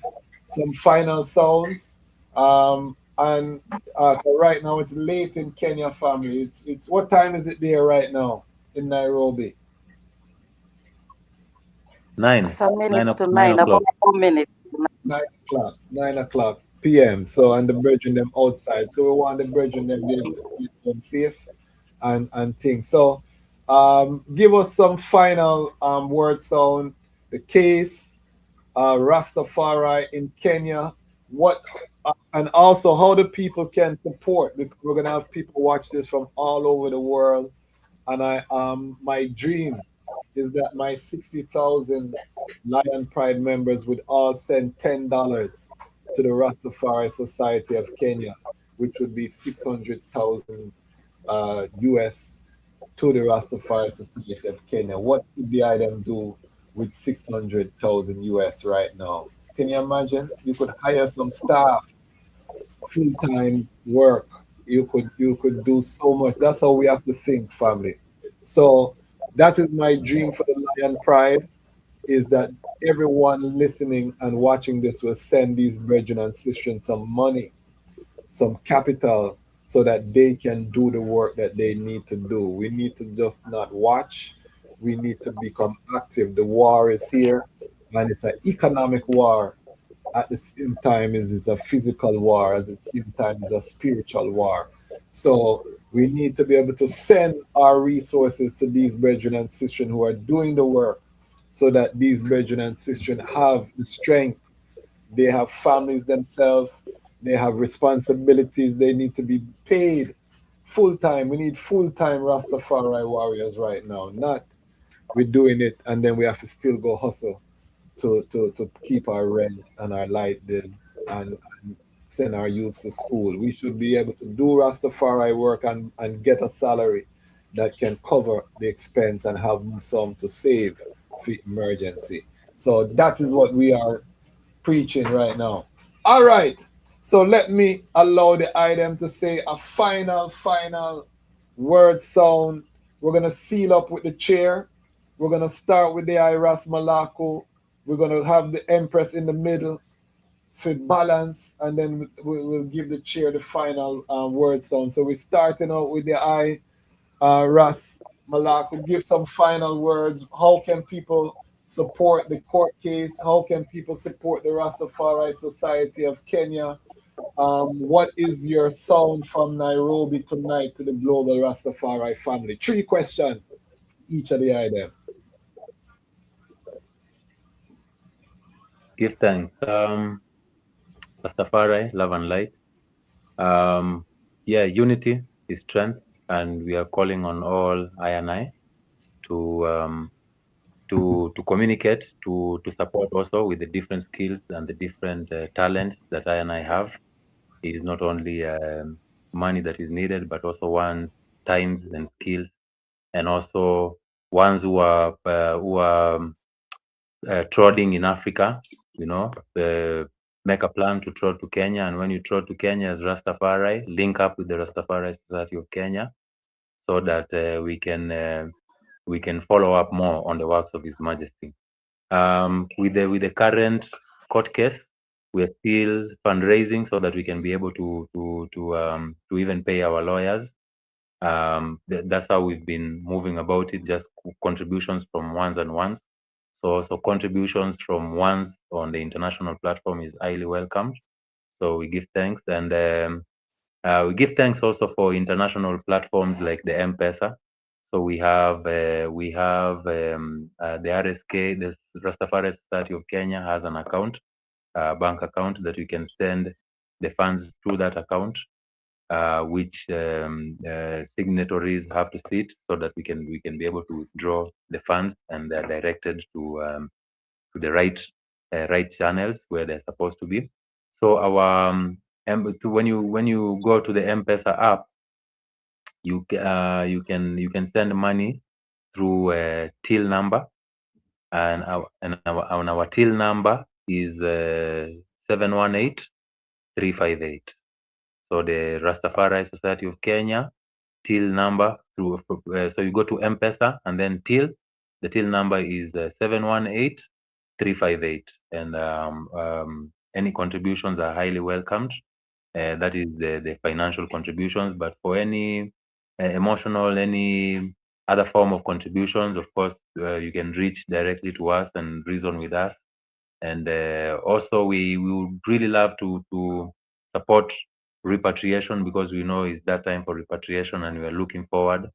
some final sounds. And right now it's late in Kenya, family. It's what time is it there right now in Nairobi? Some minutes to nine 9, about o'clock. 4 minutes. 9 o'clock, 9 o'clock p.m. So and the brethren them outside. So we want the brethren them be able to keep them safe and things. So give us some final word sound. The case, Rastafari in Kenya, what and also how the people can support because we're gonna have people watch this from all over the world. And I my dream is that my 60,000 Lion Pride members would all send $10 to the Rastafari Society of Kenya, which would be 600,000 US to the Rastafari Society of Kenya. What could the item do with 600,000 US right now? Can you imagine? You could hire some staff, full time work. You could do so much. That's how we have to think, family. So that is my dream for the Lion Pride is that everyone listening and watching this will send these brethren and sisters some money, some capital, so that they can do the work that they need to do. We need to just not watch. We need to become active. The war is here, and it's an economic war. At the same time, it's a physical war. At the same time, it's a spiritual war. So we need to be able to send our resources to these brethren and sisters who are doing the work so that these brethren and sisters have the strength. They have families themselves. They have responsibilities. They need to be paid full time. We need full time Rastafari warriors right now. Not we're doing it and then we have to still go hustle to keep our rent and our light bill and send our youths to school. We should be able to do Rastafari work and get a salary that can cover the expense and have some to save for emergency. So that is what we are preaching right now. All right. So let me allow the item to say a final word sound. We're gonna seal up with the chair. We're gonna start with the Iras Malaku. We're gonna have the Empress in the middle for balance, and then we'll give the chair the final word sound. So we're starting out with the Ras Malaku. Give some final words. How can people support the court case? How can people support the Rastafari Society of Kenya? What is your sound from Nairobi tonight to the global Rastafari family? 3 questions each of the item. Give thanks. Rastafari, love and light. Yeah, unity is strength, and we are calling on all I and I to to communicate, to support also with the different skills and the different talents that I and I have. It is not only money that is needed, but also one's times and skills, and also ones who are trotting in Africa, you know, make a plan to trot to Kenya, and when you trot to Kenya as Rastafari, link up with the Rastafari Society of Kenya, so that we can follow up more on the works of His Majesty. With the current court case, we are still fundraising so that we can be able to even pay our lawyers. That's how we've been moving about it, just contributions from ones and ones. So contributions from ones on the international platform is highly welcomed. So we give thanks, and we give thanks also for international platforms like the M-Pesa. So we have the RSK, the Rastafari Society of Kenya, has an account, bank account, that we can send the funds through that account, which signatories have to sit, so that we can be able to draw the funds, and they're directed to the right channels where they're supposed to be. So our when you go to the M-Pesa app, you can send money through a till number, and our till number is 718358. So the Rastafari Society of Kenya till number through so you go to M-Pesa and then till. The till number is 718358, and any contributions are highly welcomed. That is the financial contributions, but for any emotional, any other form of contributions, of course, you can reach directly to us and reason with us. And also, we would really love to support repatriation, because we know it's that time for repatriation, and we are looking forward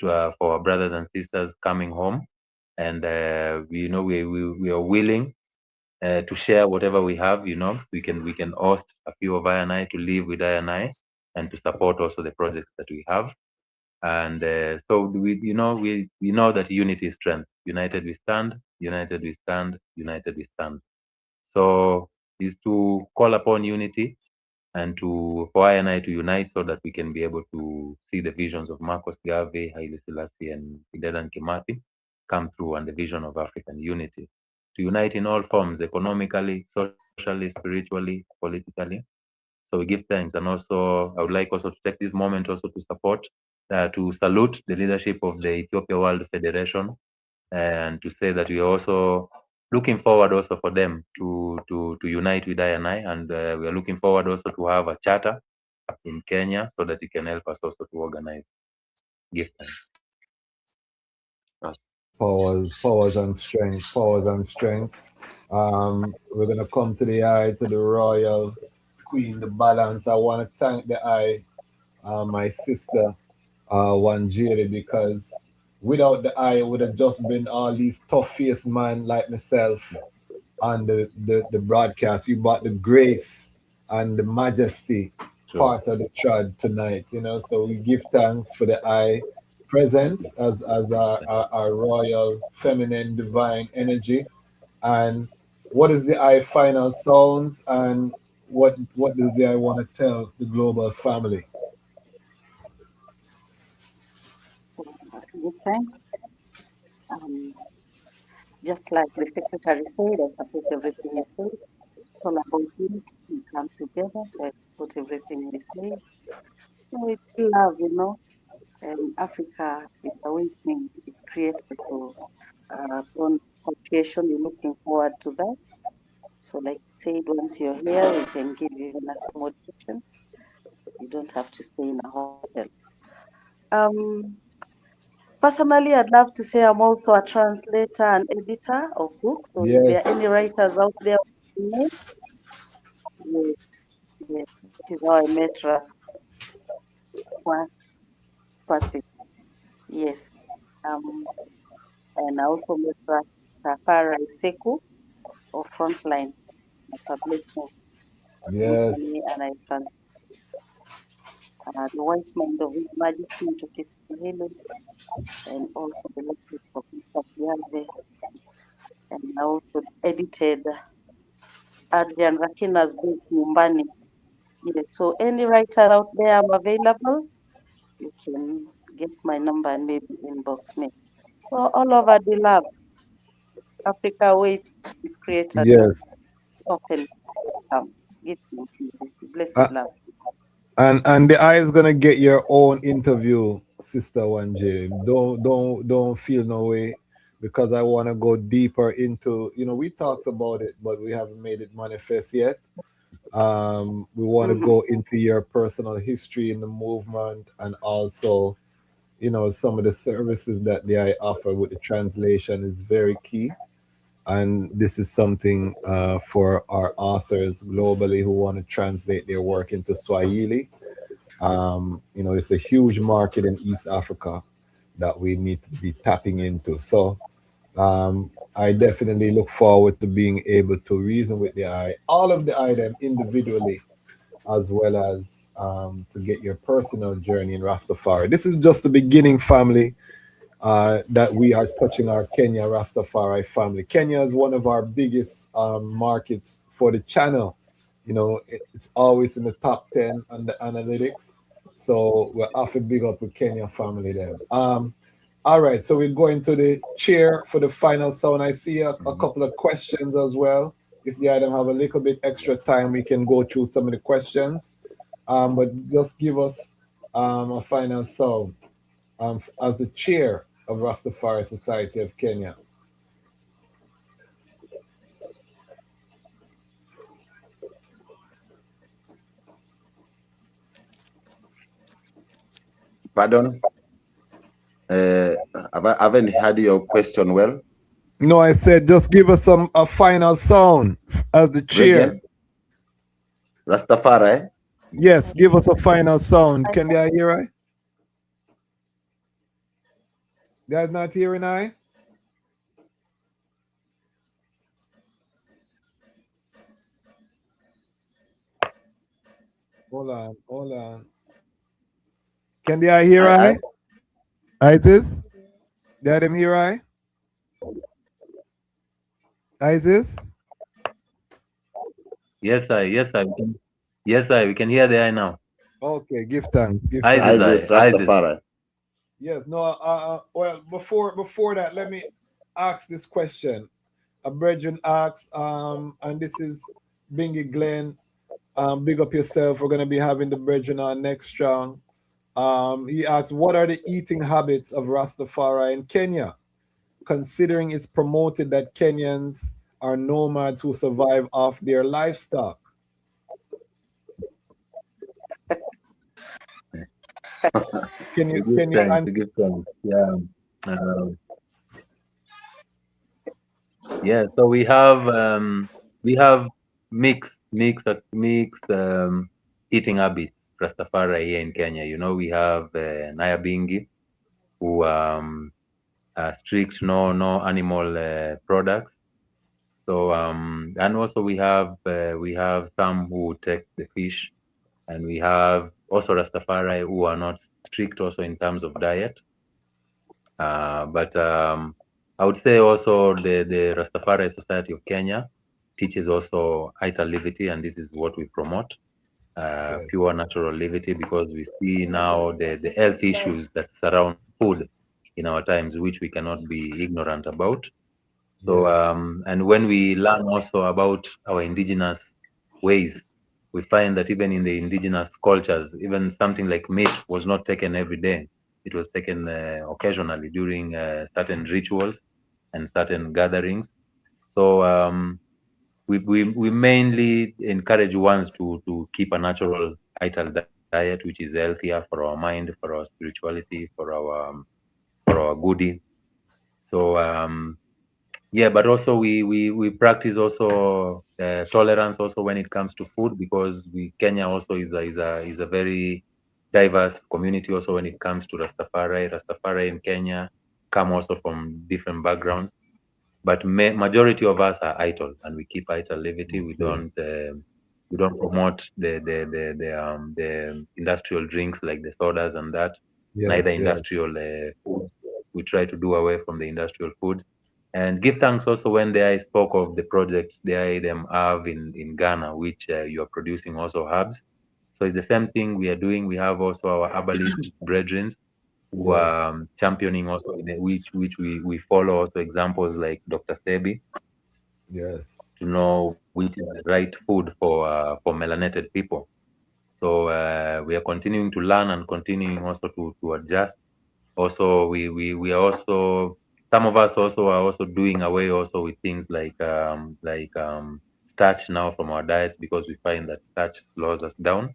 to for our brothers and sisters coming home. And we know we are willing to share whatever we have. We can host a few of I to live with I and to support also the projects that we have. And so we know that unity is strength. United we stand, united we stand, united we stand. So is to call upon unity, and for I to unite, so that we can be able to see the visions of Marcos Garvey, Haile Selassie, and Dedan Kimathi come through, and the vision of African unity. To unite in all forms, economically, socially, spiritually, politically. So we give thanks. And also, I would like also to take this moment also to support, to salute the leadership of the Ethiopia World Federation, and to say that we are also looking forward also for them to unite with I, and we are looking forward also to have a charter in Kenya, so that it can help us also to organize. Give thanks. Powers and strength, powers and strength. We're gonna come to the eye, to the royal queen, the balance. I want to thank the eye, my sister, Wanjiri, because without the eye, it would have just been all these tough-faced man like myself on the broadcast. You brought the grace and the majesty part of the trad tonight, So we give thanks for the eye presence as our royal feminine divine energy. And what is the eye final sounds, and what does the eye want to tell the global family? Thanks. Um, just like the secretary said, I support everything he said. It's all about unity. We come together, so I support everything he said. So it's love. Africa is awakening. It's created to on creation. You're looking forward to that. So, like I said, once you're here, we can give you an accommodation. You don't have to stay in a hotel. Personally, I'd love to say I'm also a translator and editor of books. So, if there are any writers out there, yes, yes, that is how I met Ras Kwasi. Yes. And I also met Ras Tafari of Frontline, a publication Yes. and I translate the white mind of His Majesty to keep Haile, and also the lectures of Mr. Kiaze. And I also edited Adrian Rakina's book Mumbani. Yes, so any writer out there, I'm available. You can get my number and maybe inbox me. So all over the lab, Africa waits is created. Yes. It's open. welcome. Give thanks, Majesty. Uh, Blessed love. and the eye is gonna get your own interview, Sister 1J. Don't feel no way because I want to go deeper into. We talked about it, but we haven't made it manifest yet. We want to Mm-hmm. go into your personal history in the movement and also, some of the services that the I offer with the translation is very key. And this is something for our authors globally who want to translate their work into Swahili. It's a huge market in East Africa that we need to be tapping into. So I definitely look forward to being able to reason with the eye, all of the item individually, as well as to get your personal journey in Rastafari. This is just the beginning, family, that we are touching our Kenya Rastafari family. Kenya is one of our biggest markets for the channel. It's always in the top 10 on the analytics. So we're often big up with Kenya family then. All right, so we're going to the chair for the final sound. I see a couple of questions as well. If the item have a little bit extra time, we can go through some of the questions. But just give us a final sound as the chair of Rastafari Society of Kenya. Pardon? I haven't heard your question well. No, I said just give us a final sound as the chair. Reggae? Rastafari? Yes, give us a final sound. Can they hear I? Guys not hearing I? Hold on. Can they hear I? Isis? They them hear I? Isis? Yes, I. Yes, I. Yes, I. We can hear the eye now. Okay, give thanks. Give Isis, thanks. Rastafari. Yes, no, well, before that, let me ask this question. A brethren asked, and this is Bingy Glenn. Big up yourself. We're gonna be having the brethren on next strong. He asked, what are the eating habits of Rastafari in Kenya? Considering it's promoted that Kenyans are nomads who survive off their livestock. Can you give thanks. Yeah. Yeah. So we have mixed eating habits Rastafari here in Kenya. We have Nyabingi who strict no animal products. So and also we have some who take the fish, and we have also Rastafari who are not strict also in terms of diet. But I would say also the Rastafari Society of Kenya teaches also ital levity, and this is what we promote, pure natural levity, because we see now the health issues that surround food in our times, which we cannot be ignorant about. So, and when we learn also about our indigenous ways, we find that even in the indigenous cultures, even something like meat was not taken every day. It was taken occasionally during certain rituals and certain gatherings. So we mainly encourage ones to keep a natural ital diet, which is healthier for our mind, for our spirituality, for our goodie. So yeah, but also we practice also tolerance also when it comes to food, because Kenya also is a very diverse community also when it comes to Rastafari. Rastafari in Kenya come also from different backgrounds, but majority of us are idle, and we keep idle levity. We don't promote the industrial drinks like the sodas and that. Neither Yes. industrial foods. We try to do away from the industrial foods, and give thanks also when I spoke of the project they them have in Ghana, which you are producing also herbs. So it's the same thing we are doing. We have also our herbalist brethren who are championing also which we follow also examples like Dr. Sebi, Yes. to know which is the right food for melanated people. So we are continuing to learn and continuing also to adjust. Also, we are also, some of us also are also doing away also with things like starch now from our diets, because we find that starch slows us down.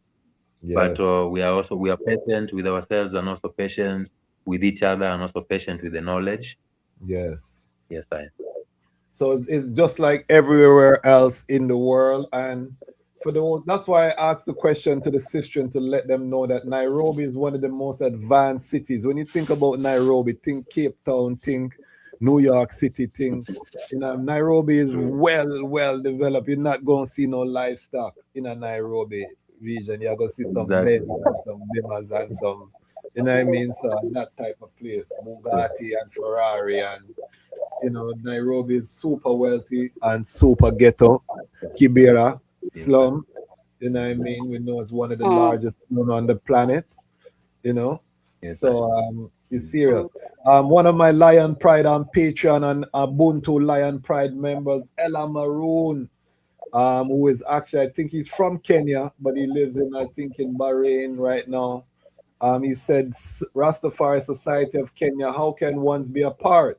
But Yes. we are patient with ourselves, and also patient with each other, and also patient with the knowledge. Yes. Yes, I. So it's just like everywhere else in the world. And that's why I asked the question to the sister to let them know that Nairobi is one of the most advanced cities. When you think about Nairobi, think Cape Town, think New York City, think, Nairobi is well developed. You're not going to see no livestock in a Nairobi region. You're going to see some Exactly. Benz and some Bimmers and some, you know what I mean? So that type of place, Yes. Bugatti and Ferrari, and Nairobi is super wealthy and super ghetto. Kibera Yes, sir. slum, I mean? We know it's one of the Mm, largest slum on the planet, you know. Yes, I. So it's Mm. mm. serious. One of my Lion Pride on Patreon and Ubuntu Lion Pride members, Ella Maroon, who is actually, I think he's from Kenya, but he lives in, I think, in Bahrain right now. He said, Rastafari Society of Kenya, how can ones be apart?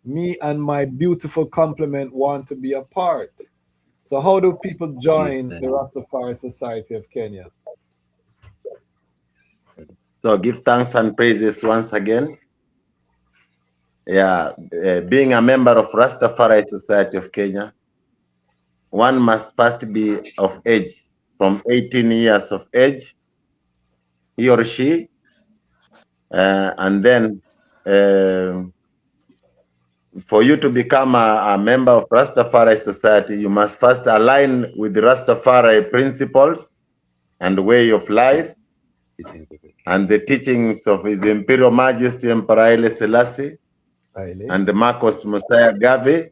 Me and my beautiful complement want to be a part. So how do people Yes, join sir. the Rastafari Society of Kenya? So give thanks and praises once again. Yeah, being a member of Rastafari Society of Kenya, one must first be of age, from 18 years of age, he or she, and then for you to become a member of Rastafari Society, you must first align with the Rastafari principles and way of life and the teachings of His Imperial Majesty Emperor Haile Selassie Haile. and the Marcos Messiah Garvey,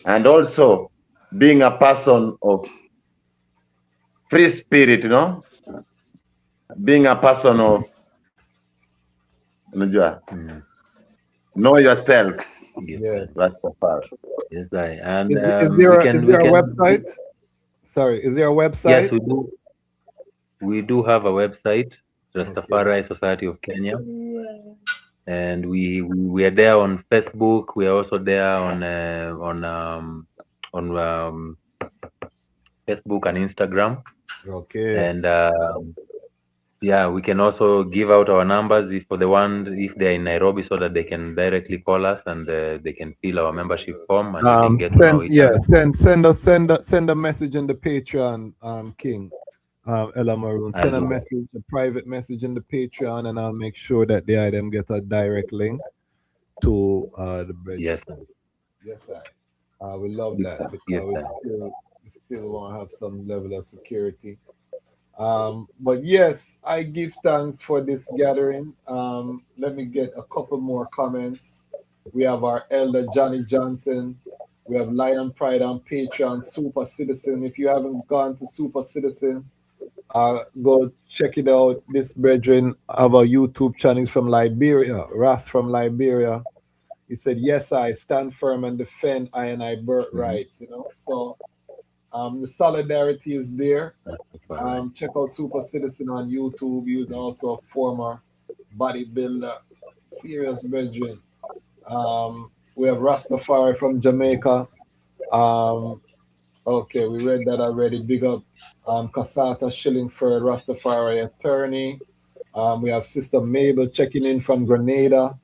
and also being a person of free spirit, being a person of, unajua, Mm. know yourself, Yes, sir. Yes. Rastafari. Yes, I. And Is we there can is we there a can website? Sorry, is there a yes, website? we do. We do have a website, Okay. Rastafari Society of Kenya, and we are there on Facebook. We are also there on Facebook and Instagram, Okay. and yeah, we can also give out our numbers if they're in Nairobi, so that they can directly call us, and they can fill our membership form, and we can get to know Send, each yeah, other. send a message in the Patreon, King, Ella Maroon. I'll Send a do that. message, a private message in the Patreon, and I'll make sure that the item get a direct link to the Yes, bridging. sir. Yes, I we love that Yes, because sir. we still want to have some level of security. But yes, I give thanks for this gathering. Let me get a couple more comments. We have our elder Johnny Johnson. We have Lion Pride on Patreon, Super Citizen. If you haven't gone to Super Citizen, go check it out. This brethren have a YouTube channel. He's from Liberia, Ras from Liberia. He said, "Yes, I stand firm and defend I and I birth Mm-hmm. rights." So the solidarity is there. That's all right. Check out Super Citizen on YouTube. He was also a former bodybuilder, serious brethren. We have Rastafari from Jamaica. Um, okay, we read that already. Big up Kasata Shillingford, Rastafari attorney. We have Sister Mabel checking in from Grenada.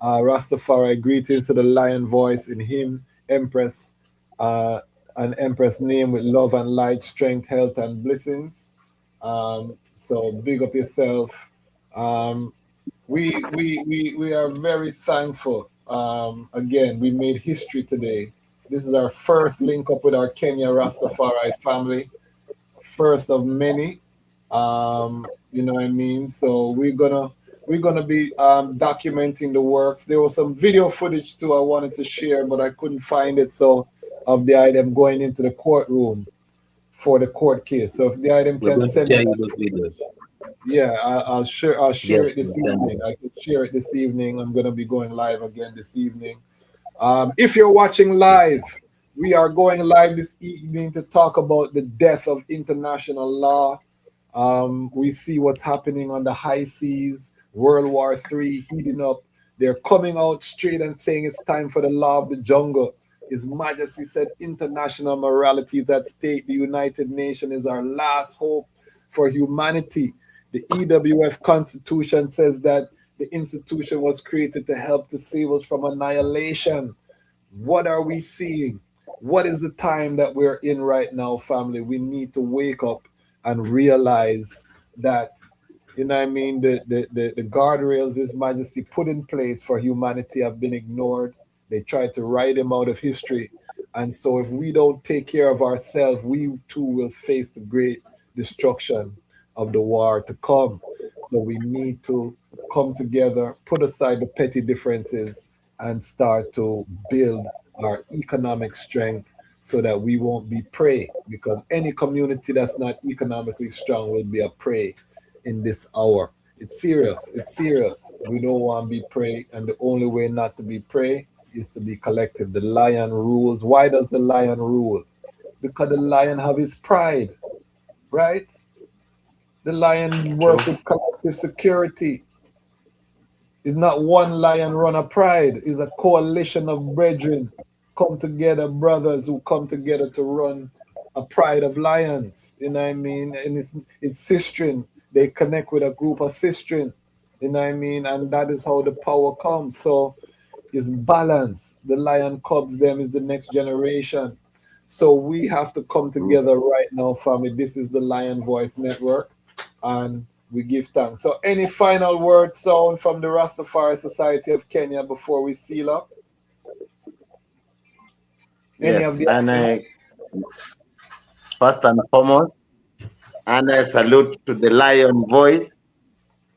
Rastafari, greetings to the lion voice in him, Empress, an Empress name with love and light, strength, health, and blessings. So big up yourself. Um, we are very thankful. Again, we made history today. This is our first link up with our Kenya Rastafari family, first of many. You know what I mean? So we're gonna be documenting the works. There was some video footage too I wanted to share, but I couldn't find it. So of the item going into the courtroom for the court case. So if the item We're can going to send me share you that those videos. footage, yeah, I'll share Yes, it this we'll send evening. you. I can share it this evening. I'm gonna be going live again this evening. If you're watching Yes, live, We are going live this evening to talk about the death of international law. We see what's happening on the high seas, World War III heating up. They're coming out straight and saying it's time for the law of the jungle. His Majesty said international morality is at stake. The United Nations is our last hope for humanity. The EWF Constitution says that the institution was created to help to save us from annihilation. What are we seeing? What is the time that we're in right now, family? We need to wake up and realize that, you know what I mean, the guardrails His Majesty put in place for humanity have been ignored. They tried to write him out of history. And so if we don't take care of ourselves, we too will face the great destruction of the war to come. So we need to come together, put aside the petty differences, and start to build our economic strength so that we won't be prey, because any community that's not economically strong will be a prey in this hour. It's serious. It's serious. We don't want to be prey, and the only way not to be prey is to be collective. The lion rules. Why does the lion rule? Because the lion have his pride, right? The lion work with collective security. It's not one lion run a pride. It's a coalition of brethren come together, brothers who come together to run a pride of lions. You know what I mean? And it's sistren. They connect with a group of sistren. You know what I mean? And that is how the power comes. So it's balance. The lion cubs them is the next generation. So we have to come together right now, family. This is the Lion Voice Network, and we give thanks. So any final word sound from the Rastafari Society of Kenya before we seal up? Any Yes, of the and first and foremost, and I salute to the Lion Voice,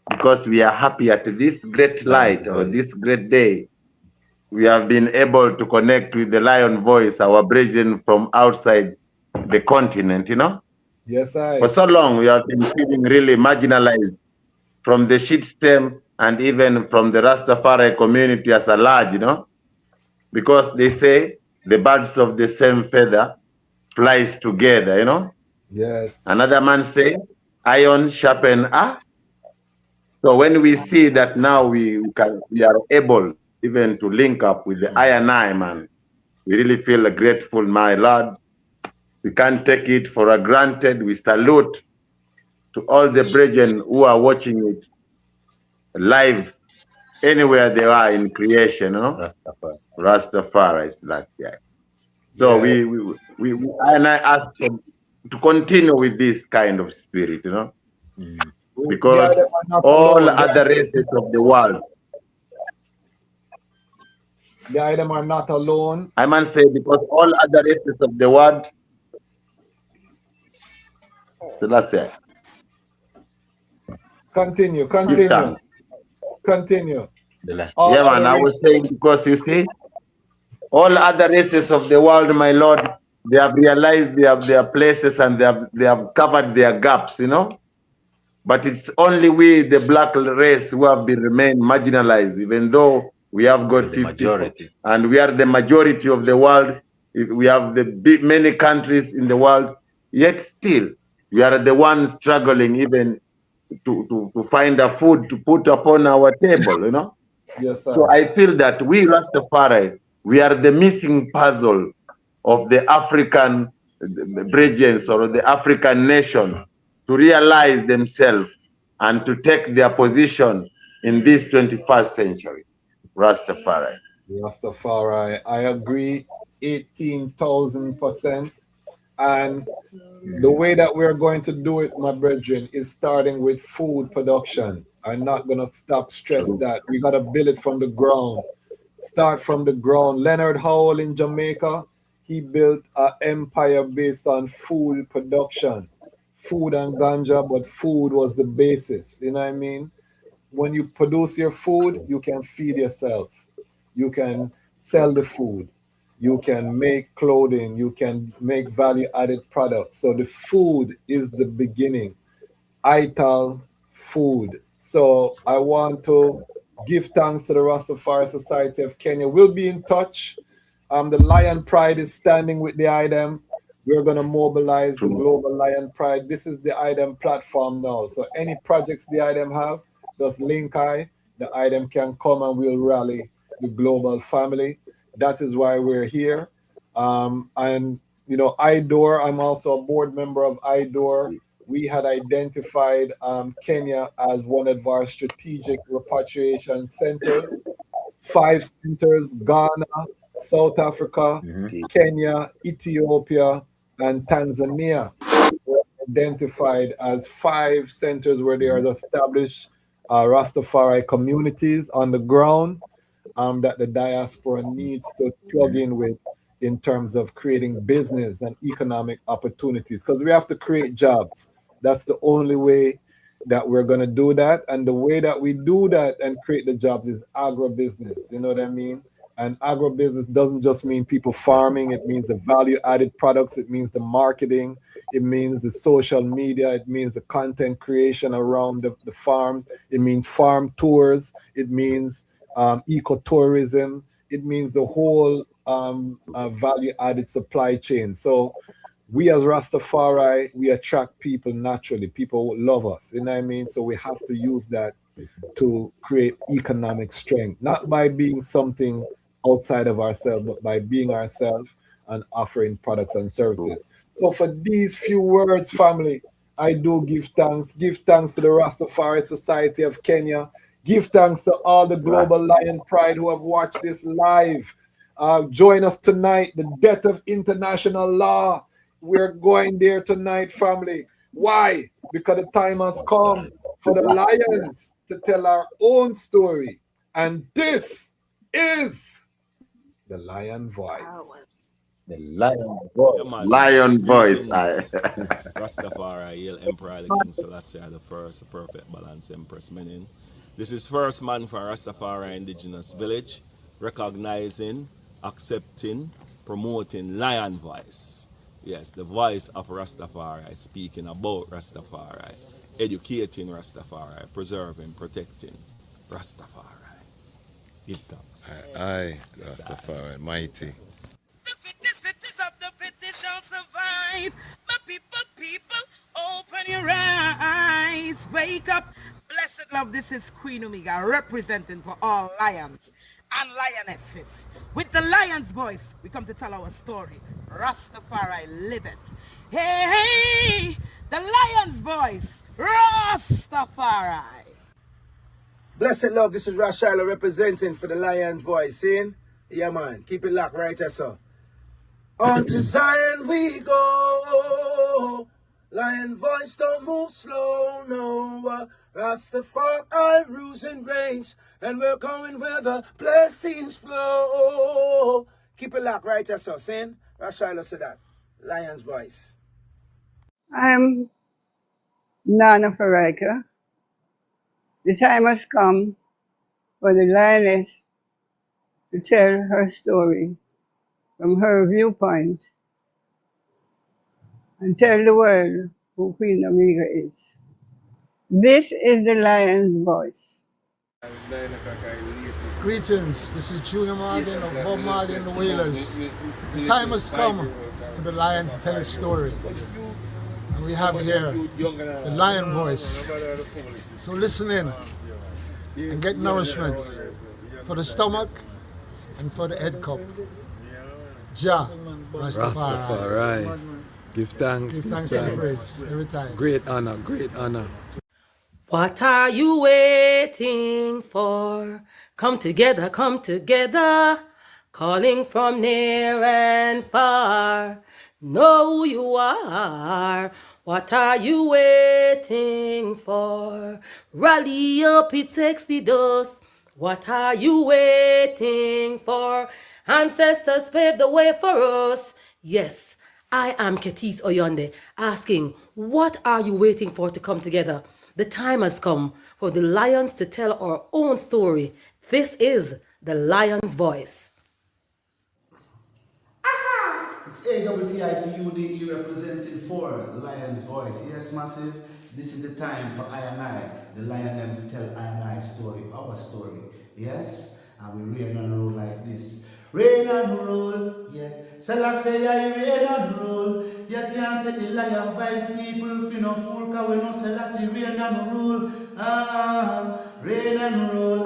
because we are happy at this great light or this great day. We have been able to connect with the Lion Voice, our brethren from outside the continent, you know. Yes, I. For so long, we have been feeling really marginalized from the shit stem and even from the Rastafari community as a large, you know, because they say the birds of the same feather flies together, you know. Yes. Another man say, iron sharpen iron. So when we see that now we are able even to link up with the Iron Eye, man, we really feel grateful, my Lord. We can't take it for granted. We salute to all the brethren who are watching it live anywhere they are in creation, you know? Rastafari is last year. So Yeah. we and I ask them to continue with this kind of spirit, you know? Because all other races of the world, the item are not alone. I must say, because all other races of the world, Selassie. Continue. Yeah, man, I was saying, because you see, all other races of the world, my Lord, they have realized their places and they have covered their gaps, you know. But it's only we, the black race, who have been remained marginalized, even though we have got 50, and we are the majority of the world. We have many countries in the world, yet still we are the ones struggling even to find a food to put upon our table, you know. Yes, sir. So I feel that we Rastafari, we are the missing puzzle of the African brethren or the African nation to realize themselves and to take their position in this 21st century. Rastafari. Rastafari. I agree 18,000%. And the way that we're going to do it, my brethren, is starting with food production. I'm not going to stress that. We got to build it from the ground. Start from the ground. Leonard Howell in Jamaica, he built an empire based on food production. Food and ganja, but food was the basis. You know what I mean? When you produce your food, you can feed yourself. You can sell the food. You can make clothing. You can make value-added products. So the food is the beginning. Ital food. So I want to give thanks to the Rastafari Society of Kenya. We'll be in touch. The Lion Pride is standing with the item. We're going to mobilize the True. Global Lion Pride. This is the item platform now. So any projects the item have, just link the item can come and we'll rally the global family. That is why we're here. And, you know, IDOR, I'm also a board member of IDOR. We had identified Kenya as one of our strategic repatriation centers. 5 centers: Ghana, South Africa, Kenya, Ethiopia, and Tanzania were identified as 5 centers where there are established Rastafari communities on the ground that the diaspora needs to plug in with in terms of creating business and economic opportunities, because we have to create jobs. That's the only way that we're going to do that. And the way that we do that and create the jobs is agribusiness. You know what I mean? And agribusiness doesn't just mean people farming, it means the value added products, it means the marketing, it means the social media, it means the content creation around the farms, it means farm tours, it means ecotourism, it means the whole value added supply chain. So we as Rastafari, we attract people naturally. People love us, you know what I mean? So we have to use that to create economic strength, not by being something outside of ourselves, but by being ourselves and offering products and services. So for these few words, family, I do give thanks. Give thanks to the Rastafari Society of Kenya. Give thanks to all the Global Lion Pride who have watched this live. Join us tonight, the death of international law. We're going there tonight, family. Why? Because the time has come for the lions to tell our own story. And this is the Lion Voice. The Lion Voice. Yeah, man. Lion voice. Greetings, Rastafari, Haile, Emperor, the King Selassie, the first, the perfect balance, Empress Menin. This is first man for Rastafari Indigenous Village, recognizing, accepting, promoting Lion Voice. Yes, the voice of Rastafari, speaking about Rastafari, educating Rastafari, preserving, protecting Rastafari. Give thanks. Aye, Rastafari, mighty. The fittest of the fittest shall survive. My people, open your eyes. Wake up. Blessed love, this is Queen Omega, representing for all lions and lionesses. With the lion's voice, we come to tell our story. Rastafari, live it. Hey, the lion's voice. Rastafari. Blessed love, this is Ras representing for the Lion's Voice. Seeing? Yeah, man. Keep it locked right there, sir. On to Zion we go. Lion voice don't move slow, no. Rastafari rules and reigns, and we're going where the blessings flow. Keep it locked right there, sir. Seeing? Ras said that. Lion's Voice. I'm Nana Farika. The time has come for the lioness to tell her story from her viewpoint and tell the world who Queen Omega is. This is the lion's voice. Greetings, this is Junior Morgan of Bob Marley and the Wailers. The time has come for the lion to tell his story. And we have here the lion voice. So listen in and get nourishment for the stomach and for the head cup. Jah, Rastafari. Rastafari. Give thanks, Give thanks and praise every time. Great honor, great honor. What are you waiting for? Come together, calling from near and far. Know who you are. What are you waiting for? Rally up, it takes the dust. What are you waiting for? Ancestors paved the way for us. Yes, I am Ketis Oyonde, asking, what are you waiting for to come together? The time has come for the lions to tell our own story. This is the Lion's Voice. It's AWTITUDE representing for Lion's Voice. Yes, massive. This is the time for I and I, the lion, them to tell I and I story, our story. Yes, and we reign and rule like this. Reign and rule Selassie, I reign and rule. You can't take the lion vibes, people. Fi no fool, cause we know Selassie reign and rule. Reign and rule.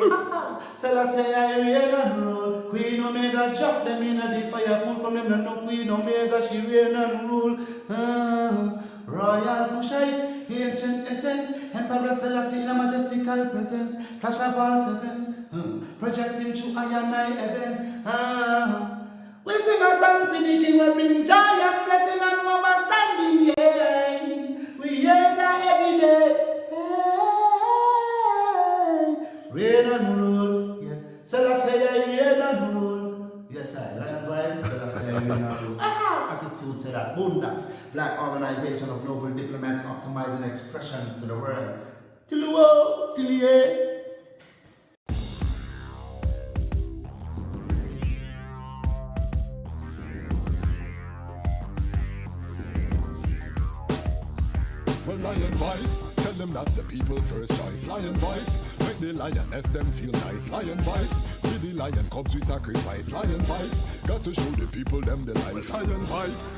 Selassie, I reign and rule. Queen Omega drop them in the fire. Pull from them, no Queen Omega, she reign and rule. Royal Kushite, ancient essence. Emperor Selassie in a majestical presence. Flash of all sevens. Projecting through iron events. We sing a song for the king, we bring joy and blessing and understanding, yeah. We hear Jah every day. Reign and rule, yeah. Selassie, reign and rule. Yes, I lion vibes, Selassie, reign and rule. Attitude say that. Boondocks, black organization of noble diplomats optimizing expressions to the world. Till the world, till the end. Well, lion voice, tell them that's the people first choice. Lion voice, make the lioness them feel nice. Lion voice, with the lion cubs we sacrifice. Lion voice, got to show the people them the life. Lion voice.